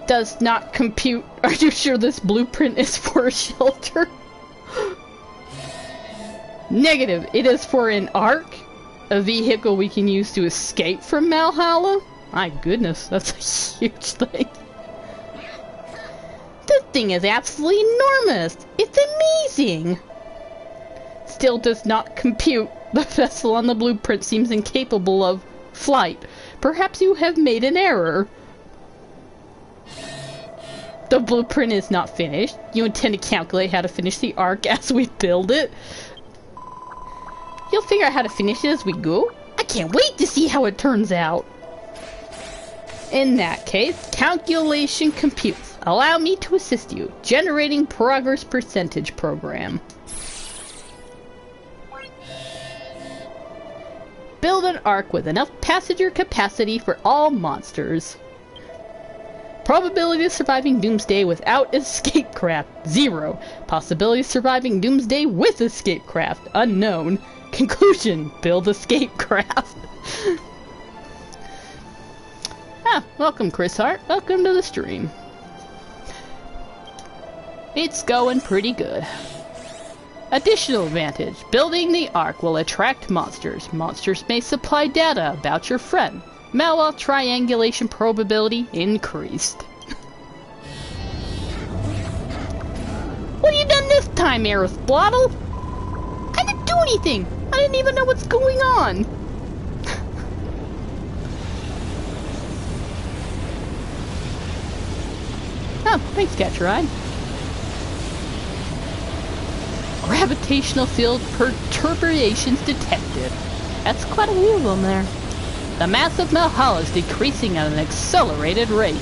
Does not compute. Are you sure this blueprint is for a shelter? Negative. It is for an ark. A vehicle we can use to escape from Valhalla? My goodness, that's a huge thing. This thing is absolutely enormous! It's amazing! Still does not compute. The vessel on the blueprint seems incapable of flight. Perhaps you have made an error. The blueprint is not finished. You intend to calculate how to finish the ark as we build it? You'll figure out how to finish it as we go? I can't wait to see how it turns out. In that case, calculation computes. Allow me to assist you. Generating progress percentage program. Build an ark with enough passenger capacity for all monsters. Probability of surviving Doomsday without escape craft, 0. Possibility of surviving Doomsday with escape craft, unknown. Conclusion, build escape craft. Welcome Chris Hart, welcome to the stream. It's going pretty good. Additional advantage, building the ark will attract monsters. Monsters may supply data about your friend. Malwell triangulation probability increased. What have you done this time, Aerosblottle? I didn't do anything! I didn't even know what's going on! Oh, thanks, Catch-A-Ride. Gravitational field perturbations detected. That's quite a few of them there. The mass of Valhalla is decreasing at an accelerated rate.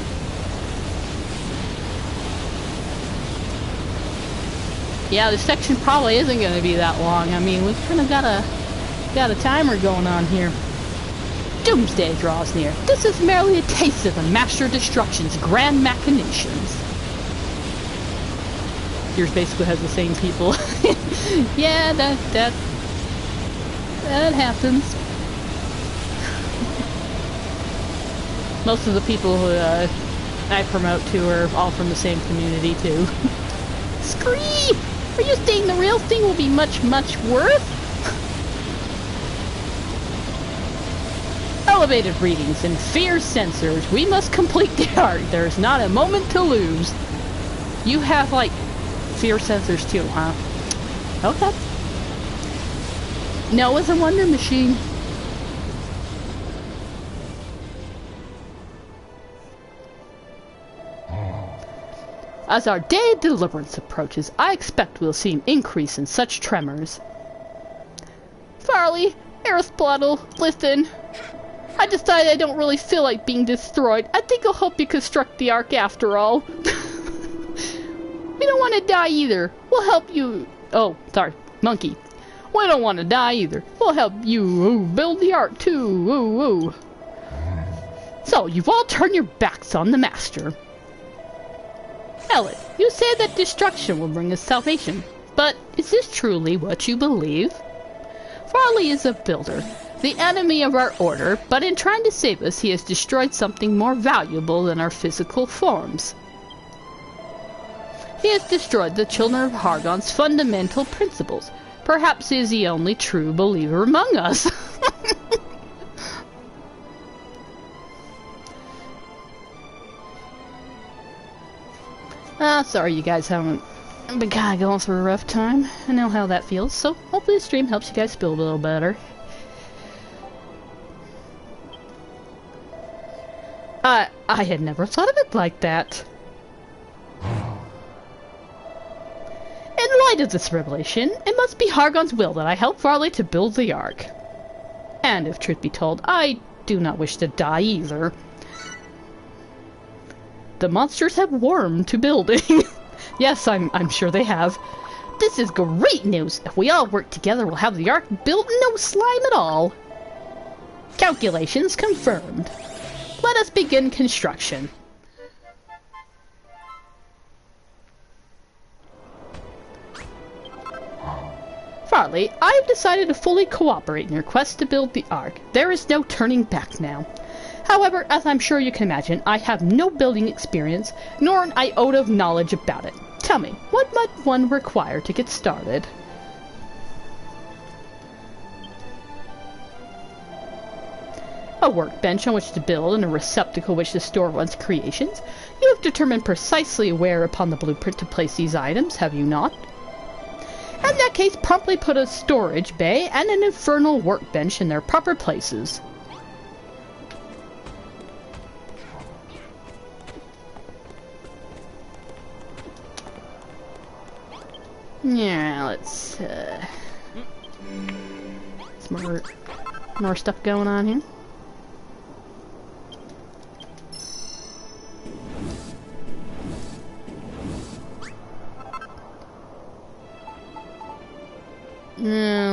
Yeah, this section probably isn't going to be that long. I mean, we've kind of got a timer going on here. Doomsday draws near. This is merely a taste of the Master Destruction's grand machinations. Yours basically has the same people. Yeah, that happens. Most of the people who I promote to are all from the same community too. Scree! Are you saying the real thing will be much, much worse? Elevated readings and fear sensors. We must complete the arc. There is not a moment to lose. You have, like, fear sensors too, huh? Okay. Noah's a wonder machine. As our day of deliverance approaches, I expect we'll see an increase in such tremors. Farley, Aerosblottle, listen. I decided I don't really feel like being destroyed. I think I'll help you construct the ark after all. We don't want to die either. We'll help you... Oh, sorry, monkey. We don't want to die either. We'll help you build the ark too. So, you've all turned your backs on the Master. Ellen, you say that destruction will bring us salvation, but is this truly what you believe? Farley is a builder, the enemy of our order, but in trying to save us, he has destroyed something more valuable than our physical forms. He has destroyed the children of Hargon's fundamental principles. Perhaps he is the only true believer among us. Sorry you guys haven't been kind of going through a rough time. I know how that feels, so hopefully the stream helps you guys feel a little better. I had never thought of it like that. In light of this revelation, it must be Hargon's will that I help Farley to build the ark. And if truth be told, I do not wish to die either. The monsters have warmed to building. Yes, I'm sure they have. This is great news. If we all work together, we'll have the Ark built no slime at all. Calculations confirmed. Let us begin construction. Farley, I have decided to fully cooperate in your quest to build the Ark. There is no turning back now. However, as I'm sure you can imagine, I have no building experience, nor an iota of knowledge about it. Tell me, what might one require to get started? A workbench on which to build and a receptacle which to store one's creations. You have determined precisely where upon the blueprint to place these items, have you not? In that case, promptly put a storage bay and an infernal workbench in their proper places. Yeah, let's, more stuff going on here.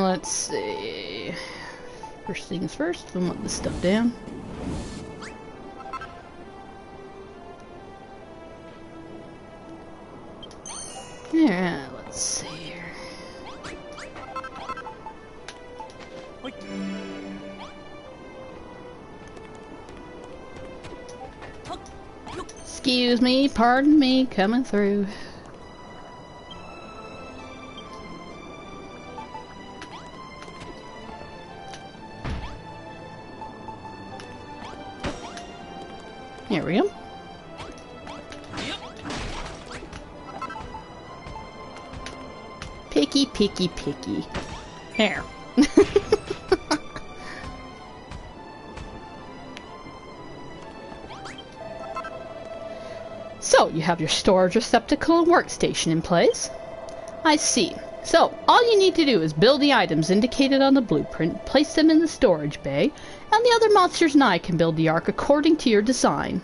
Let's see. First things first, we'll put this stuff down. Yeah, let's see here. Excuse me, pardon me, coming through. Here we go. Picky, picky, picky. Here. So, you have your storage receptacle and workstation in place. I see. So, all you need to do is build the items indicated on the blueprint, place them in the storage bay, and the other monsters and I can build the Ark according to your design.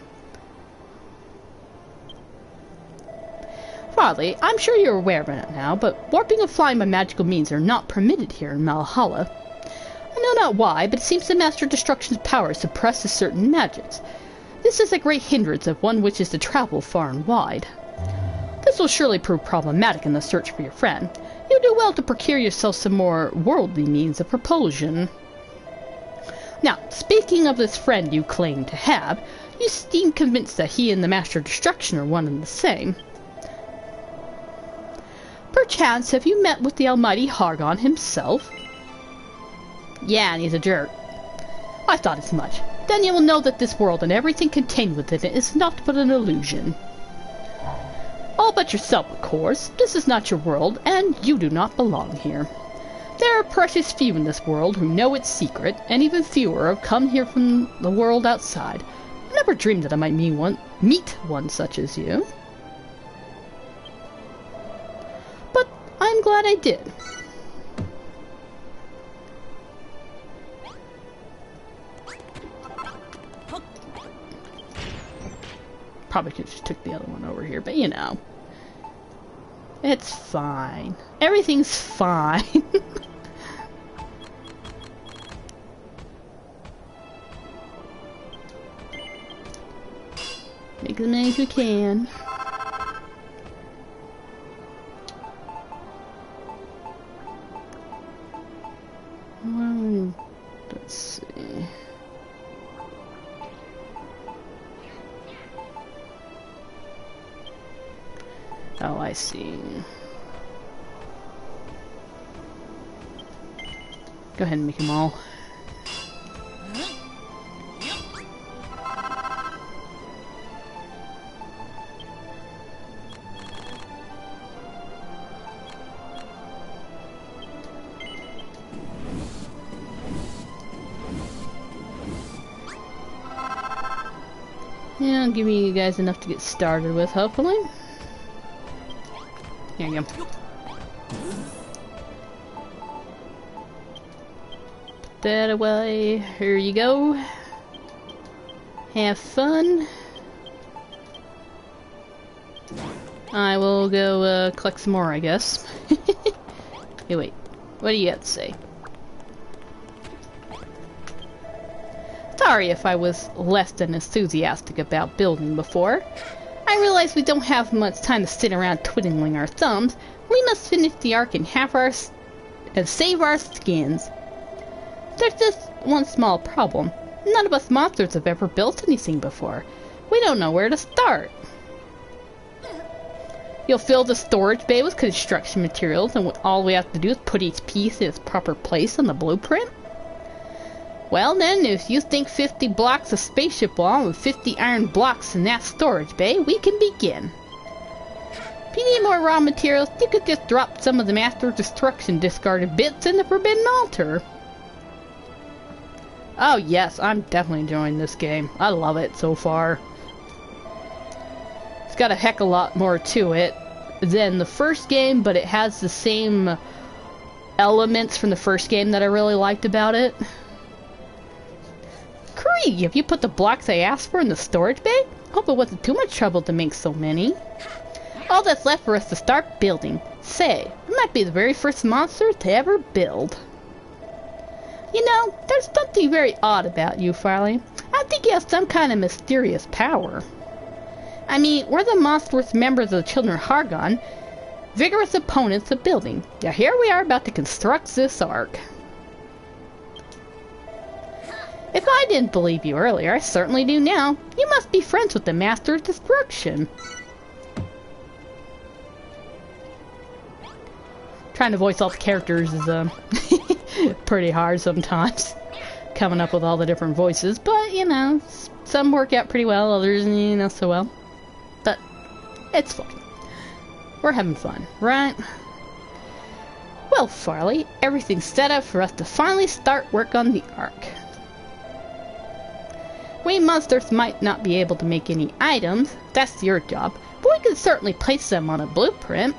Farley, I'm sure you're aware of it now, but warping and flying by magical means are not permitted here in Valhalla. I know not why, but it seems the Master Destruction's power suppresses certain magics. This is a great hindrance if one wishes to travel far and wide. This will surely prove problematic in the search for your friend. You do well to procure yourself some more worldly means of propulsion. Now, speaking of this friend you claim to have, you seem convinced that he and the Master of Destruction are one and the same. Perchance, have you met with the almighty Hargon himself? Yeah, and he's a jerk. I thought as much. Then you will know that this world and everything contained within it is not but an illusion. All but yourself, of course. This is not your world, and you do not belong here. There are precious few in this world who know its secret, and even fewer have come here from the world outside. I never dreamed that I might meet one such as you. But I'm glad I did. Probably could have just took the other one over here, but you know. It's fine. Everything's fine. Make as many as we can. Let's see. Oh, I see. Go ahead and make them all. Yeah, I'll give you guys enough to get started with, hopefully. Here you go. Put that away. Here you go. Have fun. I will go collect some more, I guess. Hey, wait. What do you have to say? Sorry if I was less than enthusiastic about building before. I realize we don't have much time to sit around twiddling our thumbs. We must finish the arc and save our skins. There's just one small problem. None of us monsters have ever built anything before. We don't know where to start. You'll fill the storage bay with construction materials, and all we have to do is put each piece in its proper place on the blueprint? Well then, if you think 50 blocks of spaceship wall and 50 iron blocks in that storage bay, we can begin. If you need more raw materials, you could just drop some of the Master Destruction discarded bits in the Forbidden Altar. Oh yes, I'm definitely enjoying this game. I love it so far. It's got a heck of a lot more to it than the first game, but it has the same elements from the first game that I really liked about it. Cree, have you put the blocks I asked for in the storage bay? Hope it wasn't too much trouble to make so many. All that's left for us to start building. Say, we might be the very first monster to ever build. You know, there's something very odd about you, Farley. I think you have some kind of mysterious power. I mean, we're the monstrous members of the Children of Hargon, vigorous opponents of building. Now here we are about to construct this ark. If I didn't believe you earlier, I certainly do now. You must be friends with the Master of Destruction. Trying to voice all the characters is pretty hard sometimes. Coming up with all the different voices, but you know, some work out pretty well, others not so well. But it's fun. We're having fun, right? Well, Farley, everything's set up for us to finally start work on the ark. We monsters might not be able to make any items, that's your job, but we can certainly place them on a blueprint.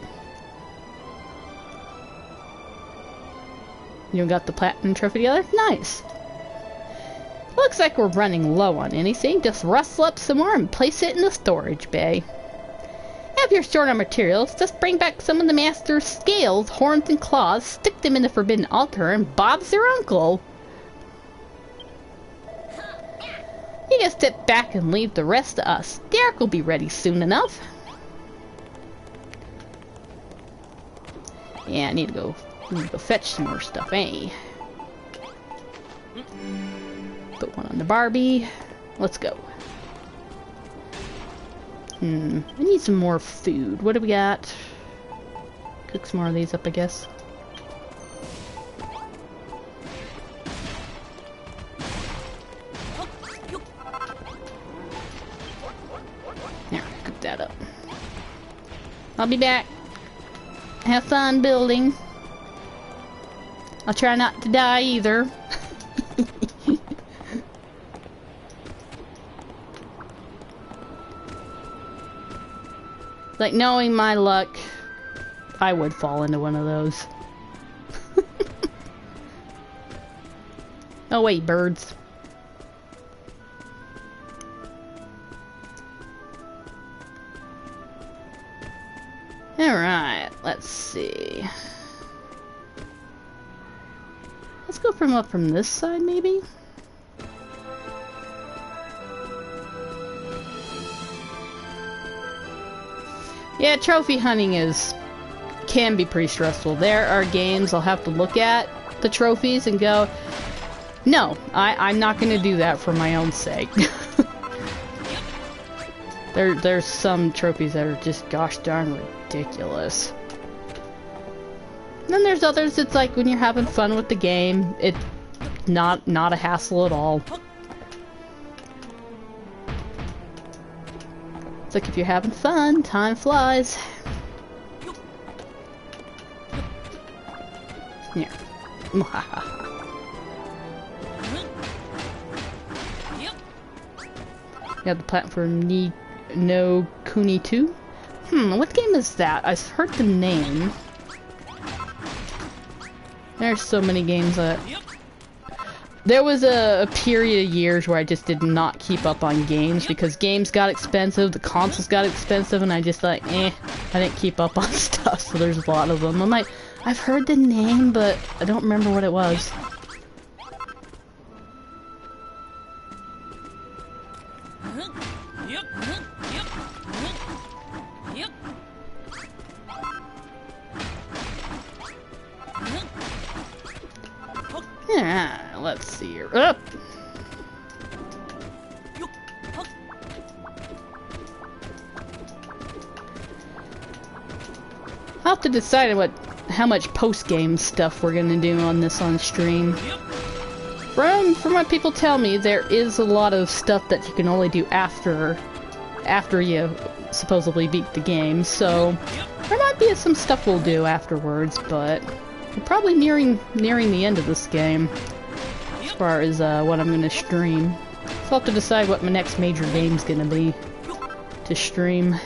You got the platinum trophy together? Nice. Looks like we're running low on anything. Just rustle up some more and place it in the storage bay. If you're short on materials, just bring back some of the Master's scales, horns, and claws, stick them in the Forbidden Altar, and Bob's your uncle. You just sit back and leave the rest to us. The ark will be ready soon enough. Yeah, I need to go fetch some more stuff, eh? Put one on the Barbie. Let's go. I need some more food. What do we got? Cook some more of these up, I guess. There, cook that up. I'll be back. Have fun building. I'll try not to die either. Like, knowing my luck, I would fall into one of those. Oh wait, birds. Alright, let's see. Let's go from this side, maybe? Yeah, trophy hunting can be pretty stressful. There are games I'll have to look at the trophies and go, no, I'm not going to do that for my own sake. There's some trophies that are just gosh darn ridiculous. Then there's others, it's like when you're having fun with the game, it's not a hassle at all. It's like if you're having fun, time flies. Here. Got the platform No Kuni 2. What game is that? I've heard the name. There's so many games that... There was a period of years where I just did not keep up on games because games got expensive, the consoles got expensive, and I just like, I didn't keep up on stuff, so there's a lot of them. I'm like, I've heard the name, but I don't remember what it was. Yeah, let's see here. Up. I'll have to decide how much post-game stuff we're gonna do on this on stream. From what people tell me, there is a lot of stuff that you can only do after you supposedly beat the game, so there might be some stuff we'll do afterwards, but we're probably nearing the end of this game as far as what I'm gonna stream. So I'll have to decide what my next major game's gonna be to stream.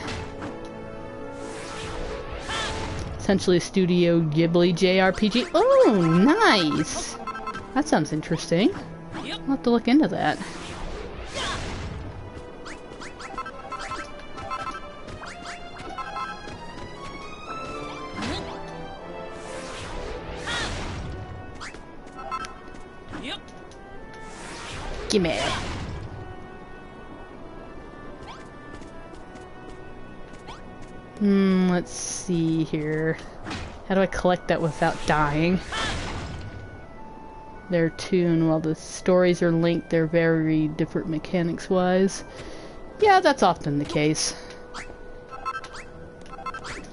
Essentially Studio Ghibli JRPG. Oh, nice! That sounds interesting. I'll have to look into that. Gimme. Let's see here. How do I collect that without dying? They're tuned while the stories are linked, they're very different mechanics-wise. Yeah, that's often the case.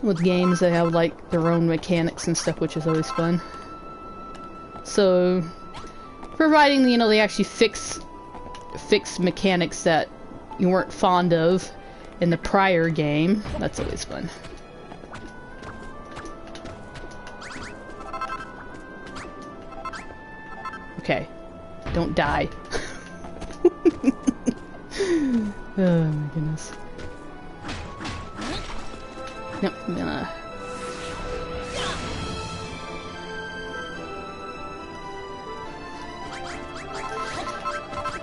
With games that have, like, their own mechanics and stuff, which is always fun. So, providing, you know, they actually fix mechanics that you weren't fond of in the prior game, that's always fun. Okay, don't die. Oh my goodness. Nope, I'm gonna...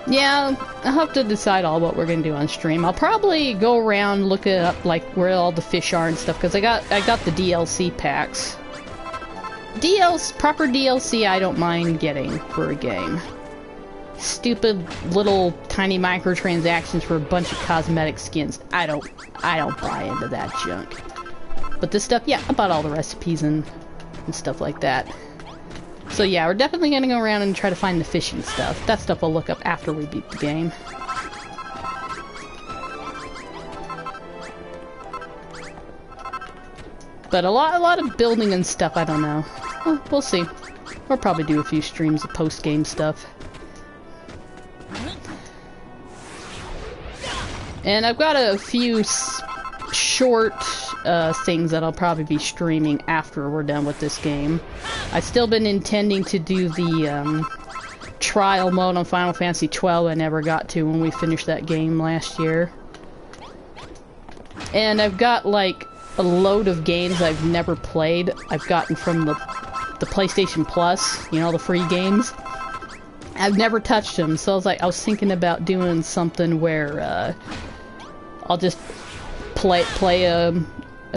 Yeah, I'll have to decide all what we're gonna do on stream. I'll probably go around, look it up, like where all the fish are and stuff, because I got the DLC packs. Proper DLC I don't mind getting for a game. Stupid little tiny microtransactions for a bunch of cosmetic skins. I don't buy into that junk. But this stuff, yeah, I bought all the recipes and stuff like that. So yeah, we're definitely gonna go around and try to find the fishing stuff. That stuff I'll look up after we beat the game. But a lot of building and stuff, I don't know. Well, we'll see. We'll probably do a few streams of post-game stuff. And I've got a few short things that I'll probably be streaming after we're done with this game. I've still been intending to do the trial mode on Final Fantasy XII I never got to when we finished that game last year. And I've got like a load of games I've never played. I've gotten from the PlayStation Plus, you know, the free games. I've never touched them, so I was thinking about doing something where I'll just play a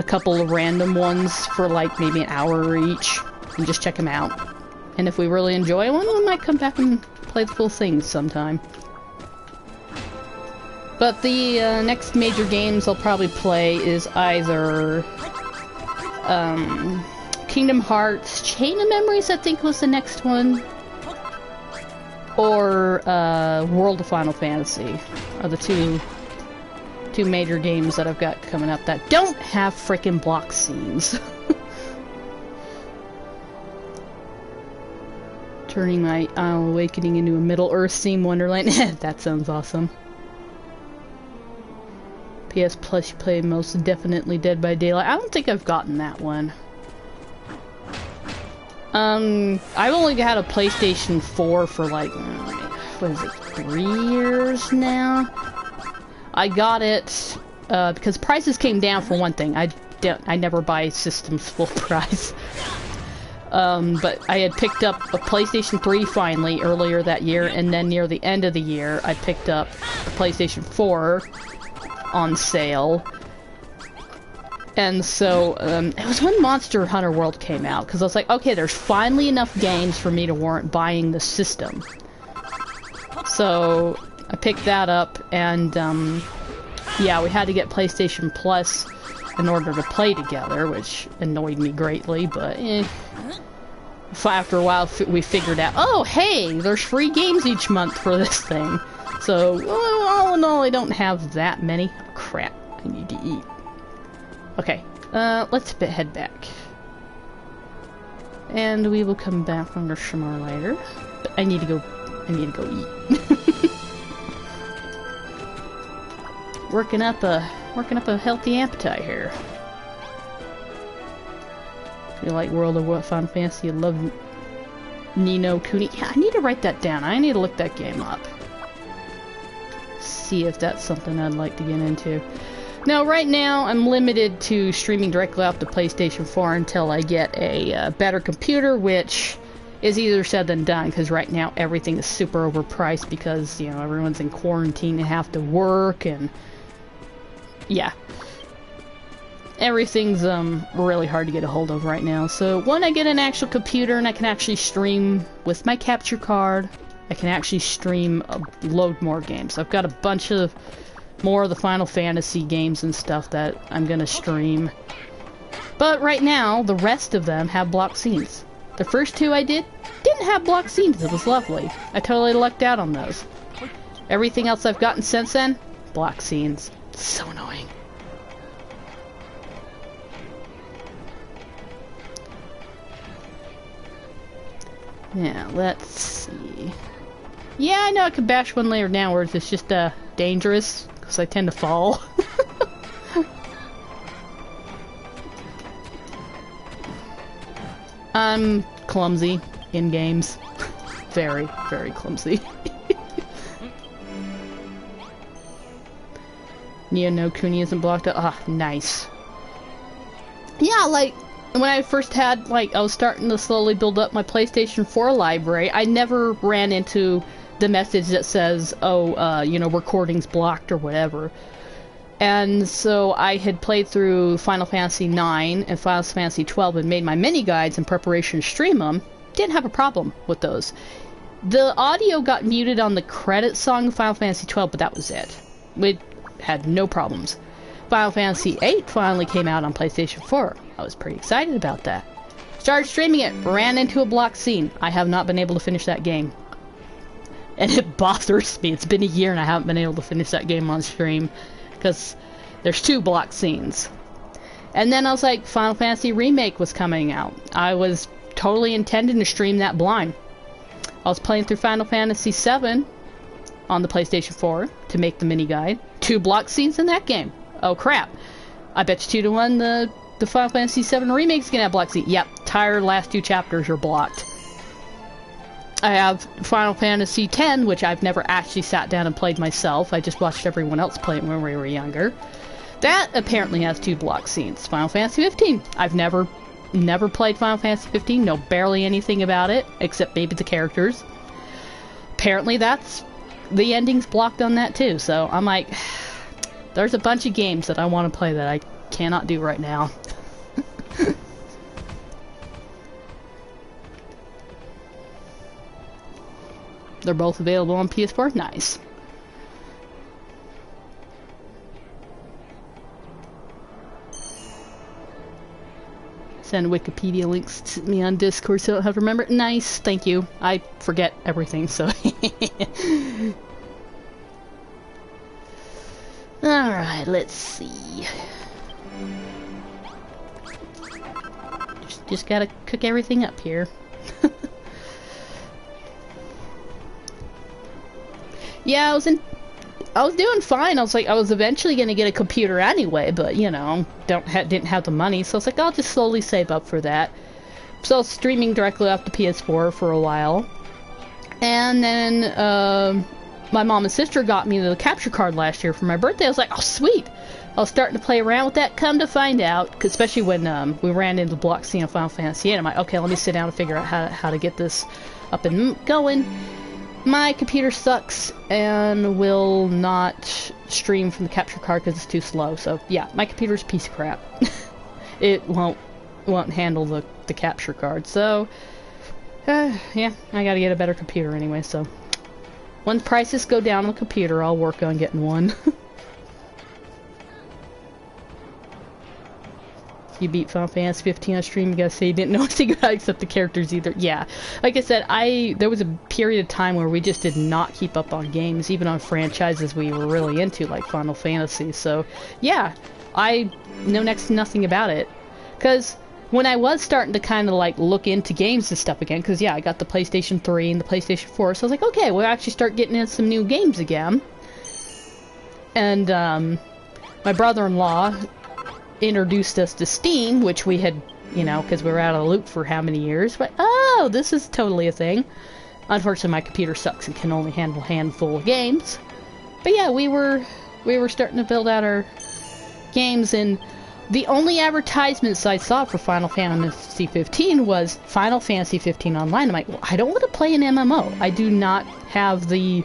couple of random ones for like maybe an hour each and just check them out. And if we really enjoy one, we might come back and play the full thing sometime. But the next major games I'll probably play is either Kingdom Hearts Chain of Memories, I think was the next one, or World of Final Fantasy are the two major games that I've got coming up that don't have frickin' block scenes. Turning my Isle Awakening into a Middle-earth theme wonderland. That sounds awesome. PS Plus, you play most definitely Dead by Daylight. I don't think I've gotten that one. I've only had a PlayStation 4 for like, what is it, 3 years now? I got it because prices came down for one thing. I never buy systems full price. But I had picked up a PlayStation 3 finally earlier that year, and then near the end of the year, I picked up the PlayStation 4 on sale. And so, it was when Monster Hunter World came out, because I was like, okay, there's finally enough games for me to warrant buying the system. So, I picked that up, and, yeah, we had to get PlayStation Plus in order to play together, which annoyed me greatly, but, after a while, we figured out, oh, hey, there's free games each month for this thing. So, all in all, I don't have that many. Oh, crap, I need to eat. Okay, let's head back. And we will come back under some more later. But I need to go eat. working up a healthy appetite here. You like World of Final Fantasy? You love Ni no Kuni? Yeah, I need to write that down. I need to look that game up. See if that's something I'd like to get into. Now, right now, I'm limited to streaming directly off the PlayStation 4 until I get a better computer, which is easier said than done, because right now everything is super overpriced because, you know, everyone's in quarantine and have to work, and yeah. Everything's really hard to get a hold of right now. So when I get an actual computer and I can actually stream with my capture card, I can actually stream load more games. I've got a bunch of more of the Final Fantasy games and stuff that I'm gonna stream. But right now, the rest of them have block scenes. The first two I didn't have block scenes. It was lovely. I totally lucked out on those. Everything else I've gotten since then, block scenes. It's so annoying. Now, let's see. Yeah, I know I could bash one layer downwards. It's just dangerous, because I tend to fall. I'm clumsy in games. Very, very clumsy. Ni no Kuni isn't blocked up. Ah, nice. Yeah, like, when I first had, like, I was starting to slowly build up my PlayStation 4 library, I never ran into the message that says, oh, you know, recording's blocked or whatever. And so I had played through Final Fantasy IX and Final Fantasy XII and made my mini guides in preparation to stream them. Didn't have a problem with those. The audio got muted on the credit song of Final Fantasy XII, but that was it. We had no problems. Final Fantasy VIII finally came out on PlayStation 4. I was pretty excited about that. Started streaming it, ran into a blocked scene. I have not been able to finish that game. And it bothers me. It's been a year and I haven't been able to finish that game on stream. Because there's 2 blocked scenes. And then I was like, Final Fantasy Remake was coming out. I was totally intending to stream that blind. I was playing through Final Fantasy VII on the PlayStation 4 to make the mini guide. 2 blocked scenes in that game. Oh crap. I bet you 2 to 1 the Final Fantasy VII Remake's gonna have blocked scene. Yep, entire last 2 chapters are blocked. I have Final Fantasy X, which I've never actually sat down and played myself. I just watched everyone else play it when we were younger. That apparently has 2 block scenes. Final Fantasy 15. I've never played Final Fantasy 15. Know barely anything about it, except maybe the characters. Apparently the ending's blocked on that too. So I'm like, there's a bunch of games that I want to play that I cannot do right now. They're both available on PS4? Nice. Send Wikipedia links to me on Discord so I don't have to remember it. Nice, thank you. I forget everything, so... Alright, let's see. Just gotta cook everything up here. Yeah, I was doing fine. I was eventually gonna get a computer anyway, but you know, didn't have the money, so I was like, I'll just slowly save up for that. So I was streaming directly off the PS4 for a while, and then my mom and sister got me the capture card last year for my birthday. I was like, oh sweet, I was starting to play around with that, come to find out, 'cause especially when we ran into the block scene of Final Fantasy VIII, I'm like, okay, let me sit down and figure out how to get this up and going. My computer sucks and will not stream from the capture card because it's too slow. So yeah, my computer's a piece of crap. It won't handle the capture card. So yeah, I gotta get a better computer anyway. So when prices go down on the computer, I'll work on getting one. You beat Final Fantasy 15 on stream, you gotta say you didn't know anything about it except the characters either. Yeah, like I said, there was a period of time where we just did not keep up on games, even on franchises we were really into, like Final Fantasy. So yeah, I know next to nothing about it. Because when I was starting to kind of like look into games and stuff again, because yeah, I got the PlayStation 3 and the PlayStation 4, so I was like, okay, we'll actually start getting into some new games again. And my brother-in-law introduced us to Steam, which we had, you know, because we were out of the loop for how many years, but oh, this is totally a thing. Unfortunately, my computer sucks and can only handle a handful of games. But yeah, we were starting to build out our games, and the only advertisements I saw for Final Fantasy 15 was Final Fantasy 15 Online. I'm like, well, I don't want to play an MMO. I do not have the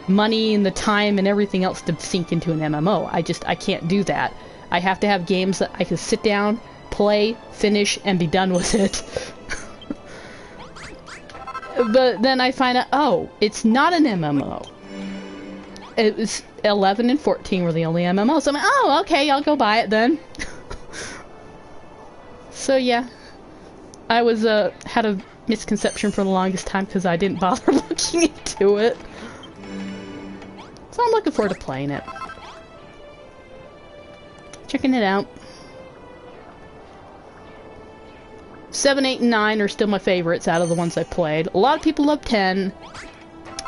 money and the time and everything else to sink into an MMO. I can't do that. I have to have games that I can sit down, play, finish, and be done with it. But then I find out, oh, it's not an MMO. It was 11 and 14 were the only MMOs. I'm like, oh, okay, I'll go buy it then. So yeah, I was had a misconception for the longest time because I didn't bother looking into it. So I'm looking forward to playing it. Checking it out. 7, 8, and 9 are still my favorites out of the ones I played. A lot of people love 10.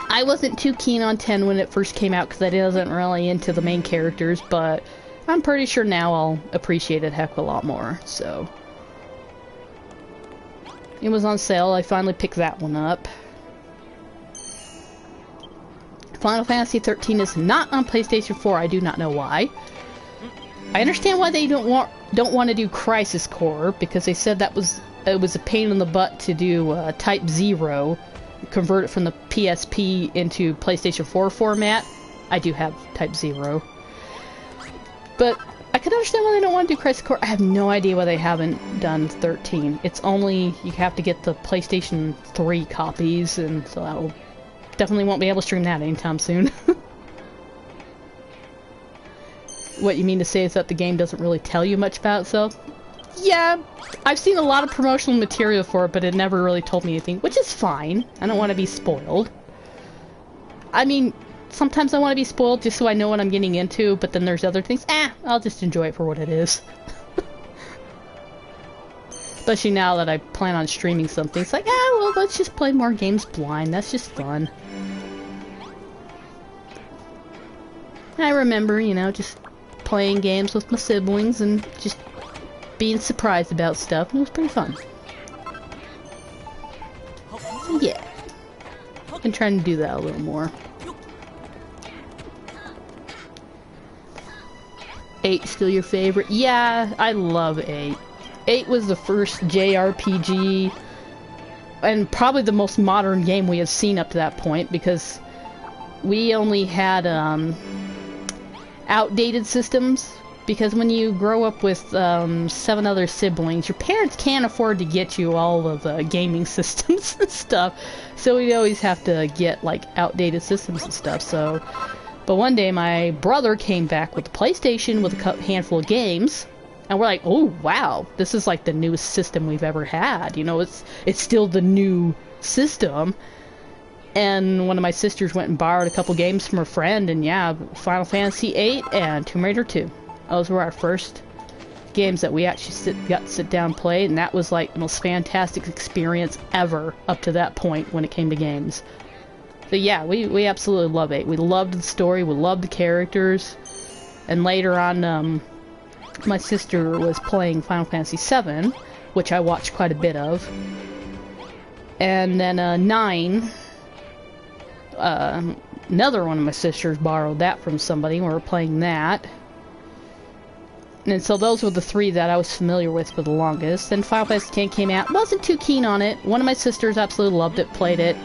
I wasn't too keen on 10 when it first came out because I wasn't really into the main characters, but I'm pretty sure now I'll appreciate it a heck of a lot more, so. It was on sale, I finally picked that one up. Final Fantasy 13 is not on PlayStation 4, I do not know why. I understand why they don't want to do Crisis Core, because they said it was a pain in the butt to do Type 0, convert it from the PSP into PlayStation 4 format. I do have Type 0. But I can understand why they don't want to do Crisis Core. I have no idea why they haven't done 13. It's only, you have to get the PlayStation 3 copies, and so that will definitely won't be able to stream that anytime soon. What you mean to say is that the game doesn't really tell you much about itself? Yeah, I've seen a lot of promotional material for it, but it never really told me anything, which is fine. I don't want to be spoiled. I mean, sometimes I want to be spoiled just so I know what I'm getting into, but then there's other things, I'll just enjoy it for what it is. Especially now that I plan on streaming something, it's like, well, let's just play more games blind, that's just fun. I remember, you know, just playing games with my siblings and just being surprised about stuff, and it was pretty fun. So yeah, I've been trying to do that a little more. 8 still your favorite? Yeah, I love 8. 8 was the first JRPG and probably the most modern game we have seen up to that point, because we only had outdated systems, because when you grow up with 7 other siblings, your parents can't afford to get you all of the gaming systems and stuff, so we always have to get like outdated systems and stuff. So, but one day my brother came back with the PlayStation with a handful of games, and we're like, oh wow, this is like the newest system we've ever had, you know, it's still the new system. And one of my sisters went and borrowed a couple games from her friend, and yeah, Final Fantasy VIII and Tomb Raider 2. Those were our first games that we actually got to sit down and play, and that was like the most fantastic experience ever up to that point when it came to games. So yeah, we absolutely love 8. We loved the story, we loved the characters, and later on, my sister was playing Final Fantasy VII, which I watched quite a bit of. And then 9... another one of my sisters borrowed that from somebody, and we were playing that. And so those were the three that I was familiar with for the longest. Then Final Fantasy X came out. Wasn't too keen on it. One of my sisters absolutely loved it, played it.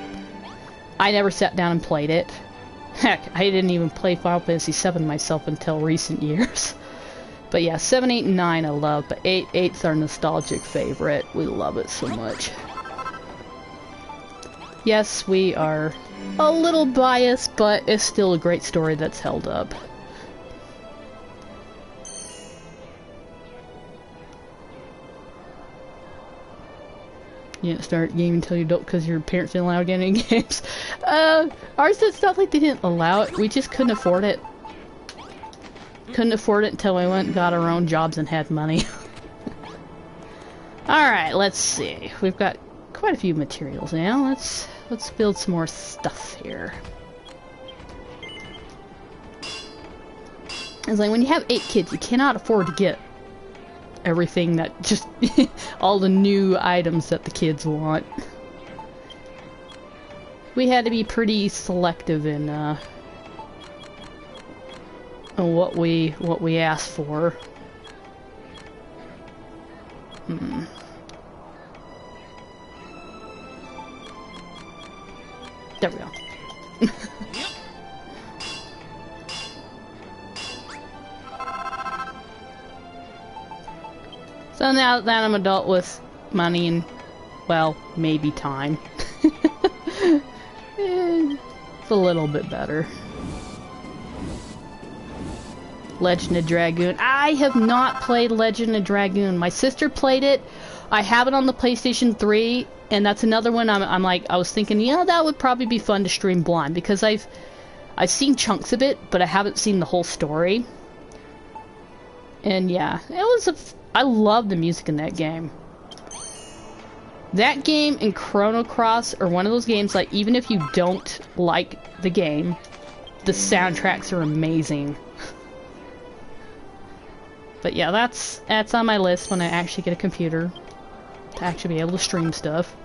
I never sat down and played it. Heck, I didn't even play Final Fantasy VII myself until recent years. But yeah, 7, 8, and 9 I love, but 8's our nostalgic favorite. We love it so much. Yes, we are a little biased, but it's still a great story that's held up. You didn't start gaming until you're adult because your parents didn't allow getting games. Ours, it's not like they didn't allow it, we just couldn't afford it. Couldn't afford it until we went and got our own jobs and had money. Alright, let's see. We've got quite a few materials now. Let's build some more stuff here. It's like when you have 8 kids, you cannot afford to get everything that just all the new items that the kids want. We had to be pretty selective in what we asked for. There we go. So now that I'm adult with money and, well, maybe time, it's a little bit better. Legend of Dragoon. I have not played Legend of Dragoon. My sister played it. I have it on the PlayStation 3, and that's another one I'm like, I was thinking, yeah, that would probably be fun to stream blind, because I've seen chunks of it, but I haven't seen the whole story. And yeah, I love the music in that game. That game and Chrono Cross are one of those games, like, even if you don't like the game, the soundtracks are amazing. But yeah, that's on my list when I actually get a computer to actually be able to stream stuff.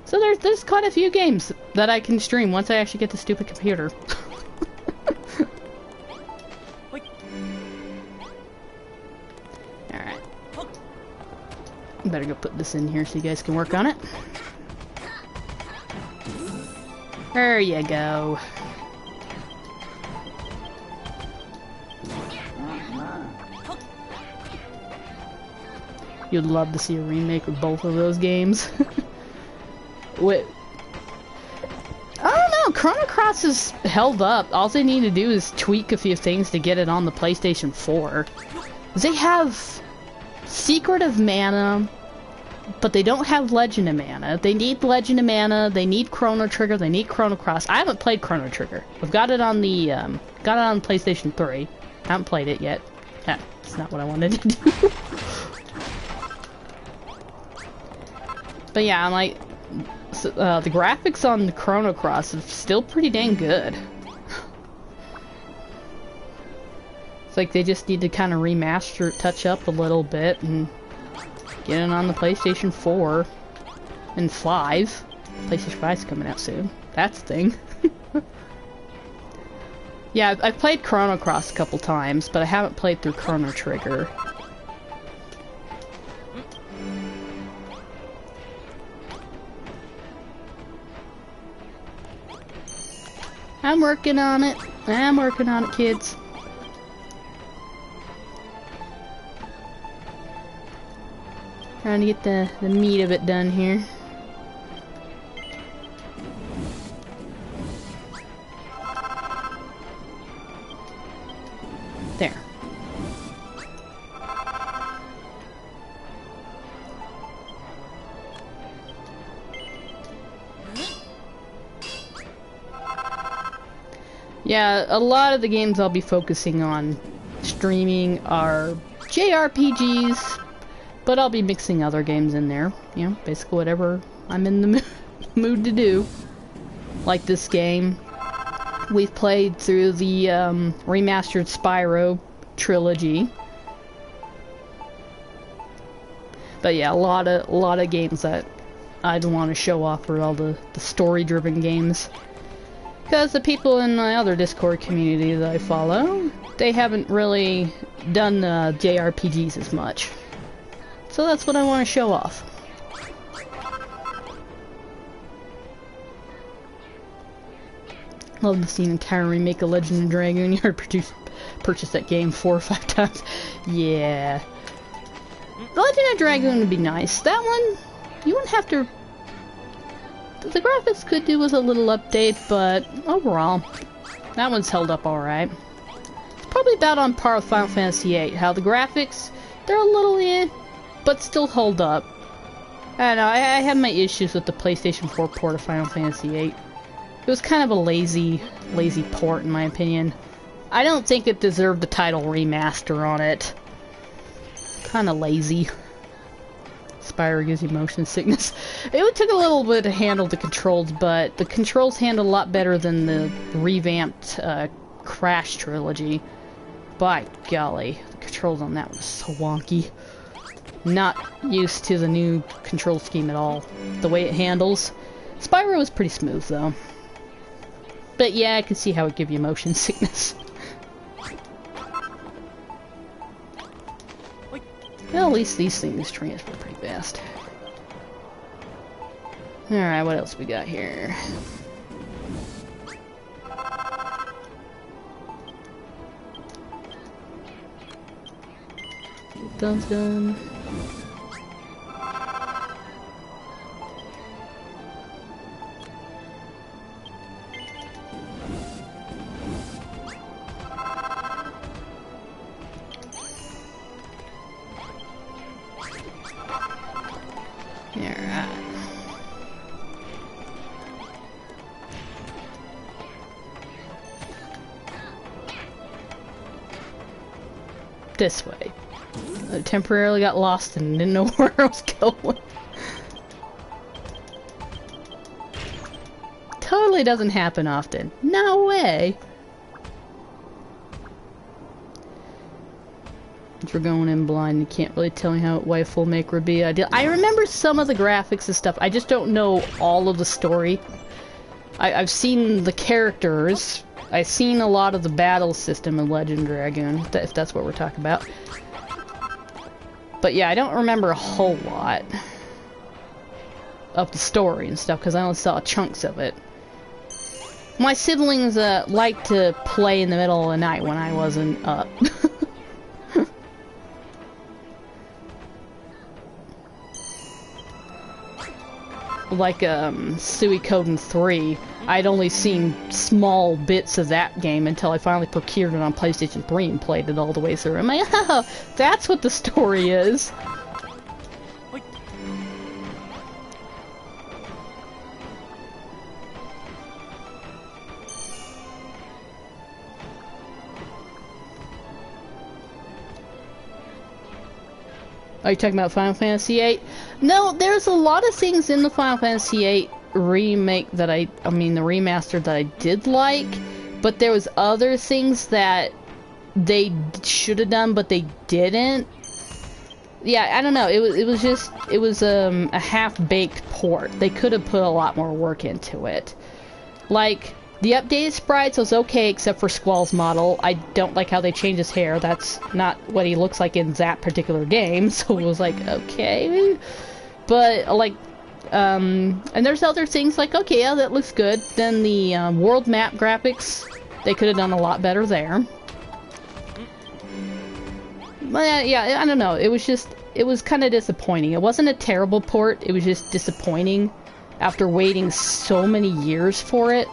So there's quite a few games that I can stream once I actually get the stupid computer. Alright. Better go put this in here so you guys can work on it. There you go. You'd love to see a remake of both of those games. Wait. I don't know, Chrono Cross is held up. All they need to do is tweak a few things to get it on the PlayStation 4. They have Secret of Mana, but they don't have Legend of Mana. They need Legend of Mana, they need Chrono Trigger, they need Chrono Cross. I haven't played Chrono Trigger. I've got it on the, PlayStation 3. I haven't played it yet. That's not what I wanted to do. But yeah, I'm like, the graphics on the Chrono Cross is still pretty dang good. It's like they just need to kind of remaster it, touch up a little bit, and get it on the PlayStation 4 and 5. PlayStation 5's coming out soon. That's the thing. Yeah, I've played Chrono Cross a couple times, but I haven't played through Chrono Trigger. I'm working on it. I'm working on it, kids. Trying to get the meat of it done here. There. Yeah, a lot of the games I'll be focusing on streaming are JRPGs, but I'll be mixing other games in there. You know, basically whatever I'm in the mood to do. Like this game. We've played through the remastered Spyro trilogy. But yeah, a lot of games that I'd want to show off are all the story-driven games. Because the people in my other Discord community that I follow, they haven't really done JRPGs as much. So that's what I want to show off. Love to see an entire remake of Legend of Dragoon. You heard purchase that game 4 or 5 times. Yeah. Legend of Dragoon would be nice. That one, you wouldn't have to... The graphics could do with a little update, but overall, that one's held up alright. It's probably about on par with Final Fantasy VIII. How the graphics, they're a little but still hold up. I don't know, I had my issues with the PlayStation 4 port of Final Fantasy VIII. It was kind of a lazy port in my opinion. I don't think it deserved the title remaster on it. Kinda lazy. Spyro gives you motion sickness. It took a little bit to handle the controls, but the controls handle a lot better than the revamped Crash trilogy. By golly, the controls on that was so wonky. Not used to the new control scheme at all. The way it handles. Spyro was pretty smooth though. But yeah, I can see how it give you motion sickness. Well, at least these things transfer pretty fast. Alright, what else we got here? Dun. This way. I temporarily got lost and didn't know where I was going. Totally doesn't happen often. No way! If you're going in blind, you can't really tell me how why a full make would be ideal. I remember some of the graphics and stuff. I just don't know all of the story. I've seen the characters. I've seen a lot of the battle system in Legend of Dragoon, if that's what we're talking about. But yeah, I don't remember a whole lot of the story and stuff, because I only saw chunks of it. My siblings liked to play in the middle of the night when I wasn't up. Like Suikoden 3, I'd only seen small bits of that game until I finally procured it on PlayStation 3 and played it all the way through. I'm like, oh, that's what the story is. Are you talking about Final Fantasy VIII? No, there's a lot of things in the Final Fantasy VIII remake that I mean the remaster that I did like, but there was other things that they should have done but they didn't. Yeah, I don't know. It was a half-baked port. They could have put a lot more work into it. Like the updated sprites was okay except for Squall's model. I don't like how they changed his hair. That's not what he looks like in that particular game. So it was like, okay. But like and there's other things like, okay, yeah, that looks good. Then the world map graphics, they could have done a lot better there. But yeah, I don't know. It was kind of disappointing. It wasn't a terrible port. It was just disappointing after waiting so many years for it.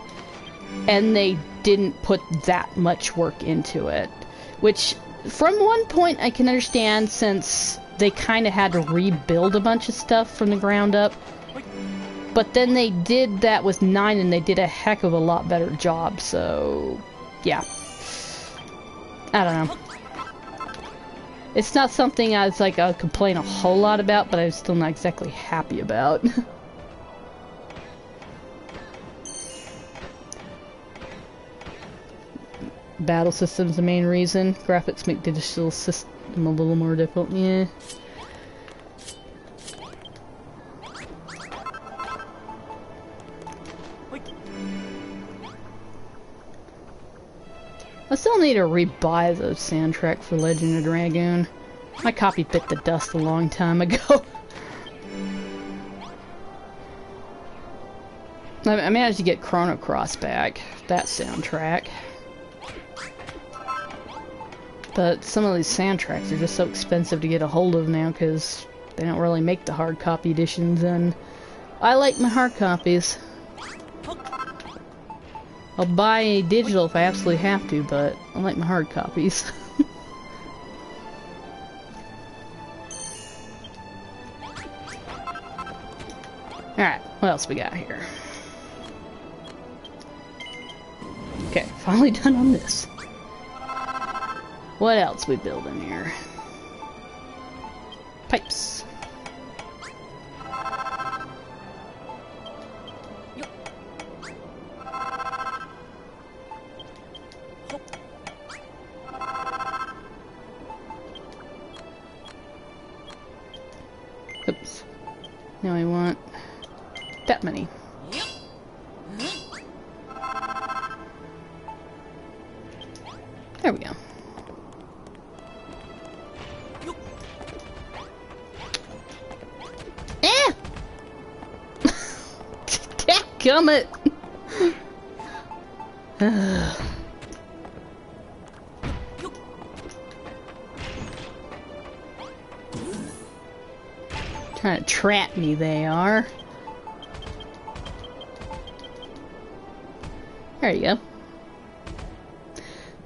And they didn't put that much work into it. Which, from one point, I can understand since they kind of had to rebuild a bunch of stuff from the ground up. But then they did that with 9 and they did a heck of a lot better job, so... yeah. I don't know. It's not something I would complain a whole lot about, but I'm still not exactly happy about. Battle system's the main reason. Graphics make digital system a little more difficult. Yeah. I still need to rebuy the soundtrack for Legend of Dragoon. My copy bit the dust a long time ago. I managed to get Chrono Cross back, that soundtrack. But some of these soundtracks are just so expensive to get a hold of now because they don't really make the hard copy editions, and I like my hard copies. I'll buy digital if I absolutely have to, but I like my hard copies. Alright, what else we got here? Okay, finally done on this. What else we building here? Pipes. Oops. Now I want that many. There we go. Eh! Dadgummit! Trying to trap me, they are. There you go.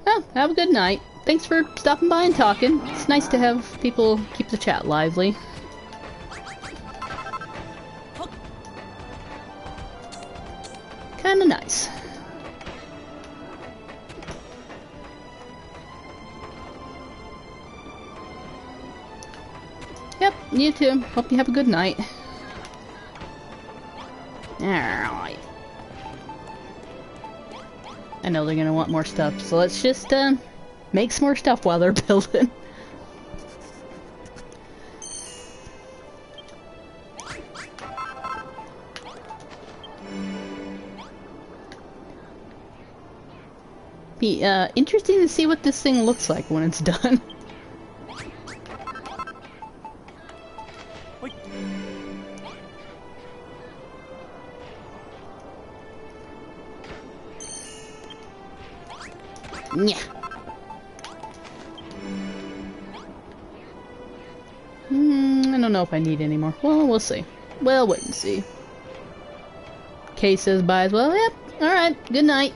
Well, have a good night. Thanks for stopping by and talking. It's nice to have people keep the chat lively. Kinda nice. Yep, you too. Hope you have a good night. Alright. I know they're gonna want more stuff, so let's just make some more stuff while they're building. Be interesting to see what this thing looks like when it's done. Yeah. I don't know if I need any more. Well, we'll see. We'll wait and see. Kay says bye as well. Yep. Alright. Good night.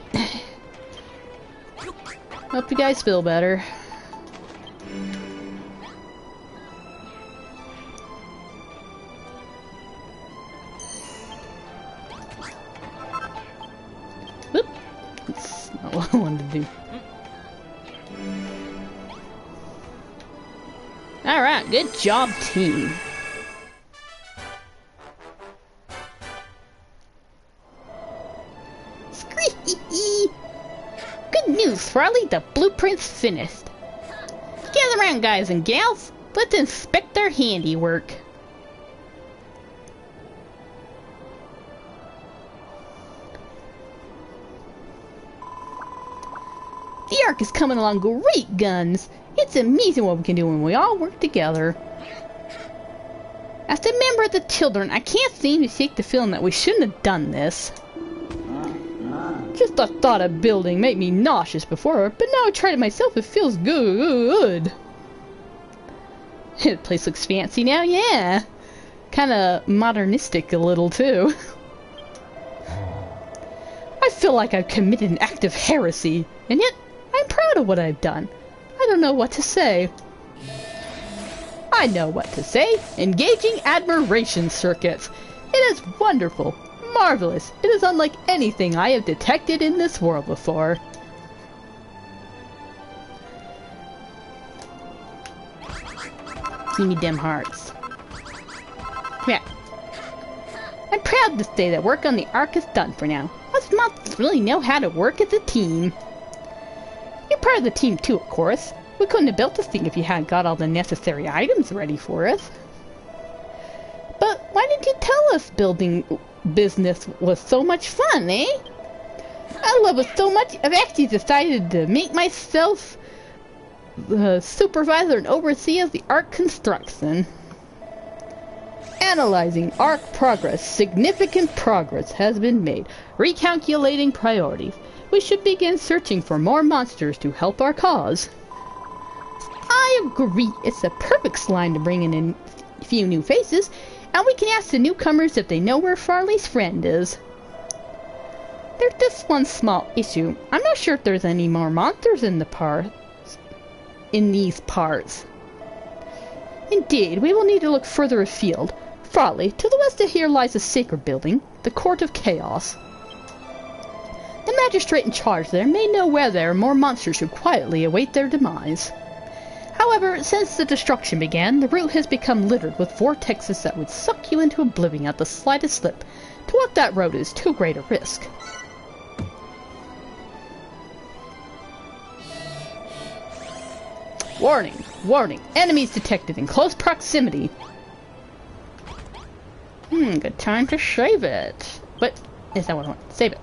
Hope you guys feel better. Oop. That's not what I wanted to do. Alright, good job, team. Squeaky! Good news, Farley, the blueprint's finished. Gather around, guys and gals. Let's inspect their handiwork. The Ark is coming along great guns. It's amazing what we can do when we all work together. As a member of the children, I can't seem to shake the feeling that we shouldn't have done this. Just the thought of building made me nauseous before, but now I tried it myself, it feels good. The place looks fancy now, yeah. Kinda modernistic a little, too. I feel like I've committed an act of heresy, and yet I'm proud of what I've done. I don't know what to say. I know what to say. Engaging admiration circuits. It is wonderful. Marvelous. It is unlike anything I have detected in this world before. Give me them hearts. Come here. I'm proud to say that work on the Ark is done for now. Us monsters really know how to work as a team. You're part of the team too, of course. We couldn't have built this thing if you hadn't got all the necessary items ready for us. But why didn't you tell us building business was so much fun, eh? I love it so much, I've actually decided to make myself the supervisor and overseer of the Ark construction. Analyzing Ark progress. Significant progress has been made. Recalculating priorities. We should begin searching for more monsters to help our cause. I agree. It's a perfect slime to bring in a few new faces, and we can ask the newcomers if they know where Farley's friend is. There's just one small issue. I'm not sure if there's any more monsters in these parts. Indeed, we will need to look further afield. Farley, to the west of here lies a sacred building, the Court of Chaos. The magistrate in charge there may know where there are more monsters who quietly await their demise. However, since the destruction began, the route has become littered with vortexes that would suck you into oblivion at the slightest slip. To walk that road is too great a risk. Warning! Warning! Enemies detected in close proximity! Good time to save it. But, is that what I want? Save it.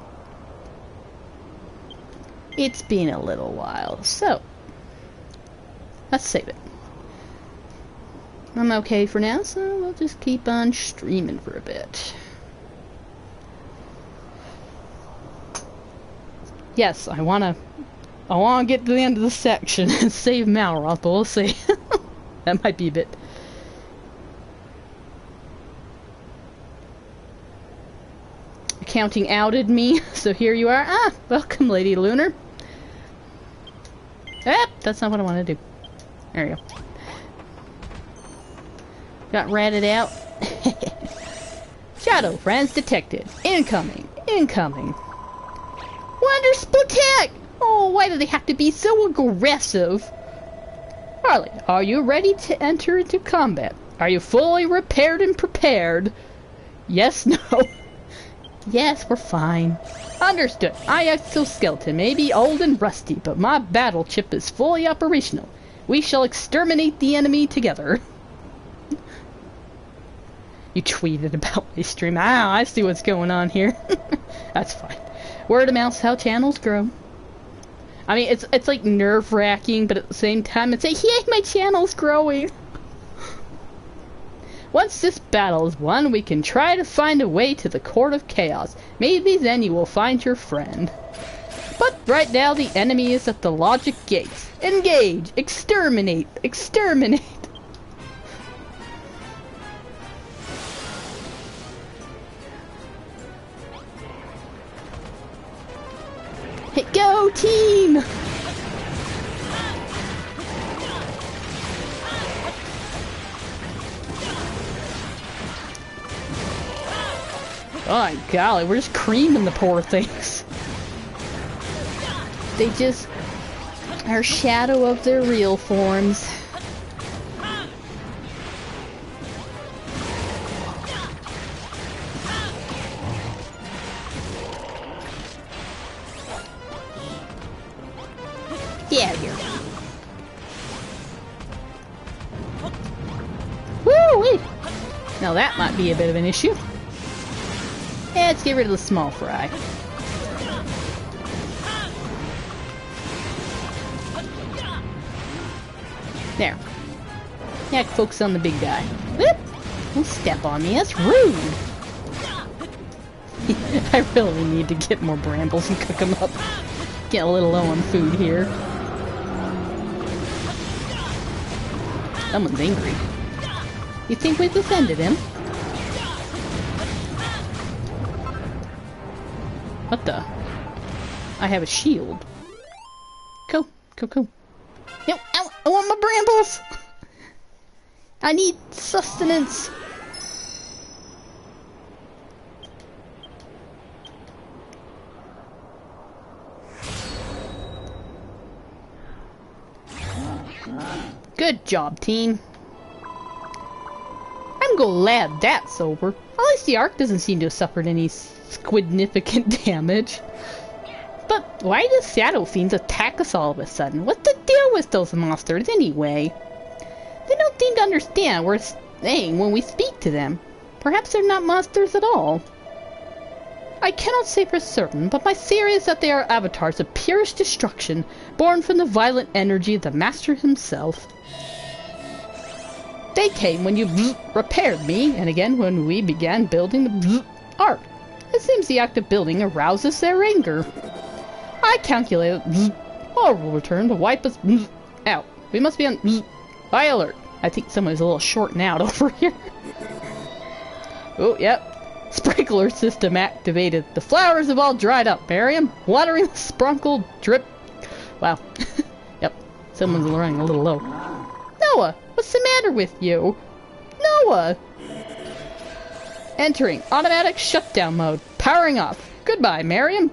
It's been a little while, so let's save it. I'm okay for now, so we'll just keep on streaming for a bit. Yes, I wanna get to the end of the section and save Malroth, but we'll see. That might be a bit. Accounting outed me, so here you are. Ah, welcome, Lady Lunar. Ah, that's not what I want to do. There you go. Got ratted out. Shadow friends detected. Incoming. Incoming. Wonder Splatech! Oh, why do they have to be so aggressive? Harley, are you ready to enter into combat? Are you fully repaired and prepared? Yes, no. Yes, we're fine. Understood. My exoskeleton may be old and rusty, but my battle chip is fully operational. We shall exterminate the enemy together. You tweeted about my stream. Ah, I see what's going on here. That's fine. Word of mouth's how channels grow. I mean, it's like nerve-wracking, but at the same time, it's like, yay, my channel's growing. Once this battle is won, we can try to find a way to the Court of Chaos. Maybe then you will find your friend. But right now, the enemy is at the logic gates. Engage! Exterminate! Exterminate! Hey, go team! Oh golly, we're just creaming the poor things. They just are a shadow of their real forms. Get out of here. Woo-wee! Now that might be a bit of an issue. Let's get rid of the small fry. There. Yeah, focus on the big guy. Whoop! Don't step on me, that's rude! I really need to get more brambles and cook them up. Get a little low on food here. Someone's angry. You think we've offended him? What the? I have a shield. Cool, cool, cool. No, I want my brambles! I need sustenance! Good job, team. I'm glad that's over. At least the Ark doesn't seem to have suffered any significant damage. But why do Shadow Fiends attack us all of a sudden? What's the deal with those monsters anyway? They don't seem to understand what we're saying when we speak to them. Perhaps they're not monsters at all. I cannot say for certain, but my theory is that they are avatars of purest destruction, born from the violent energy of the Master himself. They came when you repaired me, and again when we began building the ark. It seems the act of building arouses their anger. I calculated all will return to wipe us out. We must be on high alert. I think someone's a little shorting out over here. Oh, yep. Sprinkler system activated. The flowers have all dried up, Miriam. Watering the sprinkled drip. Wow. Yep. Someone's running a little low. Noah, what's the matter with you? Noah! Entering automatic shutdown mode. Powering off. Goodbye, Miriam.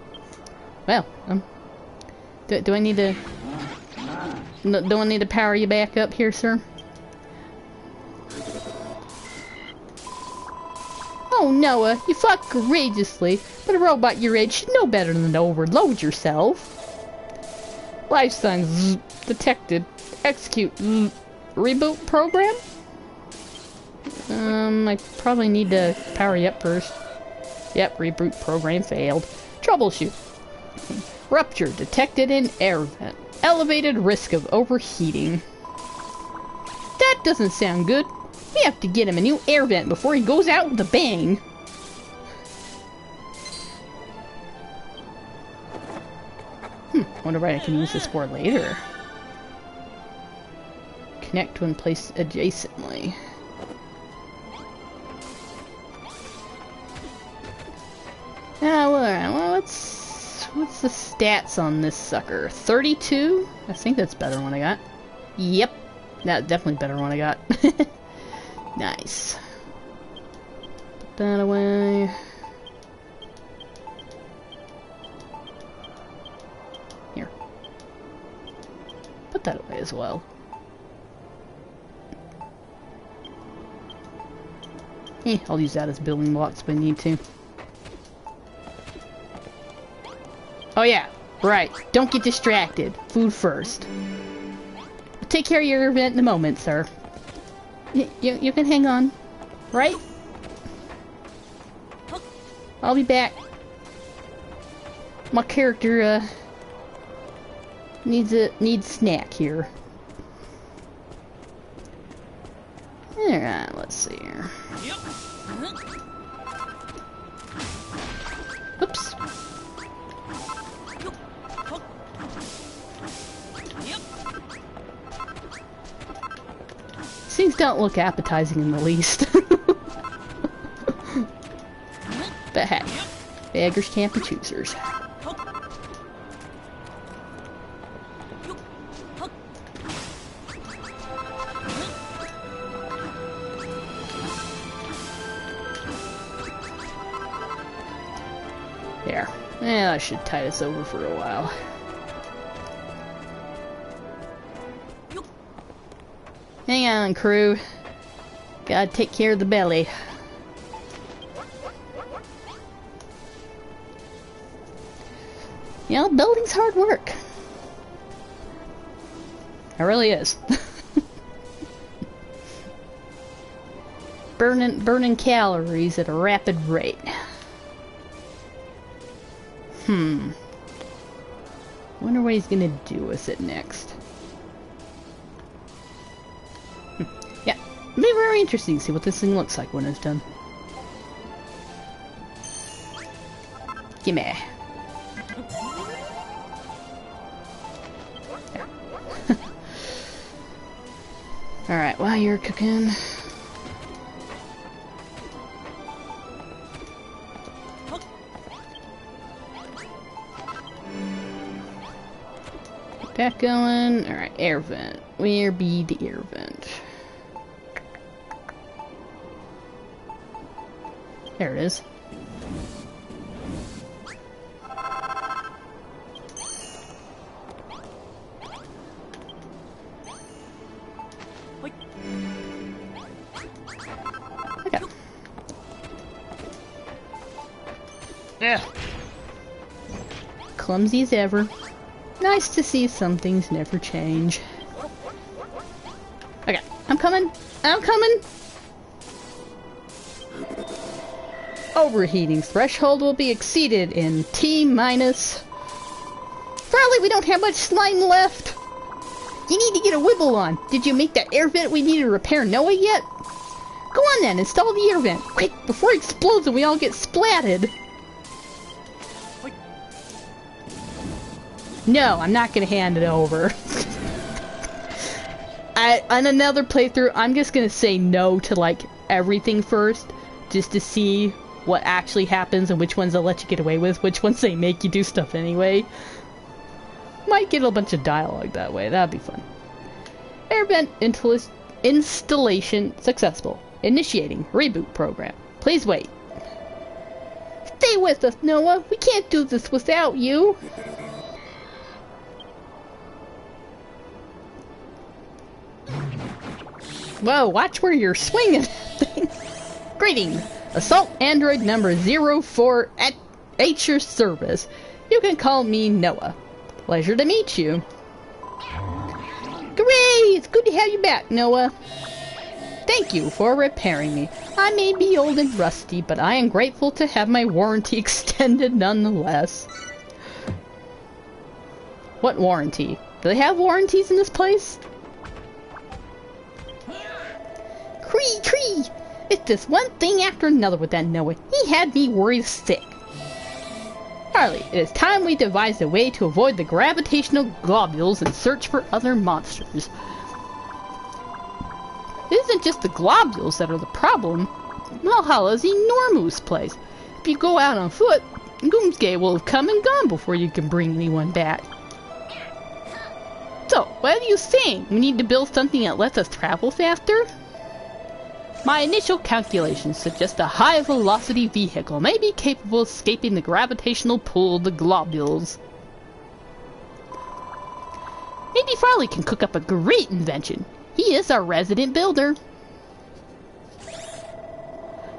Well, do I need to... No, do I need to power you back up here, sir? Oh, Noah, you fought courageously, but a robot your age should know better than to overload yourself. Life signs detected. Execute reboot program? I probably need to power you up first. Yep, reboot program failed. Troubleshoot. Rupture detected in air vent. Elevated risk of overheating. That doesn't sound good. We have to get him a new air vent before he goes out with a bang. Wonder what I can use this for later. Connect when placed adjacently. Well, what's the stats on this sucker? 32? I think that's better than what I got. Yep. That's definitely better than what I got. Nice. Put that away. Here. Put that away as well. I'll use that as building blocks if I need to. Oh yeah, right. Don't get distracted. Food first. I'll take care of your event in a moment, sir. You can hang on, right? I'll be back. My character needs snack here. Alright, let's see here. Oops. Things don't look appetizing in the least. But hey, beggars can't be choosers. There. Yeah, I should tie this over for a while. Hang on, crew. Gotta take care of the belly. You know, building's hard work. It really is. burning calories at a rapid rate. Wonder what he's gonna do with it next. Yeah, it'll be very interesting to see what this thing looks like when it's done. Gimme. Alright, while you're cooking... Get that going. Alright, air vent. Where be the air vent? There it is. Okay. Yeah. Clumsy as ever. Nice to see some things never change. Okay, I'm coming. I'm coming. Overheating threshold will be exceeded in T-minus... Farley, we don't have much slime left! You need to get a wibble on. Did you make that air vent we need to repair Noah yet? Go on then, install the air vent. Quick, before it explodes and we all get splatted. No, I'm not gonna hand it over. On another playthrough, I'm just gonna say no to, like, everything first. Just to see what actually happens and which ones they'll let you get away with, which ones they make you do stuff anyway. Might get a bunch of dialogue that way, that'd be fun. Air vent installation successful. Initiating reboot program. Please wait. Stay with us, Noah. We can't do this without you. Whoa, watch where you're swinging. Greetings. Assault Android number 04 at your service. You can call me Noah. Pleasure to meet you. Hooray! It's good to have you back, Noah. Thank you for repairing me. I may be old and rusty, but I am grateful to have my warranty extended nonetheless. What warranty? Do they have warranties in this place? Cree! It's just one thing after another with that Noah. He had me worried sick. Harley, it is time we devised a way to avoid the gravitational globules and search for other monsters. It isn't just the globules that are the problem. Valhalla's an enormous place. If you go out on foot, Goomsgate will have come and gone before you can bring anyone back. So, what do you think? We need to build something that lets us travel faster? My initial calculations suggest a high-velocity vehicle may be capable of escaping the gravitational pull of the globules. Maybe Farley can cook up a great invention. He is our resident builder.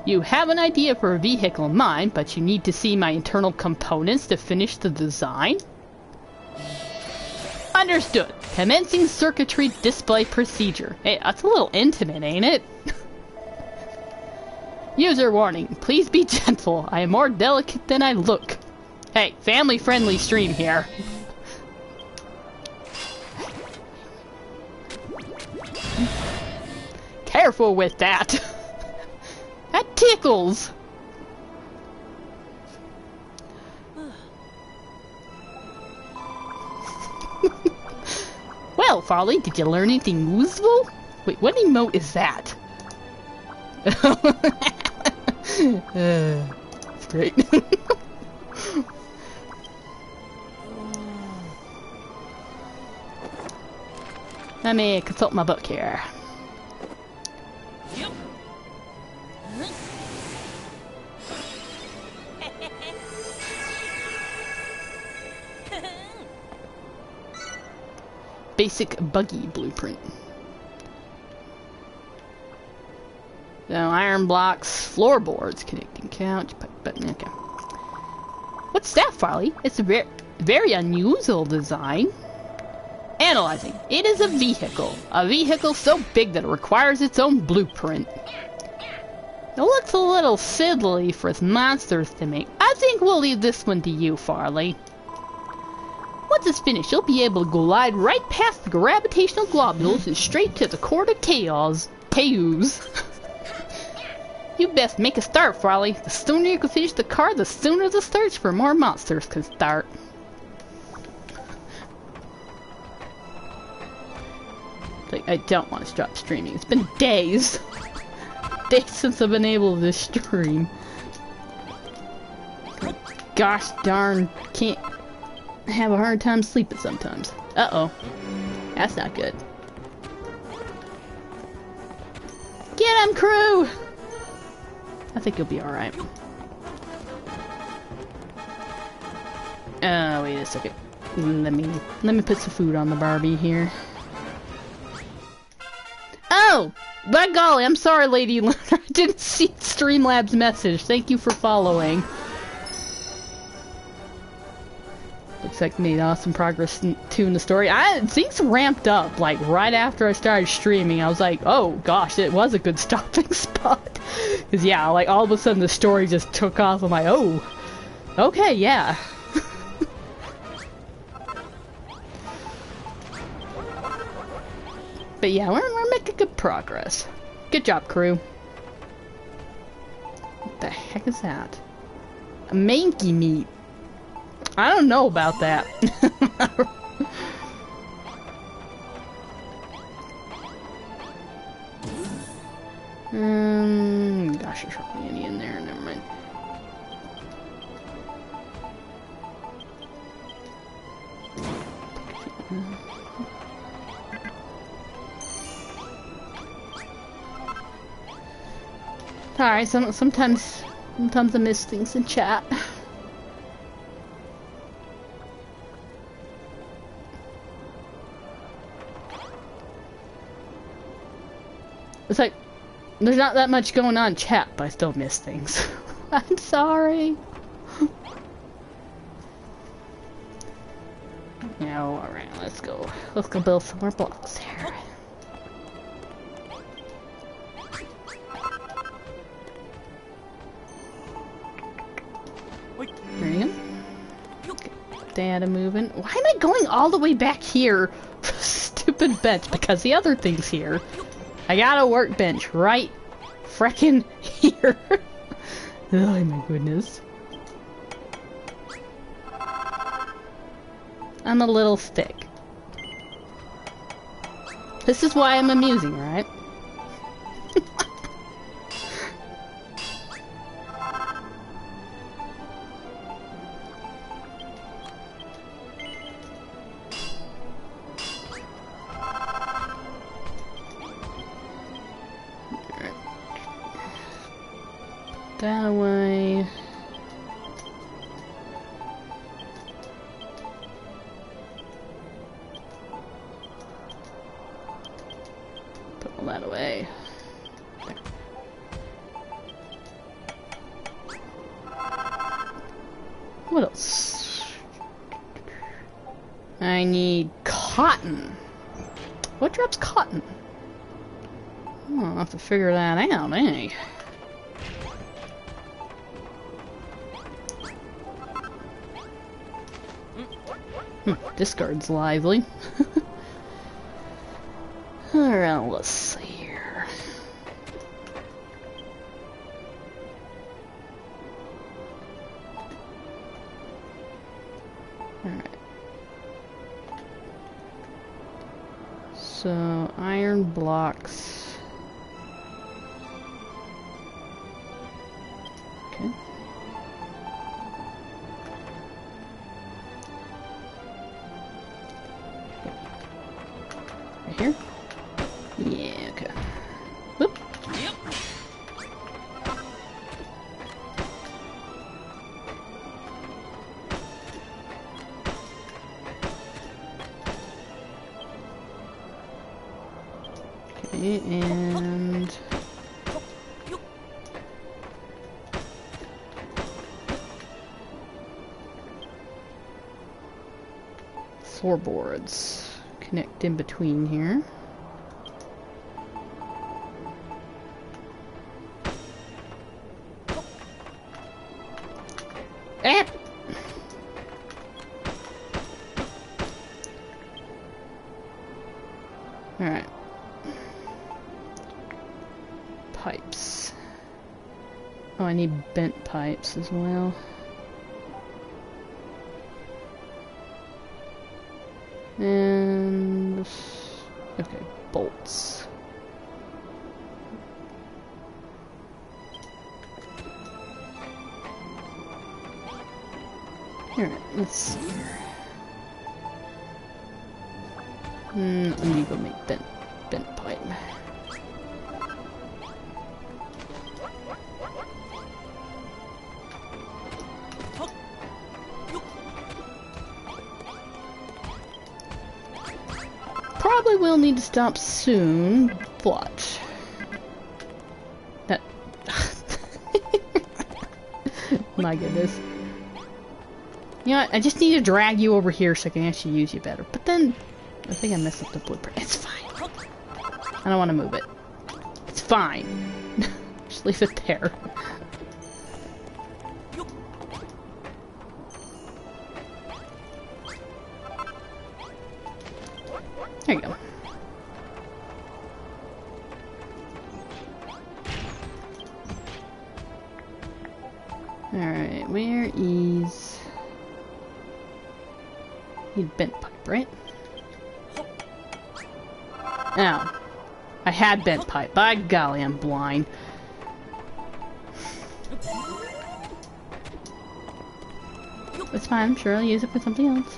You have an idea for a vehicle in mind, but you need to see my internal components to finish the design? Understood. Commencing circuitry display procedure. Hey, that's a little intimate, ain't it? User warning. Please be gentle. I am more delicate than I look. Hey, family-friendly stream here. Careful with that. That tickles. Well, Farley, did you learn anything useful? Wait, what emote is that? It's great. Let me consult my book here. Yep. Basic buggy blueprint. So, iron blocks, floorboards, connecting couch, button, okay. What's that, Farley? It's a very unusual design. Analyzing. It is a vehicle. A vehicle so big that it requires its own blueprint. It looks a little fiddly for monsters to make. I think we'll leave this one to you, Farley. Once it's finished, you'll be able to glide right past the gravitational globules and straight to the court of chaos. You best make a start, Farley. The sooner you can finish the car, the sooner the search for more monsters can start. Like, I don't want to stop streaming. It's been days. Days since I've been able to stream. Gosh darn, can't have a hard time sleeping sometimes. Uh-oh. That's not good. Get him, crew! I think you'll be alright. Wait a second. Let me put some food on the Barbie here. Oh! By golly, I'm sorry, Lady Lunar. I didn't see Streamlabs' message. Thank you for following. Looks like made awesome progress too in the story. Things ramped up like right after I started streaming. I was like, oh gosh, it was a good stopping spot. Cause yeah, like all of a sudden the story just took off. I'm like, oh, okay, yeah. But yeah, we're making good progress. Good job, crew. What the heck is that? A manky meat. I don't know about that. Gosh, there's hardly any in there. Never mind. Alright, sometimes I miss things in chat. It's like, there's not that much going on in chat, but I still miss things. I'm sorry. Now, alright, let's go. Let's go build some more blocks here. There you go. Get data moving. Why am I going all the way back here? Stupid bench, because the other thing's here. I got a workbench right frickin' here. Oh my goodness. I'm a little thick. This is why I'm amusing, right? That away. Put all that away. There. What else? I need cotton. What drops cotton? Oh, I'll have to figure that out, eh? Discard's lively. Alright, let's see here. Alright. So, iron blocks. Okay. Here? Yeah, okay. Whoop. Yep. Okay, and floorboards. Connect in between here. Ah! Alright. Pipes. Oh, I need bent pipes as well. And okay, bolts. Alright, let's see here. I need to go make bent pipe. Probably will need to stop soon, but that my goodness. You know what? I just need to drag you over here so I can actually use you better. But then, I think I messed up the blueprint. It's fine. I don't want to move it. It's fine. Just leave it there. There you go. Alright, where is... Need bent pipe, right? Oh. I had bent pipe. By golly, I'm blind. It's fine, I'm sure I'll use it for something else.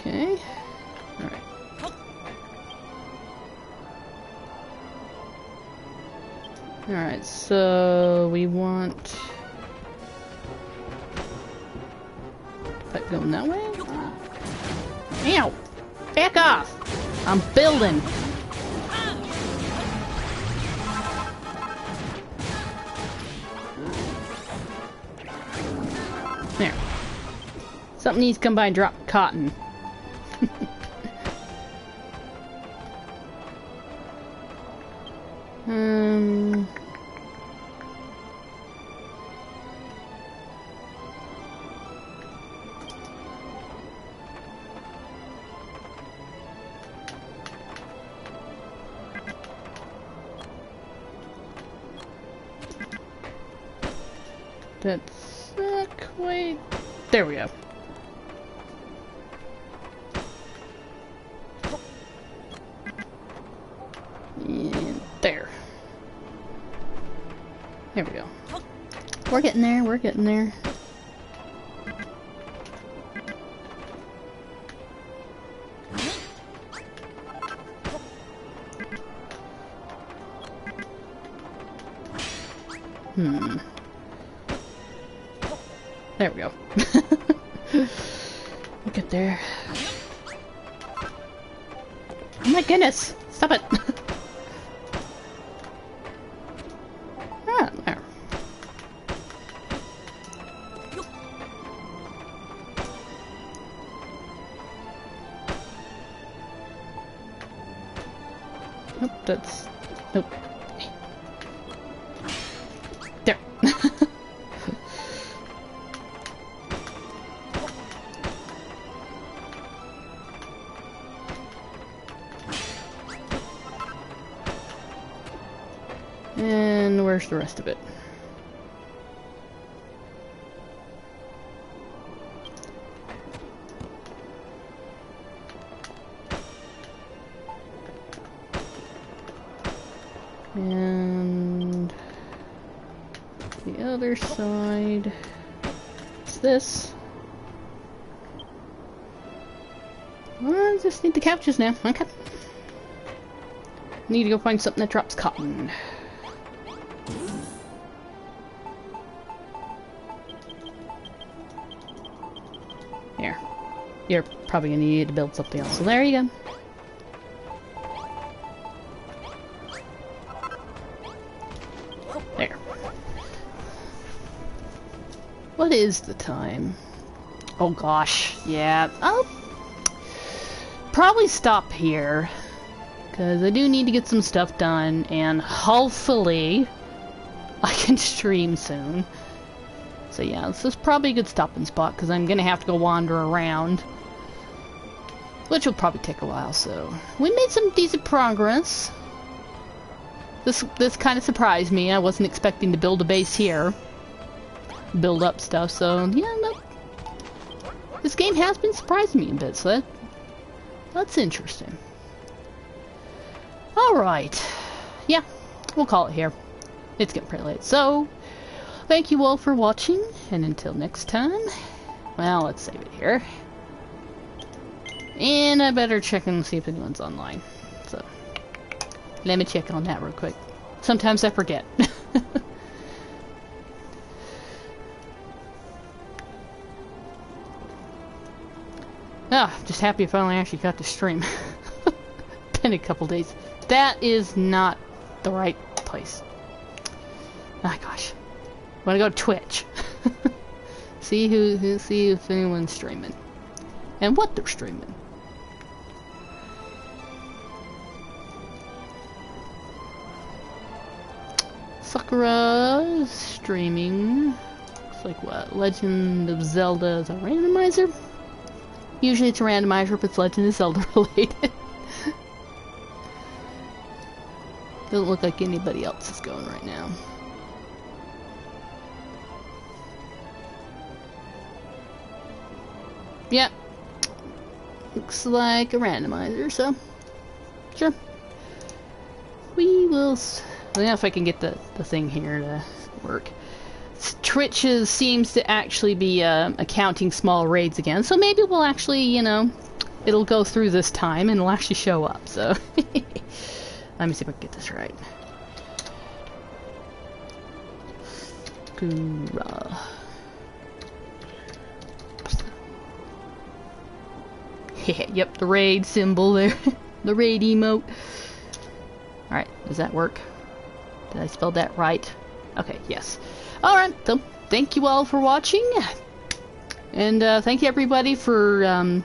Okay. Alright. Alright, so we want pipe going that way? Ow! Back off! I'm building! There. Something needs to come by and drop cotton. That's quite... There we go. And there. There we go. We're getting there, we're getting there. There we go. We'll get there. Oh my goodness! Stop it! Ah, there. Nope, that's... Nope. There. And where's the rest of it? And the other side is this. I just need the couches now. Okay. Need to go find something that drops cotton. Here. You're probably gonna need to build something else. So there you go. There. What is the time? Oh gosh, yeah. I'll probably stop here. Because I do need to get some stuff done, and hopefully I can stream soon. So yeah, this is probably a good stopping spot, because I'm going to have to go wander around. Which will probably take a while, so... We made some decent progress. This kind of surprised me. I wasn't expecting to build a base here. Build up stuff, so yeah, no, this game has been surprising me a bit, so that's interesting. Alright. Yeah, we'll call it here. It's getting pretty late. So, thank you all for watching, and until next time, well, let's save it here. And I better check and see if anyone's online. So, let me check on that real quick. Sometimes I forget. Ah, just happy I finally actually got to stream. Been a couple days. That is not the right place. Ah, gosh. Wanna go to Twitch. See if anyone's streaming. And what they're streaming. Sakura streaming. Looks like what? Legend of Zelda is a randomizer? Usually it's a randomizer if it's Legend of Zelda related. Doesn't look like anybody else is going right now. Yep. Looks like a randomizer, so sure. We will. I don't know if I can get the thing here to work. Twitch seems to actually be accounting small raids again, so maybe we'll actually, you know, it'll go through this time and it'll actually show up. So let me see if I can get this right. Gura. Yep, the raid symbol there. The raid emote. Alright, does that work? Did I spell that right? Okay, yes. Alright, so thank you all for watching. And thank you everybody for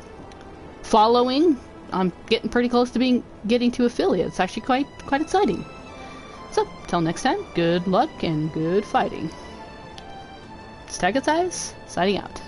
following. I'm getting pretty close to getting to affiliate. It's actually quite exciting. So, till next time, good luck and good fighting. It's Taggetize, signing out.